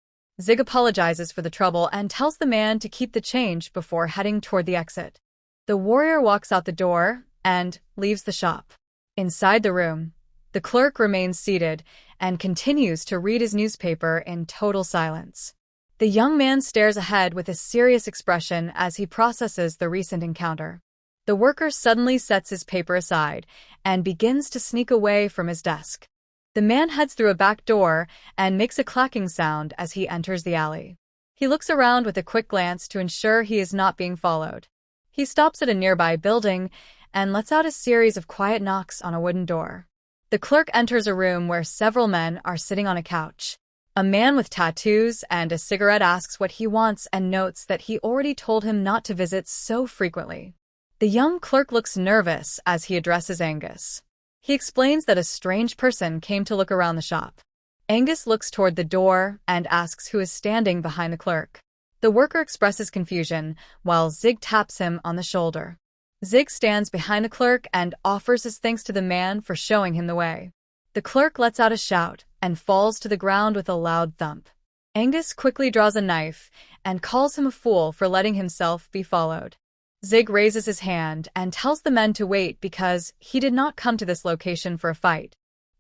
[SPEAKER 1] Zig apologizes for the trouble and tells the man to keep the change before heading toward the exit. The warrior walks out the door and leaves the shop. Inside the room, the clerk remains seated and continues to read his newspaper in total silence. The young man stares ahead with a serious expression as he processes the recent encounter. The worker suddenly sets his paper aside and begins to sneak away from his desk. The man heads through a back door and makes a clacking sound as he enters the alley. He looks around with a quick glance to ensure he is not being followed. He stops at a nearby building and lets out a series of quiet knocks on a wooden door. The clerk enters a room where several men are sitting on a couch. A man with tattoos and a cigarette asks what he wants and notes that he already told him not to visit so frequently. The young clerk looks nervous as he addresses Angus. He explains that a strange person came to look around the shop. Angus looks toward the door and asks who is standing behind the clerk. The worker expresses confusion while Zig taps him on the shoulder. Zig stands behind the clerk and offers his thanks to the man for showing him the way. The clerk lets out a shout and falls to the ground with a loud thump. Angus quickly draws a knife and calls him a fool for letting himself be followed. Zig raises his hand and tells the men to wait because he did not come to this location for a fight.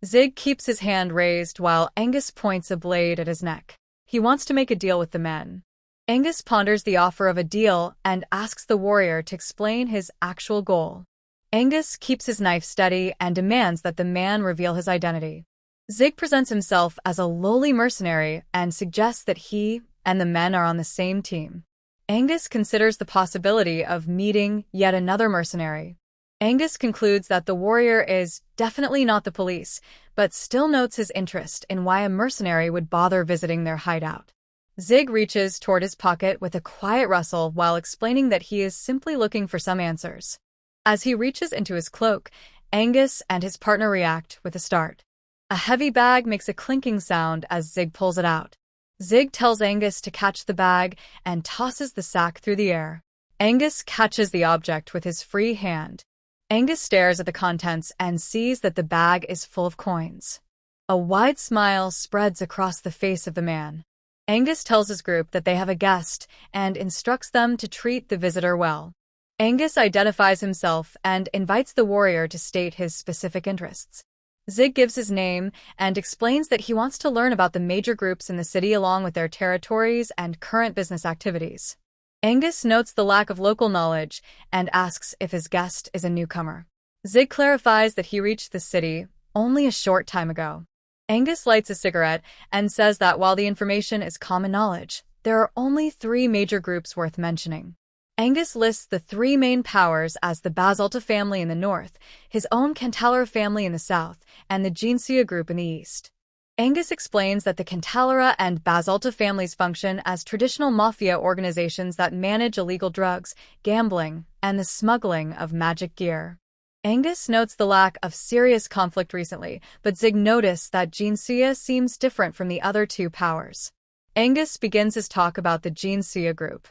[SPEAKER 1] Zig keeps his hand raised while Angus points a blade at his neck. He wants to make a deal with the men. Angus ponders the offer of a deal and asks the warrior to explain his actual goal. Angus keeps his knife steady and demands that the man reveal his identity. Zig presents himself as a lowly mercenary and suggests that he and the men are on the same team. Angus considers the possibility of meeting yet another mercenary. Angus concludes that the warrior is definitely not the police, but still notes his interest in why a mercenary would bother visiting their hideout. Zig reaches toward his pocket with a quiet rustle while explaining that he is simply looking for some answers. As he reaches into his cloak, Angus and his partner react with a start. A heavy bag makes a clinking sound as Zig pulls it out. Zig tells Angus to catch the bag and tosses the sack through the air. Angus catches the object with his free hand. Angus stares at the contents and sees that the bag is full of coins. A wide smile spreads across the face of the man. Angus tells his group that they have a guest and instructs them to treat the visitor well. Angus identifies himself and invites the warrior to state his specific interests. Zig gives his name and explains that he wants to learn about the major groups in the city along with their territories and current business activities. Angus notes the lack of local knowledge and asks if his guest is a newcomer. Zig clarifies that he reached the city only a short time ago. Angus lights a cigarette and says that while the information is common knowledge, there are only 3 major groups worth mentioning. Angus lists the 3 main powers as the Basalta family in the north, his own Cantalera family in the south, and the Gensia group in the east. Angus explains that the Cantalera and Basalta families function as traditional mafia organizations that manage illegal drugs, gambling, and the smuggling of magic gear. Angus notes the lack of serious conflict recently, but Zig noticed that Gensia seems different from the other 2 powers. Angus begins his talk about the Gensia group.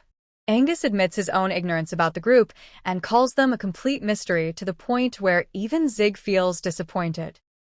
[SPEAKER 1] Angus admits his own ignorance about the group and calls them a complete mystery to the point where even Zig feels disappointed.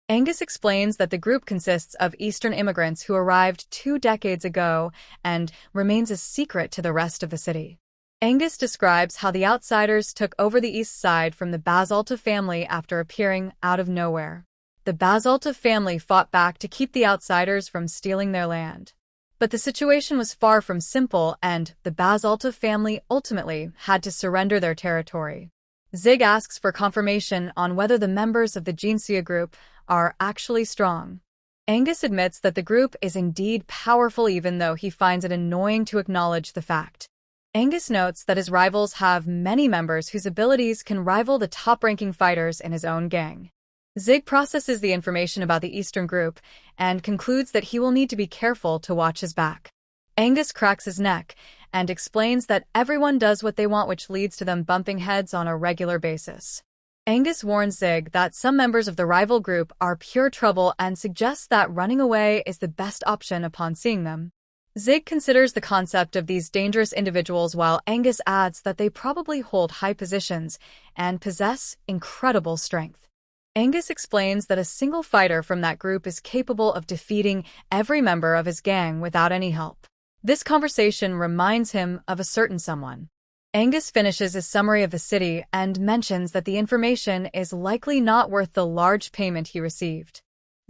[SPEAKER 1] Angus explains that the group consists of Eastern immigrants who arrived 2 decades ago and remains a secret to the rest of the city. Angus describes how the outsiders took over the east side from the Basalta family after appearing out of nowhere. The Basalta family fought back to keep the outsiders from stealing their land. But the situation was far from simple, and the Basalta family ultimately had to surrender their territory. Zig asks for confirmation on whether the members of the Jinxia group are actually strong. Angus admits that the group is indeed powerful, even though he finds it annoying to acknowledge the fact. Angus notes that his rivals have many members whose abilities can rival the top-ranking fighters in his own gang. Zig processes the information about the Eastern group and concludes that he will need to be careful to watch his back. Angus cracks his neck and explains that everyone does what they want, which leads to them bumping heads on a regular basis. Angus warns Zig that some members of the rival group are pure trouble and suggests that running away is the best option upon seeing them. Zig considers the concept of these dangerous individuals, while Angus adds that they probably hold high positions and possess incredible strength. Angus explains that a single fighter from that group is capable of defeating every member of his gang without any help. This conversation reminds him of a certain someone. Angus finishes his summary of the city and mentions that the information is likely not worth the large payment he received.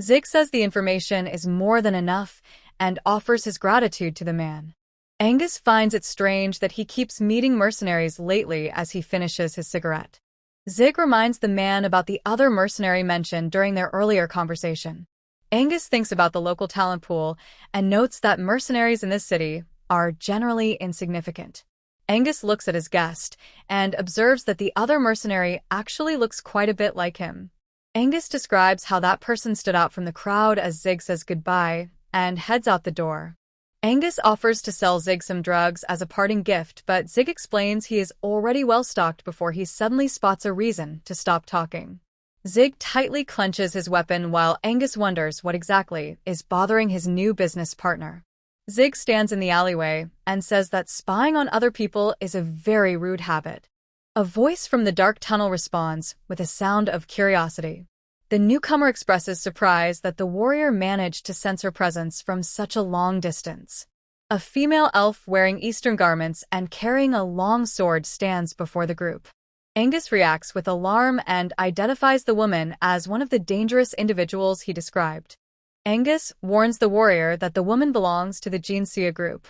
[SPEAKER 1] Zig says the information is more than enough and offers his gratitude to the man. Angus finds it strange that he keeps meeting mercenaries lately as he finishes his cigarette. Zig reminds the man about the other mercenary mentioned during their earlier conversation. Angus thinks about the local talent pool and notes that mercenaries in this city are generally insignificant. Angus looks at his guest and observes that the other mercenary actually looks quite a bit like him. Angus describes how that person stood out from the crowd as Zig says goodbye and heads out the door. Angus offers to sell Zig some drugs as a parting gift, but Zig explains he is already well stocked before he suddenly spots a reason to stop talking. Zig tightly clenches his weapon while Angus wonders what exactly is bothering his new business partner. Zig stands in the alleyway and says that spying on other people is a very rude habit. A voice from the dark tunnel responds with a sound of curiosity. The newcomer expresses surprise that the warrior managed to sense her presence from such a long distance. A female elf wearing Eastern garments and carrying a long sword stands before the group. Angus reacts with alarm and identifies the woman as one of the dangerous individuals he described. Angus warns the warrior that the woman belongs to the Jinxia group.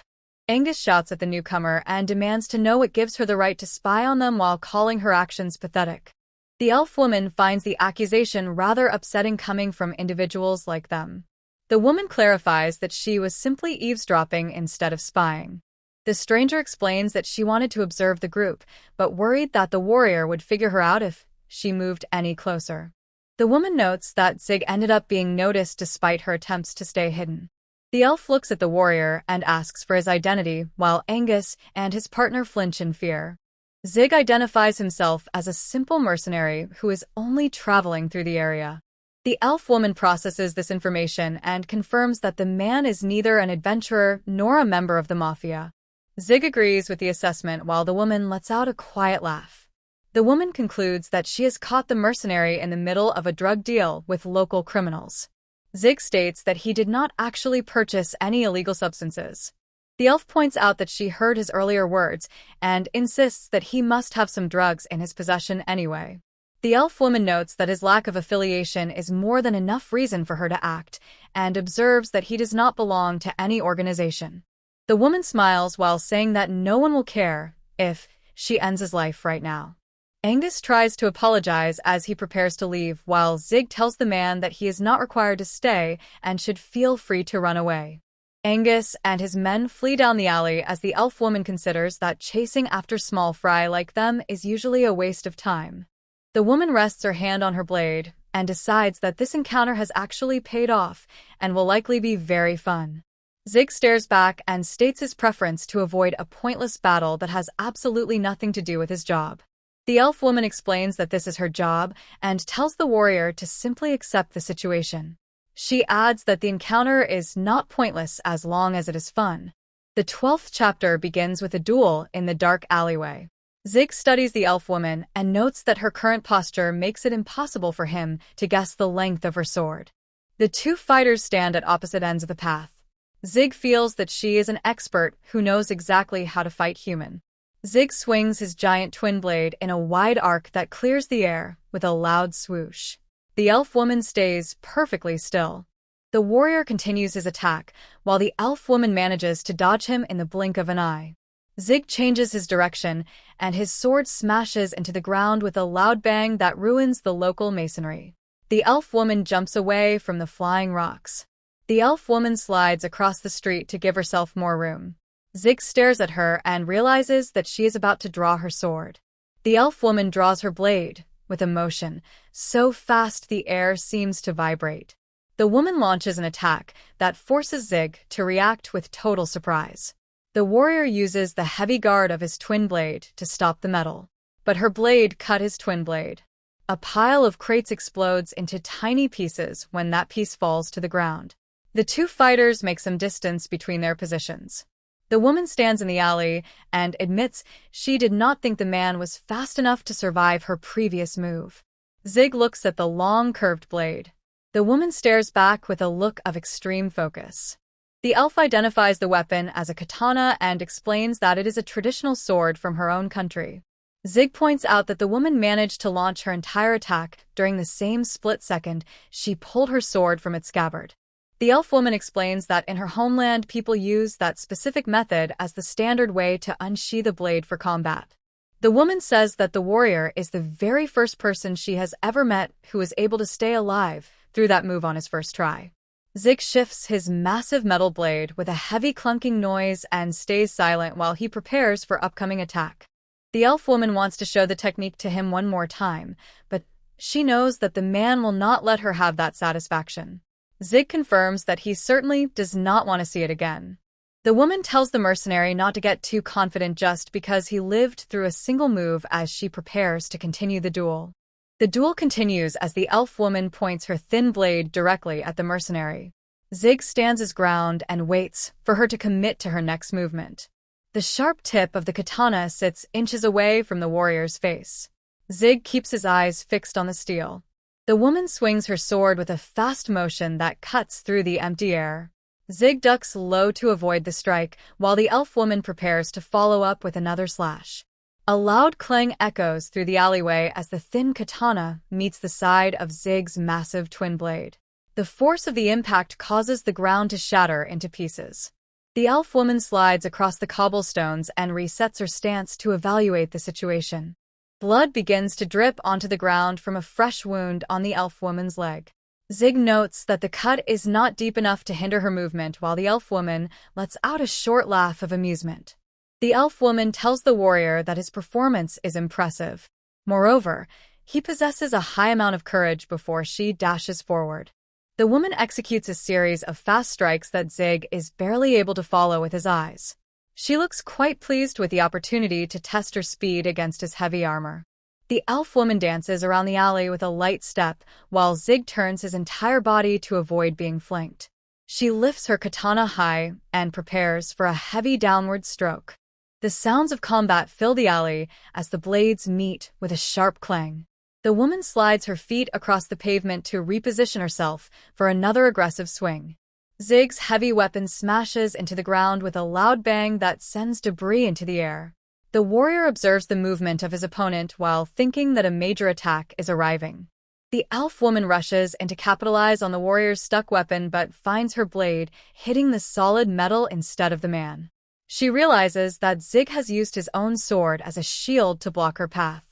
[SPEAKER 1] Angus shouts at the newcomer and demands to know what gives her the right to spy on them while calling her actions pathetic. The elf woman finds the accusation rather upsetting coming from individuals like them. The woman clarifies that she was simply eavesdropping instead of spying. The stranger explains that she wanted to observe the group, but worried that the warrior would figure her out if she moved any closer. The woman notes that Zig ended up being noticed despite her attempts to stay hidden. The elf looks at the warrior and asks for his identity, while Angus and his partner flinch in fear. Zig identifies himself as a simple mercenary who is only traveling through the area. The elf woman processes this information and confirms that the man is neither an adventurer nor a member of the mafia. Zig agrees with the assessment while the woman lets out a quiet laugh. The woman concludes that she has caught the mercenary in the middle of a drug deal with local criminals. Zig states that he did not actually purchase any illegal substances. The elf points out that she heard his earlier words and insists that he must have some drugs in his possession anyway. The elf woman notes that his lack of affiliation is more than enough reason for her to act and observes that he does not belong to any organization. The woman smiles while saying that no one will care if she ends his life right now. Angus tries to apologize as he prepares to leave, while Zig tells the man that he is not required to stay and should feel free to run away. Angus and his men flee down the alley as the elf woman considers that chasing after small fry like them is usually a waste of time. The woman rests her hand on her blade and decides that this encounter has actually paid off and will likely be very fun. Zig stares back and states his preference to avoid a pointless battle that has absolutely nothing to do with his job. The elf woman explains that this is her job and tells the warrior to simply accept the situation. She adds that the encounter is not pointless as long as it is fun. The 12th chapter begins with a duel in the dark alleyway. Zig studies the elf woman and notes that her current posture makes it impossible for him to guess the length of her sword. The two fighters stand at opposite ends of the path. Zig feels that she is an expert who knows exactly how to fight human. Zig swings his giant twin blade in a wide arc that clears the air with a loud swoosh. The elf woman stays perfectly still. The warrior continues his attack, while the elf woman manages to dodge him in the blink of an eye. Zig changes his direction, and his sword smashes into the ground with a loud bang that ruins the local masonry. The elf woman jumps away from the flying rocks. The elf woman slides across the street to give herself more room. Zig stares at her and realizes that she is about to draw her sword. The elf woman draws her blade, with a motion so fast the air seems to vibrate. The woman launches an attack that forces Zig to react with total surprise. The warrior uses the heavy guard of his twin blade to stop the metal, but her blade cut his twin blade. A pile of crates explodes into tiny pieces when that piece falls to the ground. The two fighters make some distance between their positions. The woman stands in the alley and admits she did not think the man was fast enough to survive her previous move. Zig looks at the long, curved blade. The woman stares back with a look of extreme focus. The elf identifies the weapon as a katana and explains that it is a traditional sword from her own country. Zig points out that the woman managed to launch her entire attack during the same split second she pulled her sword from its scabbard. The elf woman explains that in her homeland people use that specific method as the standard way to unsheath a blade for combat. The woman says that the warrior is the very first person she has ever met who is able to stay alive through that move on his first try. Zig shifts his massive metal blade with a heavy clunking noise and stays silent while he prepares for upcoming attack. The elf woman wants to show the technique to him one more time, but she knows that the man will not let her have that satisfaction. Zig confirms that he certainly does not want to see it again. The woman tells the mercenary not to get too confident just because he lived through a single move as she prepares to continue the duel. The duel continues as the elf woman points her thin blade directly at the mercenary. Zig stands his ground and waits for her to commit to her next movement. The sharp tip of the katana sits inches away from the warrior's face. Zig keeps his eyes fixed on the steel. The woman swings her sword with a fast motion that cuts through the empty air. Zig ducks low to avoid the strike, while the elf woman prepares to follow up with another slash. A loud clang echoes through the alleyway as the thin katana meets the side of Zig's massive twin blade. The force of the impact causes the ground to shatter into pieces. The elf woman slides across the cobblestones and resets her stance to evaluate the situation. Blood begins to drip onto the ground from a fresh wound on the elf woman's leg. Zig notes that the cut is not deep enough to hinder her movement while the elf woman lets out a short laugh of amusement. The elf woman tells the warrior that his performance is impressive. Moreover, he possesses a high amount of courage before she dashes forward. The woman executes a series of fast strikes that Zig is barely able to follow with his eyes. She looks quite pleased with the opportunity to test her speed against his heavy armor. The elf woman dances around the alley with a light step, while Zig turns his entire body to avoid being flanked. She lifts her katana high and prepares for a heavy downward stroke. The sounds of combat fill the alley as the blades meet with a sharp clang. The woman slides her feet across the pavement to reposition herself for another aggressive swing. Zig's heavy weapon smashes into the ground with a loud bang that sends debris into the air. The warrior observes the movement of his opponent while thinking that a major attack is arriving. The elf woman rushes in to capitalize on the warrior's stuck weapon but finds her blade hitting the solid metal instead of the man. She realizes that Zig has used his own sword as a shield to block her path.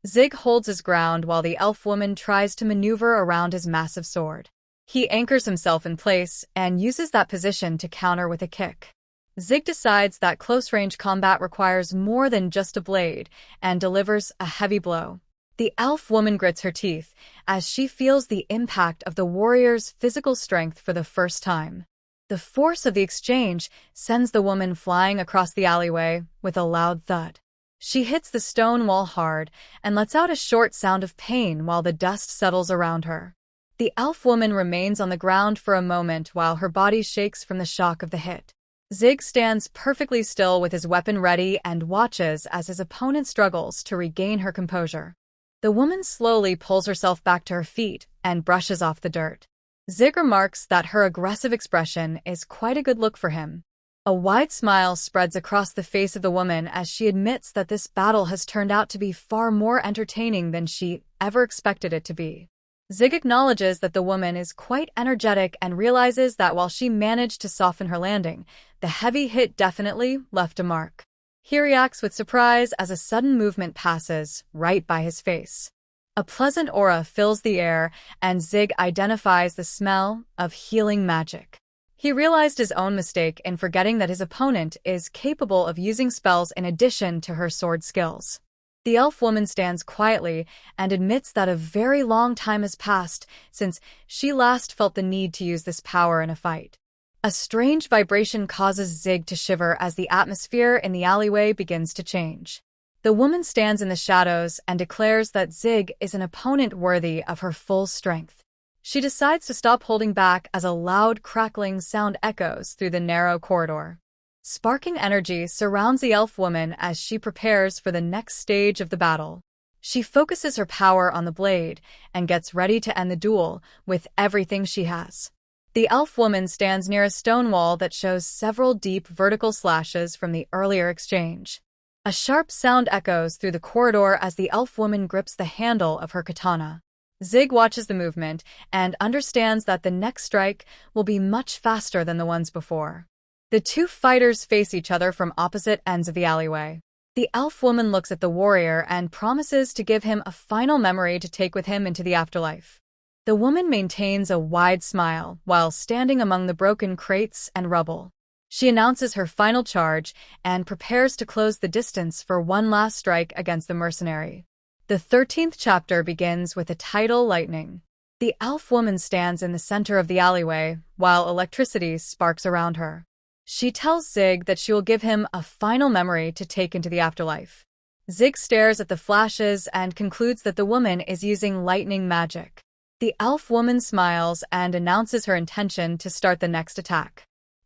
[SPEAKER 1] Zig holds his ground while the elf woman tries to maneuver around his massive sword. He anchors himself in place and uses that position to counter with a kick. Zig decides that close-range combat requires more than just a blade and delivers a heavy blow. The elf woman grits her teeth as she feels the impact of the warrior's physical strength for the first time. The force of the exchange sends the woman flying across the alleyway with a loud thud. She hits the stone wall hard and lets out a short sound of pain while the dust settles around her. The elf woman remains on the ground for a moment while her body shakes from the shock of the hit. Zig stands perfectly still with his weapon ready and watches as his opponent struggles to regain her composure. The woman slowly pulls herself back to her feet and brushes off the dirt. Zig remarks that her aggressive expression is quite a good look for him. A wide smile spreads across the face of the woman as she admits that this battle has turned out to be far more entertaining than she ever expected it to be. Zig acknowledges that the woman is quite energetic and realizes that while she managed to soften her landing, the heavy hit definitely left a mark. He reacts with surprise as a sudden movement passes right by his face. A pleasant aura fills the air, and Zig identifies the smell of healing magic. He realized his own mistake in forgetting that his opponent is capable of using spells in addition to her sword skills. The elf woman stands quietly and admits that a very long time has passed since she last felt the need to use this power in a fight. A strange vibration causes Zig to shiver as the atmosphere in the alleyway begins to change. The woman stands in the shadows and declares that Zig is an opponent worthy of her full strength. She decides to stop holding back as a loud crackling sound echoes through the narrow corridor. Sparking energy surrounds the elf woman as she prepares for the next stage of the battle. She focuses her power on the blade and gets ready to end the duel with everything she has. The elf woman stands near a stone wall that shows several deep vertical slashes from the earlier exchange. A sharp sound echoes through the corridor as the elf woman grips the handle of her katana. Zig watches the movement and understands that the next strike will be much faster than the ones before. The two fighters face each other from opposite ends of the alleyway. The elf woman looks at the warrior and promises to give him a final memory to take with him into the afterlife. The woman maintains a wide smile while standing among the broken crates and rubble. She announces her final charge and prepares to close the distance for one last strike against the mercenary. The 13th chapter begins with the title Lightning. The elf woman stands in the center of the alleyway while electricity sparks around her. She tells Zig that she will give him a final memory to take into the afterlife. Zig stares at the flashes and concludes that the woman is using lightning magic. The elf woman smiles and announces her intention to start the next attack.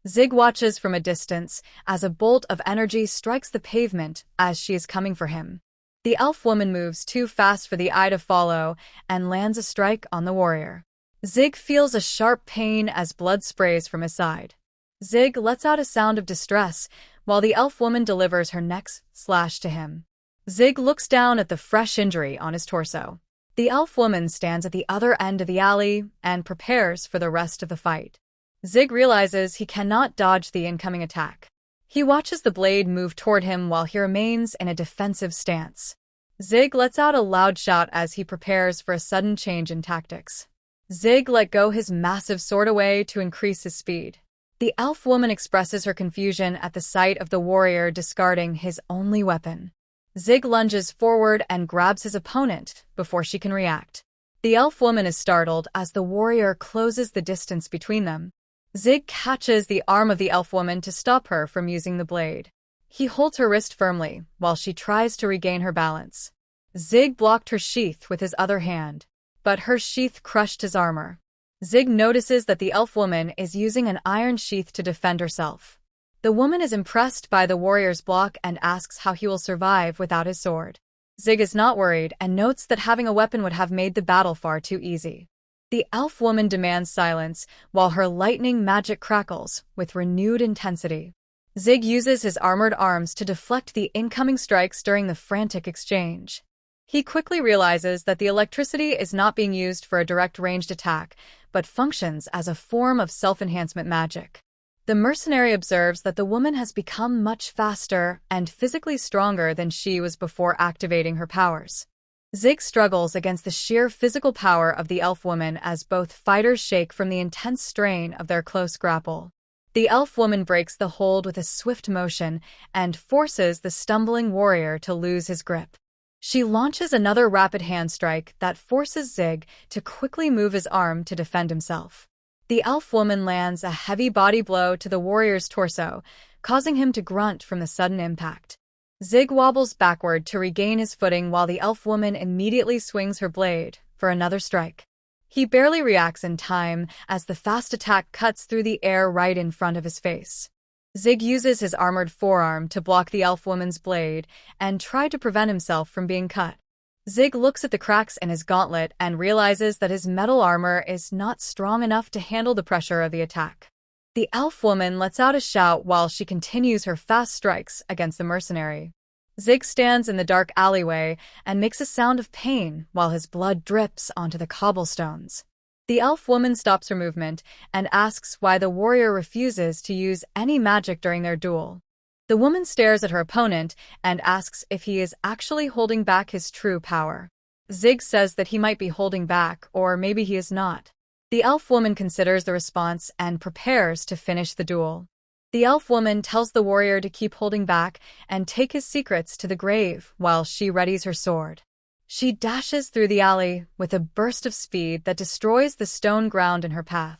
[SPEAKER 1] Zig watches from a distance as a bolt of energy strikes the pavement as she is coming for him. The elf woman moves too fast for the eye to follow and lands a strike on the warrior. Zig feels a sharp pain as blood sprays from his side. Zig lets out a sound of distress while the elf woman delivers her next slash to him. Zig looks down at the fresh injury on his torso. The elf woman stands at the other end of the alley and prepares for the rest of the fight. Zig realizes he cannot dodge the incoming attack. He watches the blade move toward him while he remains in a defensive stance. Zig lets out a loud shout as he prepares for a sudden change in tactics. Zig let go his massive sword away to increase his speed. The elf woman expresses her confusion at the sight of the warrior discarding his only weapon. Zig lunges forward and grabs his opponent before she can react. The elf woman is startled as the warrior closes the distance between them. Zig catches the arm of the elf woman to stop her from using the blade. He holds her wrist firmly while she tries to regain her balance. Zig blocked her sheath with his other hand, but her sheath crushed his armor. Zig notices that the elf woman is using an iron sheath to defend herself. The woman is impressed by the warrior's block and asks how he will survive without his sword. Zig is not worried and notes that having a weapon would have made the battle far too easy. The elf woman demands silence while her lightning magic crackles with renewed intensity. Zig uses his armored arms to deflect the incoming strikes during the frantic exchange. He quickly realizes that the electricity is not being used for a direct ranged attack, but functions as a form of self-enhancement magic. The mercenary observes that the woman has become much faster and physically stronger than she was before activating her powers. Zig struggles against the sheer physical power of the elf woman as both fighters shake from the intense strain of their close grapple. The elf woman breaks the hold with a swift motion and forces the stumbling warrior to lose his grip. She launches another rapid hand strike that forces Zig to quickly move his arm to defend himself. The elf woman lands a heavy body blow to the warrior's torso, causing him to grunt from the sudden impact. Zig wobbles backward to regain his footing while the elf woman immediately swings her blade for another strike. He barely reacts in time as the fast attack cuts through the air right in front of his face. Zig uses his armored forearm to block the elf woman's blade and try to prevent himself from being cut. Zig looks at the cracks in his gauntlet and realizes that his metal armor is not strong enough to handle the pressure of the attack. The elf woman lets out a shout while she continues her fast strikes against the mercenary. Zig stands in the dark alleyway and makes a sound of pain while his blood drips onto the cobblestones. The elf woman stops her movement and asks why the warrior refuses to use any magic during their duel. The woman stares at her opponent and asks if he is actually holding back his true power. Zig says that he might be holding back, or maybe he is not. The elf woman considers the response and prepares to finish the duel. The elf woman tells the warrior to keep holding back and take his secrets to the grave while she readies her sword. She dashes through the alley with a burst of speed that destroys the stone ground in her path.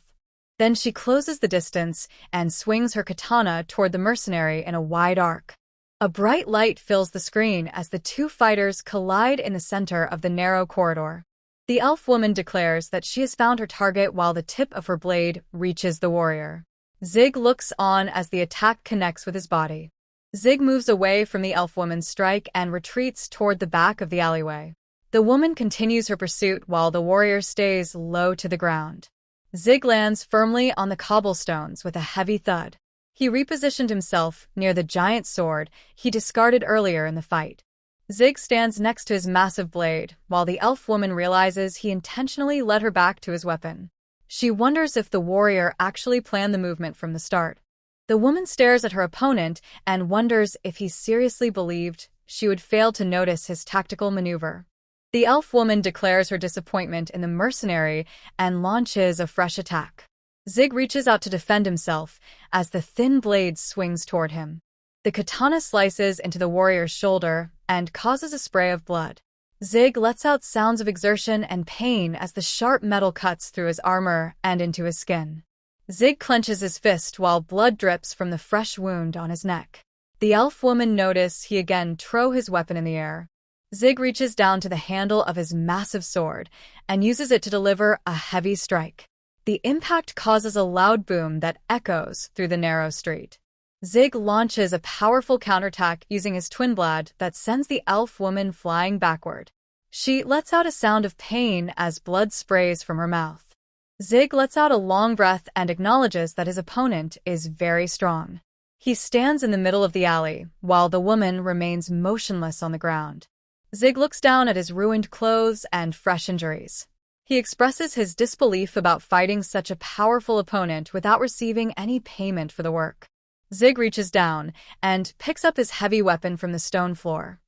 [SPEAKER 1] Then she closes the distance and swings her katana toward the mercenary in a wide arc. A bright light fills the screen as the two fighters collide in the center of the narrow corridor. The elf woman declares that she has found her target while the tip of her blade reaches the warrior. Zig looks on as the attack connects with his body. Zig moves away from the elf woman's strike and retreats toward the back of the alleyway. The woman continues her pursuit while the warrior stays low to the ground. Zig lands firmly on the cobblestones with a heavy thud. He repositioned himself near the giant sword he discarded earlier in the fight. Zig stands next to his massive blade, while the elf woman realizes he intentionally led her back to his weapon. She wonders if the warrior actually planned the movement from the start. The woman stares at her opponent and wonders if he seriously believed she would fail to notice his tactical maneuver. The elf woman declares her disappointment in the mercenary and launches a fresh attack. Zig reaches out to defend himself as the thin blade swings toward him. The katana slices into the warrior's shoulder and causes a spray of blood. Zig lets out sounds of exertion and pain as the sharp metal cuts through his armor and into his skin. Zig clenches his fist while blood drips from the fresh wound on his neck. The elf woman notices he again throws his weapon in the air. Zig reaches down to the handle of his massive sword and uses it to deliver a heavy strike. The impact causes a loud boom that echoes through the narrow street. Zig launches a powerful counterattack using his twin blade that sends the elf woman flying backward. She lets out a sound of pain as blood sprays from her mouth. Zig lets out a long breath and acknowledges that his opponent is very strong. He stands in the middle of the alley while the woman remains motionless on the ground. Zig looks down at his ruined clothes and fresh injuries. He expresses his disbelief about fighting such a powerful opponent without receiving any payment for the work. Zig reaches down and picks up his heavy weapon from the stone floor.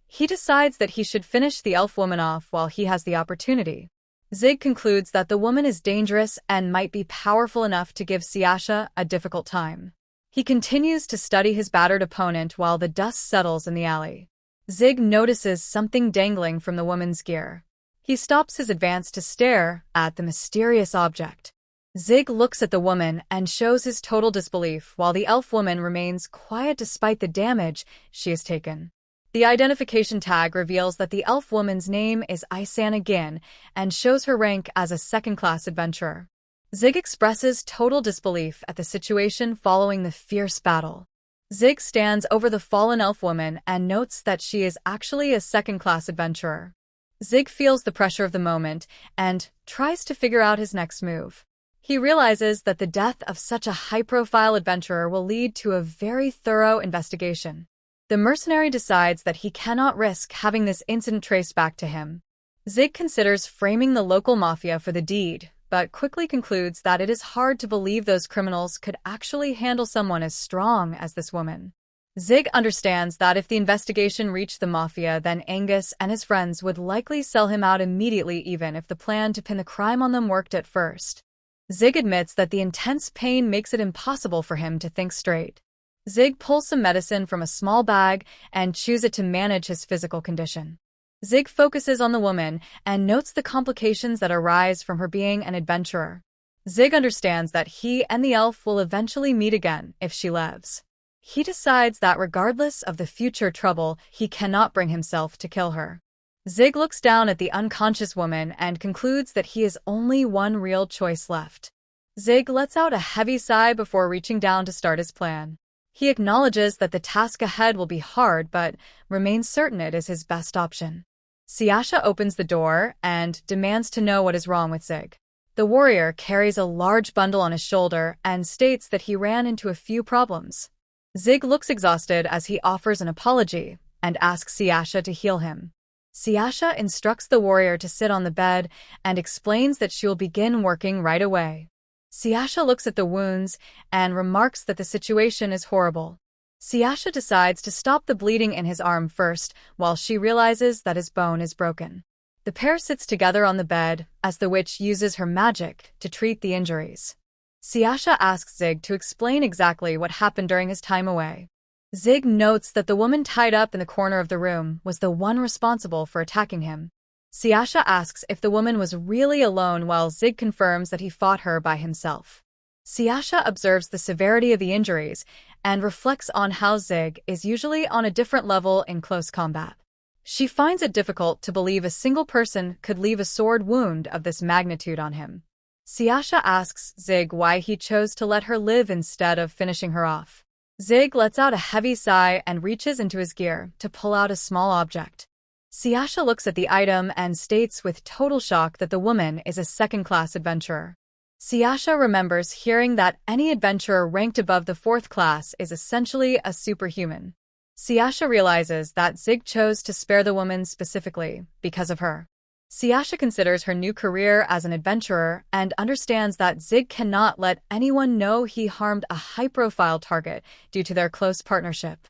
[SPEAKER 1] He decides that he should finish the elf woman off while he has the opportunity. Zig concludes that the woman is dangerous and might be powerful enough to give Siasha a difficult time. He continues to study his battered opponent while the dust settles in the alley. Zig notices something dangling from the woman's gear. He stops his advance to stare at the mysterious object. Zig looks at the woman and shows his total disbelief while the elf woman remains quiet despite the damage she has taken. The identification tag reveals that the elf woman's name is Isana Gin and shows her rank as a second-class adventurer. Zig expresses total disbelief at the situation following the fierce battle. Zig stands over the fallen elf woman and notes that she is actually a second-class adventurer. Zig feels the pressure of the moment and tries to figure out his next move. He realizes that the death of such a high-profile adventurer will lead to a very thorough investigation. The mercenary decides that he cannot risk having this incident traced back to him. Zig considers framing the local mafia for the deed, but quickly concludes that it is hard to believe those criminals could actually handle someone as strong as this woman. Zig understands that if the investigation reached the mafia, then Angus and his friends would likely sell him out immediately even if the plan to pin the crime on them worked at first. Zig admits that the intense pain makes it impossible for him to think straight. Zig pulls some medicine from a small bag and chews it to manage his physical condition. Zig focuses on the woman and notes the complications that arise from her being an adventurer. Zig understands that he and the elf will eventually meet again if she lives. He decides that regardless of the future trouble, he cannot bring himself to kill her. Zig looks down at the unconscious woman and concludes that he has only one real choice left. Zig lets out a heavy sigh before reaching down to start his plan. He acknowledges that the task ahead will be hard but remains certain it is his best option. Siasha opens the door and demands to know what is wrong with Zig. The warrior carries a large bundle on his shoulder and states that he ran into a few problems. Zig looks exhausted as he offers an apology and asks Siasha to heal him. Siasha instructs the warrior to sit on the bed and explains that she will begin working right away. Siasha looks at the wounds and remarks that the situation is horrible. Siasha decides to stop the bleeding in his arm first while she realizes that his bone is broken. The pair sits together on the bed as the witch uses her magic to treat the injuries. Siasha asks Zig to explain exactly what happened during his time away. Zig notes that the woman tied up in the corner of the room was the one responsible for attacking him. Siasha asks if the woman was really alone while Zig confirms that he fought her by himself. Siasha observes the severity of the injuries and reflects on how Zig is usually on a different level in close combat. She finds it difficult to believe a single person could leave a sword wound of this magnitude on him. Siasha asks Zig why he chose to let her live instead of finishing her off. Zig lets out a heavy sigh and reaches into his gear to pull out a small object. Siasha looks at the item and states with total shock that the woman is a second-class adventurer. Siasha remembers hearing that any adventurer ranked above the 4th class is essentially a superhuman. Siasha realizes that Zig chose to spare the woman specifically because of her. Siasha considers her new career as an adventurer and understands that Zig cannot let anyone know he harmed a high-profile target due to their close partnership.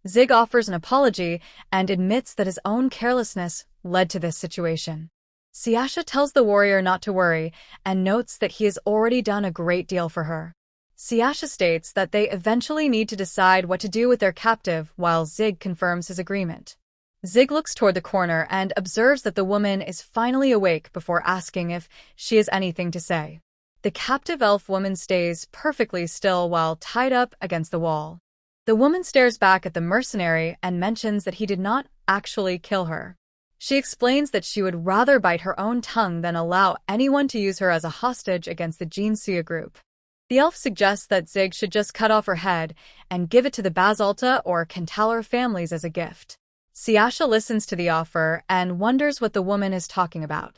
[SPEAKER 1] Zig offers an apology and admits that his own carelessness led to this situation. Siasha tells the warrior not to worry and notes that he has already done a great deal for her. Siasha states that they eventually need to decide what to do with their captive while Zig confirms his agreement. Zig looks toward the corner and observes that the woman is finally awake before asking if she has anything to say. The captive elf woman stays perfectly still while tied up against the wall. The woman stares back at the mercenary and mentions that he did not actually kill her. She explains that she would rather bite her own tongue than allow anyone to use her as a hostage against the Jinsuya group. The elf suggests that Zig should just cut off her head and give it to the Basalta or Cantalar families as a gift. Siasha listens to the offer and wonders what the woman is talking about.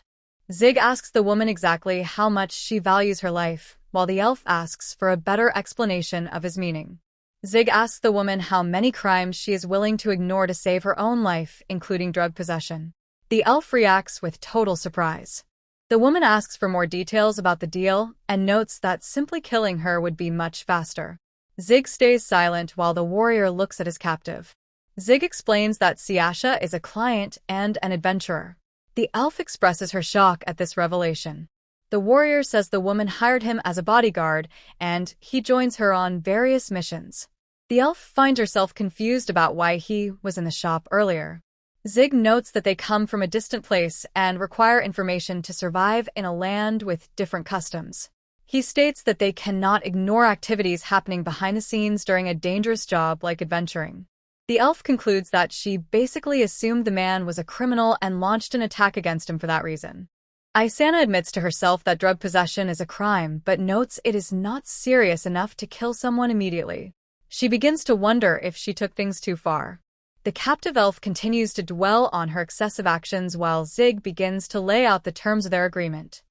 [SPEAKER 1] Zig asks the woman exactly how much she values her life, while the elf asks for a better explanation of his meaning. Zig asks the woman how many crimes she is willing to ignore to save her own life, including drug possession. The elf reacts with total surprise. The woman asks for more details about the deal and notes that simply killing her would be much faster. Zig stays silent while the warrior looks at his captive. Zig explains that Siasha is a client and an adventurer. The elf expresses her shock at this revelation. The warrior says the woman hired him as a bodyguard and he joins her on various missions. The elf finds herself confused about why he was in the shop earlier. Zig notes that they come from a distant place and require information to survive in a land with different customs. He states that they cannot ignore activities happening behind the scenes during a dangerous job like adventuring. The elf concludes that she basically assumed the man was a criminal and launched an attack against him for that reason. Isana admits to herself that drug possession is a crime, but notes it is not serious enough to kill someone immediately. She begins to wonder if she took things too far. The captive elf continues to dwell on her excessive actions while Zig begins to lay out the terms of their agreement.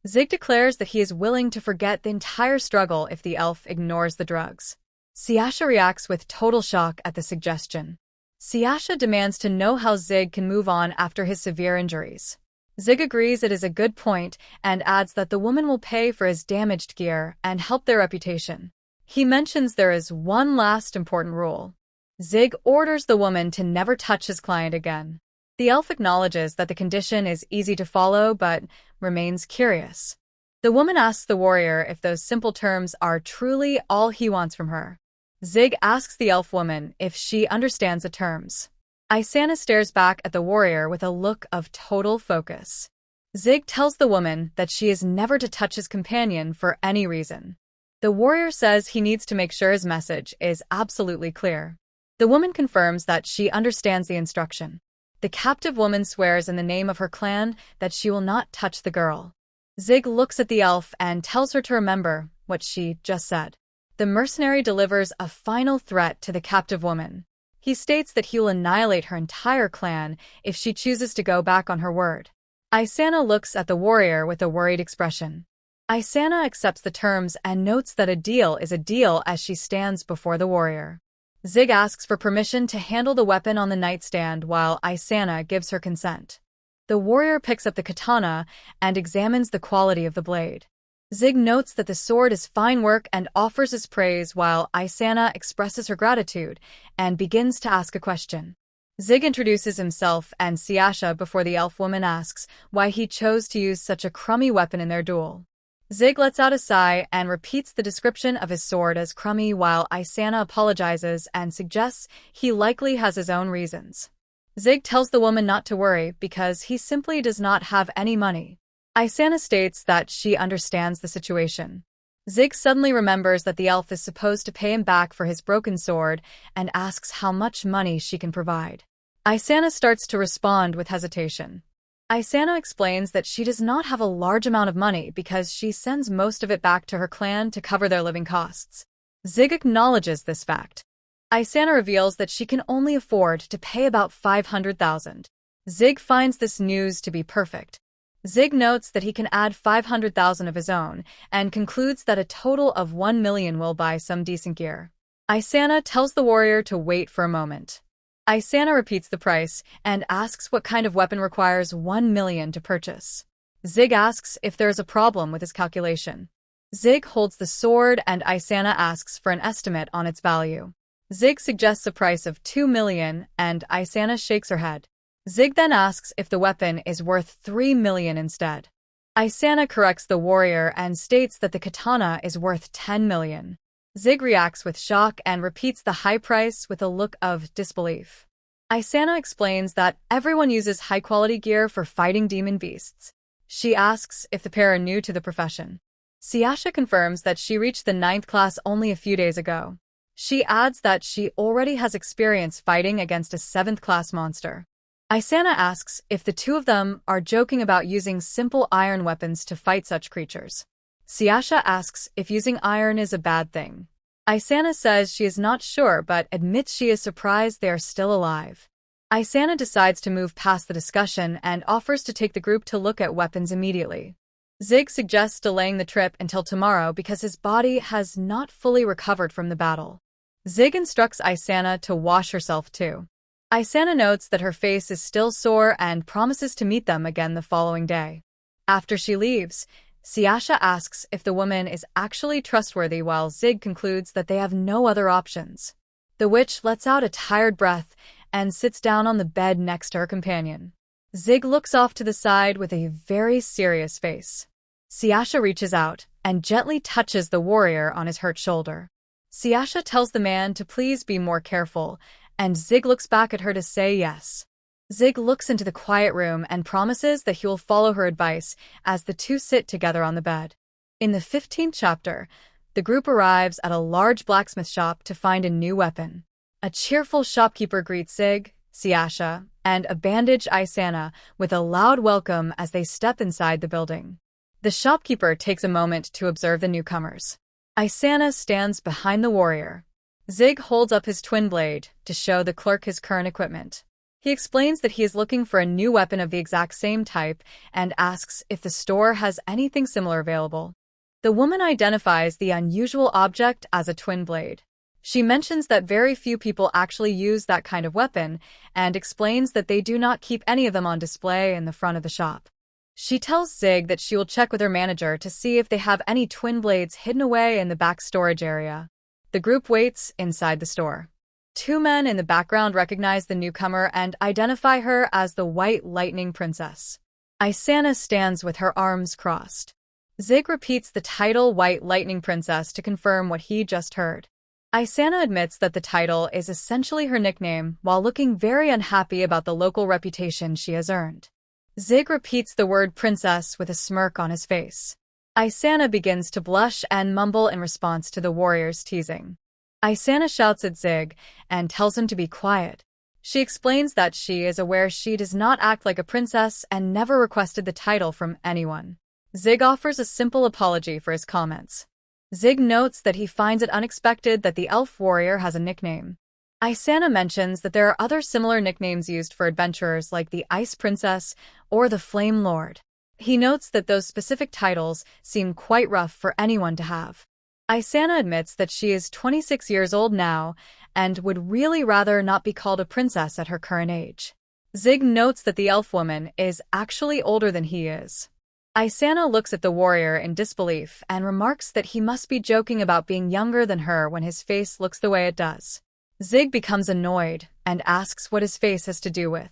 [SPEAKER 1] Zig declares that he is willing to forget the entire struggle if the elf ignores the drugs. Siasha reacts with total shock at the suggestion. Siasha demands to know how Zig can move on after his severe injuries. Zig agrees it is a good point and adds that the woman will pay for his damaged gear and help their reputation. He mentions there is one last important rule. Zig orders the woman to never touch his client again. The elf acknowledges that the condition is easy to follow but remains curious. The woman asks the warrior if those simple terms are truly all he wants from her. Zig asks the elf woman if she understands the terms. Isana stares back at the warrior with a look of total focus. Zig tells the woman that she is never to touch his companion for any reason. The warrior says he needs to make sure his message is absolutely clear. The woman confirms that she understands the instruction. The captive woman swears in the name of her clan that she will not touch the girl. Zig looks at the elf and tells her to remember what she just said. the mercenary delivers a final threat to the captive woman. He states that he will annihilate her entire clan if she chooses to go back on her word. Isana looks at the warrior with a worried expression. Isana accepts the terms and notes that a deal is a deal as she stands before the warrior. Zig asks for permission to handle the weapon on the nightstand while Isana gives her consent. The warrior picks up the katana and examines the quality of the blade. Zig notes that the sword is fine work and offers his praise while Isana expresses her gratitude and begins to ask a question. Zig introduces himself and Siasha before the elf woman asks why he chose to use such a crummy weapon in their duel. Zig lets out a sigh and repeats the description of his sword as crummy while Isana apologizes and suggests he likely has his own reasons. Zig tells the woman not to worry because he simply does not have any money. Isana states that she understands the situation. Zig suddenly remembers that the elf is supposed to pay him back for his broken sword and asks how much money she can provide. Isana starts to respond with hesitation. Isana explains that she does not have a large amount of money because she sends most of it back to her clan to cover their living costs. Zig acknowledges this fact. Isana reveals that she can only afford to pay about 500,000. Zig finds this news to be perfect. Zig notes that he can add 500,000 of his own and concludes that a total of 1 million will buy some decent gear. Isana tells the warrior to wait for a moment. Isana repeats the price and asks what kind of weapon requires 1 million to purchase. Zig asks if there is a problem with his calculation. Zig holds the sword and Isana asks for an estimate on its value. Zig suggests a price of 2 million and Isana shakes her head. Zig then asks if the weapon is worth 3 million instead. Isana corrects the warrior and states that the katana is worth 10 million. Zig reacts with shock and repeats the high price with a look of disbelief. Isana explains that everyone uses high-quality gear for fighting demon beasts. She asks if the pair are new to the profession. Siasha confirms that she reached the 9th class only a few days ago. She adds that she already has experience fighting against a 7th class monster. Isana asks if the two of them are joking about using simple iron weapons to fight such creatures. Siasha asks if using iron is a bad thing. Isana says she is not sure but admits she is surprised they are still alive. Isana decides to move past the discussion and offers to take the group to look at weapons immediately. Zig suggests delaying the trip until tomorrow because his body has not fully recovered from the battle. Zig instructs Isana to wash herself too. Isana notes that her face is still sore and promises to meet them again the following day. After she leaves, Siasha asks if the woman is actually trustworthy while Zig concludes that they have no other options. The witch lets out a tired breath and sits down on the bed next to her companion. Zig looks off to the side with a very serious face. Siasha reaches out and gently touches the warrior on his hurt shoulder. Siasha tells the man to please be more careful, and Zig looks back at her to say yes. Zig looks into the quiet room and promises that he will follow her advice as the two sit together on the bed. In the 15th chapter, the group arrives at a large blacksmith shop to find a new weapon. A cheerful shopkeeper greets Zig, Siasha, and a bandaged Isana with a loud welcome as they step inside the building. The shopkeeper takes a moment to observe the newcomers. Isana stands behind the warrior. Zig holds up his twin blade to show the clerk his current equipment. He explains that he is looking for a new weapon of the exact same type and asks if the store has anything similar available. The woman identifies the unusual object as a twin blade. She mentions that very few people actually use that kind of weapon and explains that they do not keep any of them on display in the front of the shop. She tells Zig that she will check with her manager to see if they have any twin blades hidden away in the back storage area. The group waits inside the store. Two men in the background recognize the newcomer and identify her as the White Lightning Princess. Isana stands with her arms crossed. Zig repeats the title White Lightning Princess to confirm what he just heard. Isana admits that the title is essentially her nickname while looking very unhappy about the local reputation she has earned. Zig repeats the word princess with a smirk on his face. Isana begins to blush and mumble in response to the warrior's teasing. Isana shouts at Zig and tells him to be quiet. She explains that she is aware she does not act like a princess and never requested the title from anyone. Zig offers a simple apology for his comments. Zig notes that he finds it unexpected that the elf warrior has a nickname. Isana mentions that there are other similar nicknames used for adventurers like the Ice Princess or the Flame Lord. He notes that those specific titles seem quite rough for anyone to have. Isana admits that she is 26 years old now and would really rather not be called a princess at her current age. Zig notes that the elf woman is actually older than he is. Isana looks at the warrior in disbelief and remarks that he must be joking about being younger than her when his face looks the way it does. Zig becomes annoyed and asks what his face has to do with.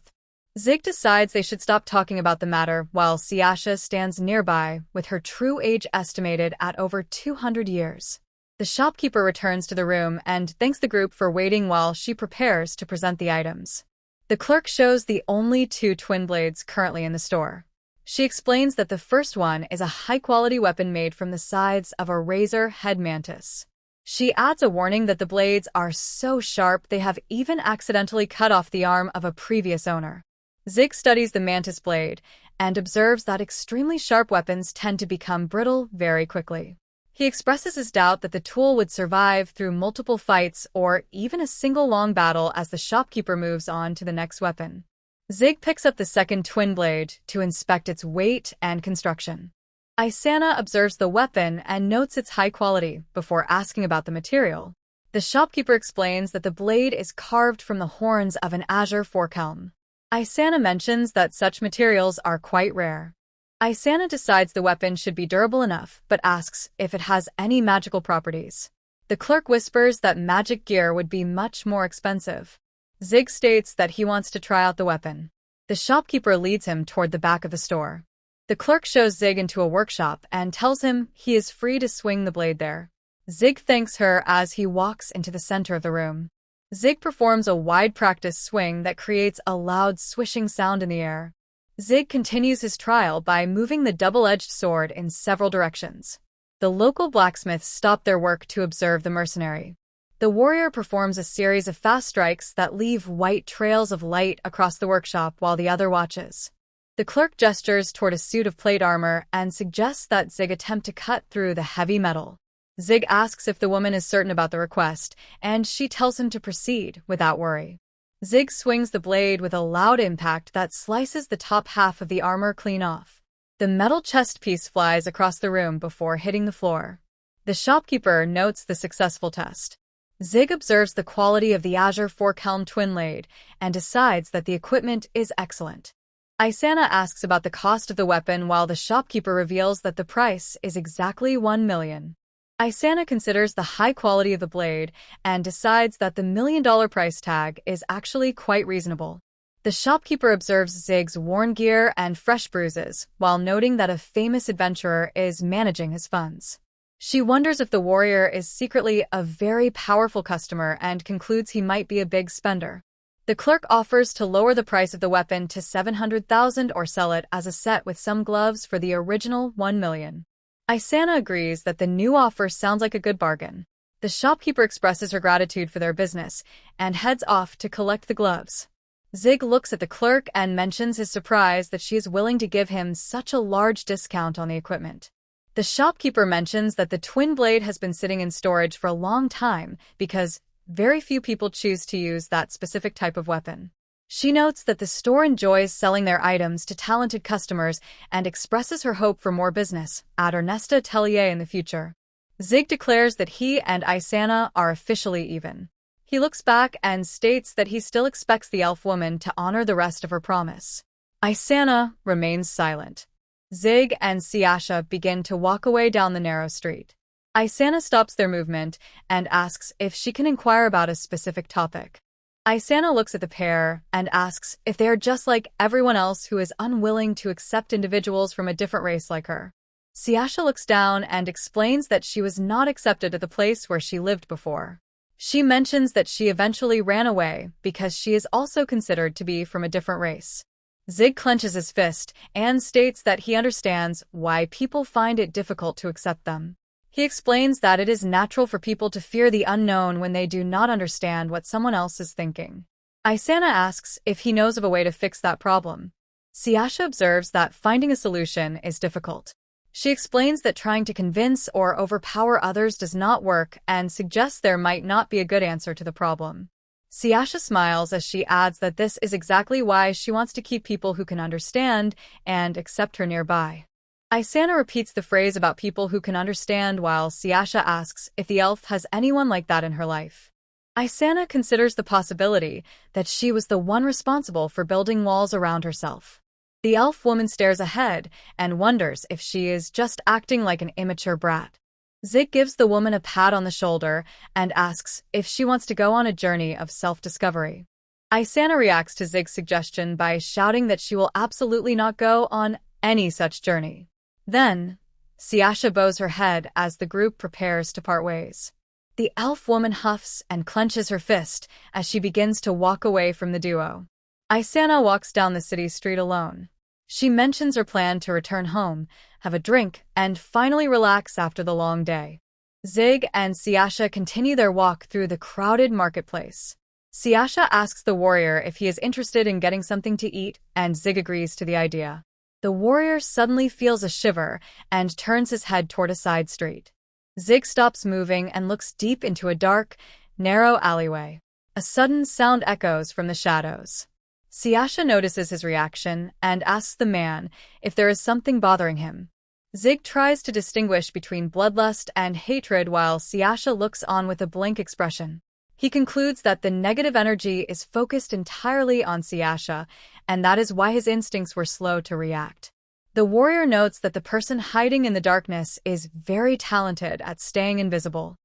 [SPEAKER 1] Zig decides they should stop talking about the matter while Siasha stands nearby with her true age estimated at over 200 years. The shopkeeper returns to the room and thanks the group for waiting while she prepares to present the items. The clerk shows the only 2 twin blades currently in the store. She explains that the first one is a high-quality weapon made from the sides of a razor head mantis. She adds a warning that the blades are so sharp they have even accidentally cut off the arm of a previous owner. Zig studies the mantis blade and observes that extremely sharp weapons tend to become brittle very quickly. He expresses his doubt that the tool would survive through multiple fights or even a single long battle as the shopkeeper moves on to the next weapon. Zig picks up the second twin blade to inspect its weight and construction. Isana observes the weapon and notes its high quality before asking about the material. The shopkeeper explains that the blade is carved from the horns of an azure forkhelm. Isana mentions that such materials are quite rare. Isana decides the weapon should be durable enough, but asks if it has any magical properties. The clerk whispers that magic gear would be much more expensive. Zig states that he wants to try out the weapon. The shopkeeper leads him toward the back of the store. The clerk shows Zig into a workshop and tells him he is free to swing the blade there. Zig thanks her as he walks into the center of the room. Zig performs a wide practice swing that creates a loud swishing sound in the air. Zig continues his trial by moving the double-edged sword in several directions. The local blacksmiths stop their work to observe the mercenary. The warrior performs a series of fast strikes that leave white trails of light across the workshop while the other watches. The clerk gestures toward a suit of plate armor and suggests that Zig attempt to cut through the heavy metal. Zig asks if the woman is certain about the request, and she tells him to proceed without worry. Zig swings the blade with a loud impact that slices the top half of the armor clean off. The metal chest piece flies across the room before hitting the floor. The shopkeeper notes the successful test. Zig observes the quality of the azure forkhelm twin blade and decides that the equipment is excellent. Isana asks about the cost of the weapon while the shopkeeper reveals that the price is exactly 1 million. Isana considers the high quality of the blade and decides that the $1 million price tag is actually quite reasonable. The shopkeeper observes Zig's worn gear and fresh bruises while noting that a famous adventurer is managing his funds. She wonders if the warrior is secretly a very powerful customer and concludes he might be a big spender. The clerk offers to lower the price of the weapon to 700,000 or sell it as a set with some gloves for the original 1 million. Isana agrees that the new offer sounds like a good bargain. The shopkeeper expresses her gratitude for their business and heads off to collect the gloves. Zig looks at the clerk and mentions his surprise that she is willing to give him such a large discount on the equipment. The shopkeeper mentions that the twin blade has been sitting in storage for a long time because very few people choose to use that specific type of weapon. She notes that the store enjoys selling their items to talented customers and expresses her hope for more business at Ernesta Atelier in the future. Zig declares that he and Isana are officially even. He looks back and states that he still expects the elf woman to honor the rest of her promise. Isana remains silent. Zig and Siasha begin to walk away down the narrow street. Isana stops their movement and asks if she can inquire about a specific topic. Isana looks at the pair and asks if they are just like everyone else who is unwilling to accept individuals from a different race like her. Siasha looks down and explains that she was not accepted at the place where she lived before. She mentions that she eventually ran away because she is also considered to be from a different race. Zig clenches his fist and states that he understands why people find it difficult to accept them. He explains that it is natural for people to fear the unknown when they do not understand what someone else is thinking. Isana asks if he knows of a way to fix that problem. Siasha observes that finding a solution is difficult. She explains that trying to convince or overpower others does not work and suggests there might not be a good answer to the problem. Siasha smiles as she adds that this is exactly why she wants to keep people who can understand and accept her nearby. Isana repeats the phrase about people who can understand while Siasha asks if the elf has anyone like that in her life. Isana considers the possibility that she was the one responsible for building walls around herself. The elf woman stares ahead and wonders if she is just acting like an immature brat. Zig gives the woman a pat on the shoulder and asks if she wants to go on a journey of self-discovery. Isana reacts to Zig's suggestion by shouting that she will absolutely not go on any such journey. Then, Siasha bows her head as the group prepares to part ways. The elf woman huffs and clenches her fist as she begins to walk away from the duo. Isana walks down the city street alone. She mentions her plan to return home, have a drink, and finally relax after the long day. Zig and Siasha continue their walk through the crowded marketplace. Siasha asks the warrior if he is interested in getting something to eat, and Zig agrees to the idea. The warrior suddenly feels a shiver and turns his head toward a side street. Zig stops moving and looks deep into a dark, narrow alleyway. A sudden sound echoes from the shadows. Siasha notices his reaction and asks the man if there is something bothering him. Zig tries to distinguish between bloodlust and hatred while Siasha looks on with a blank expression. He concludes that the negative energy is focused entirely on Siasha, and that is why his instincts were slow to react. The warrior notes that the person hiding in the darkness is very talented at staying invisible.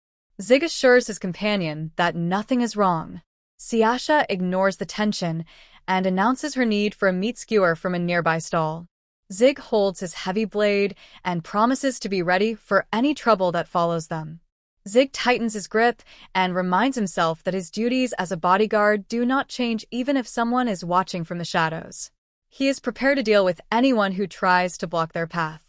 [SPEAKER 1] Zig assures his companion that nothing is wrong. Siasha ignores the tension and announces her need for a meat skewer from a nearby stall. Zig holds his heavy blade and promises to be ready for any trouble that follows them. Zig tightens his grip and reminds himself that his duties as a bodyguard do not change even if someone is watching from the shadows. He is prepared to deal with anyone who tries to block their path.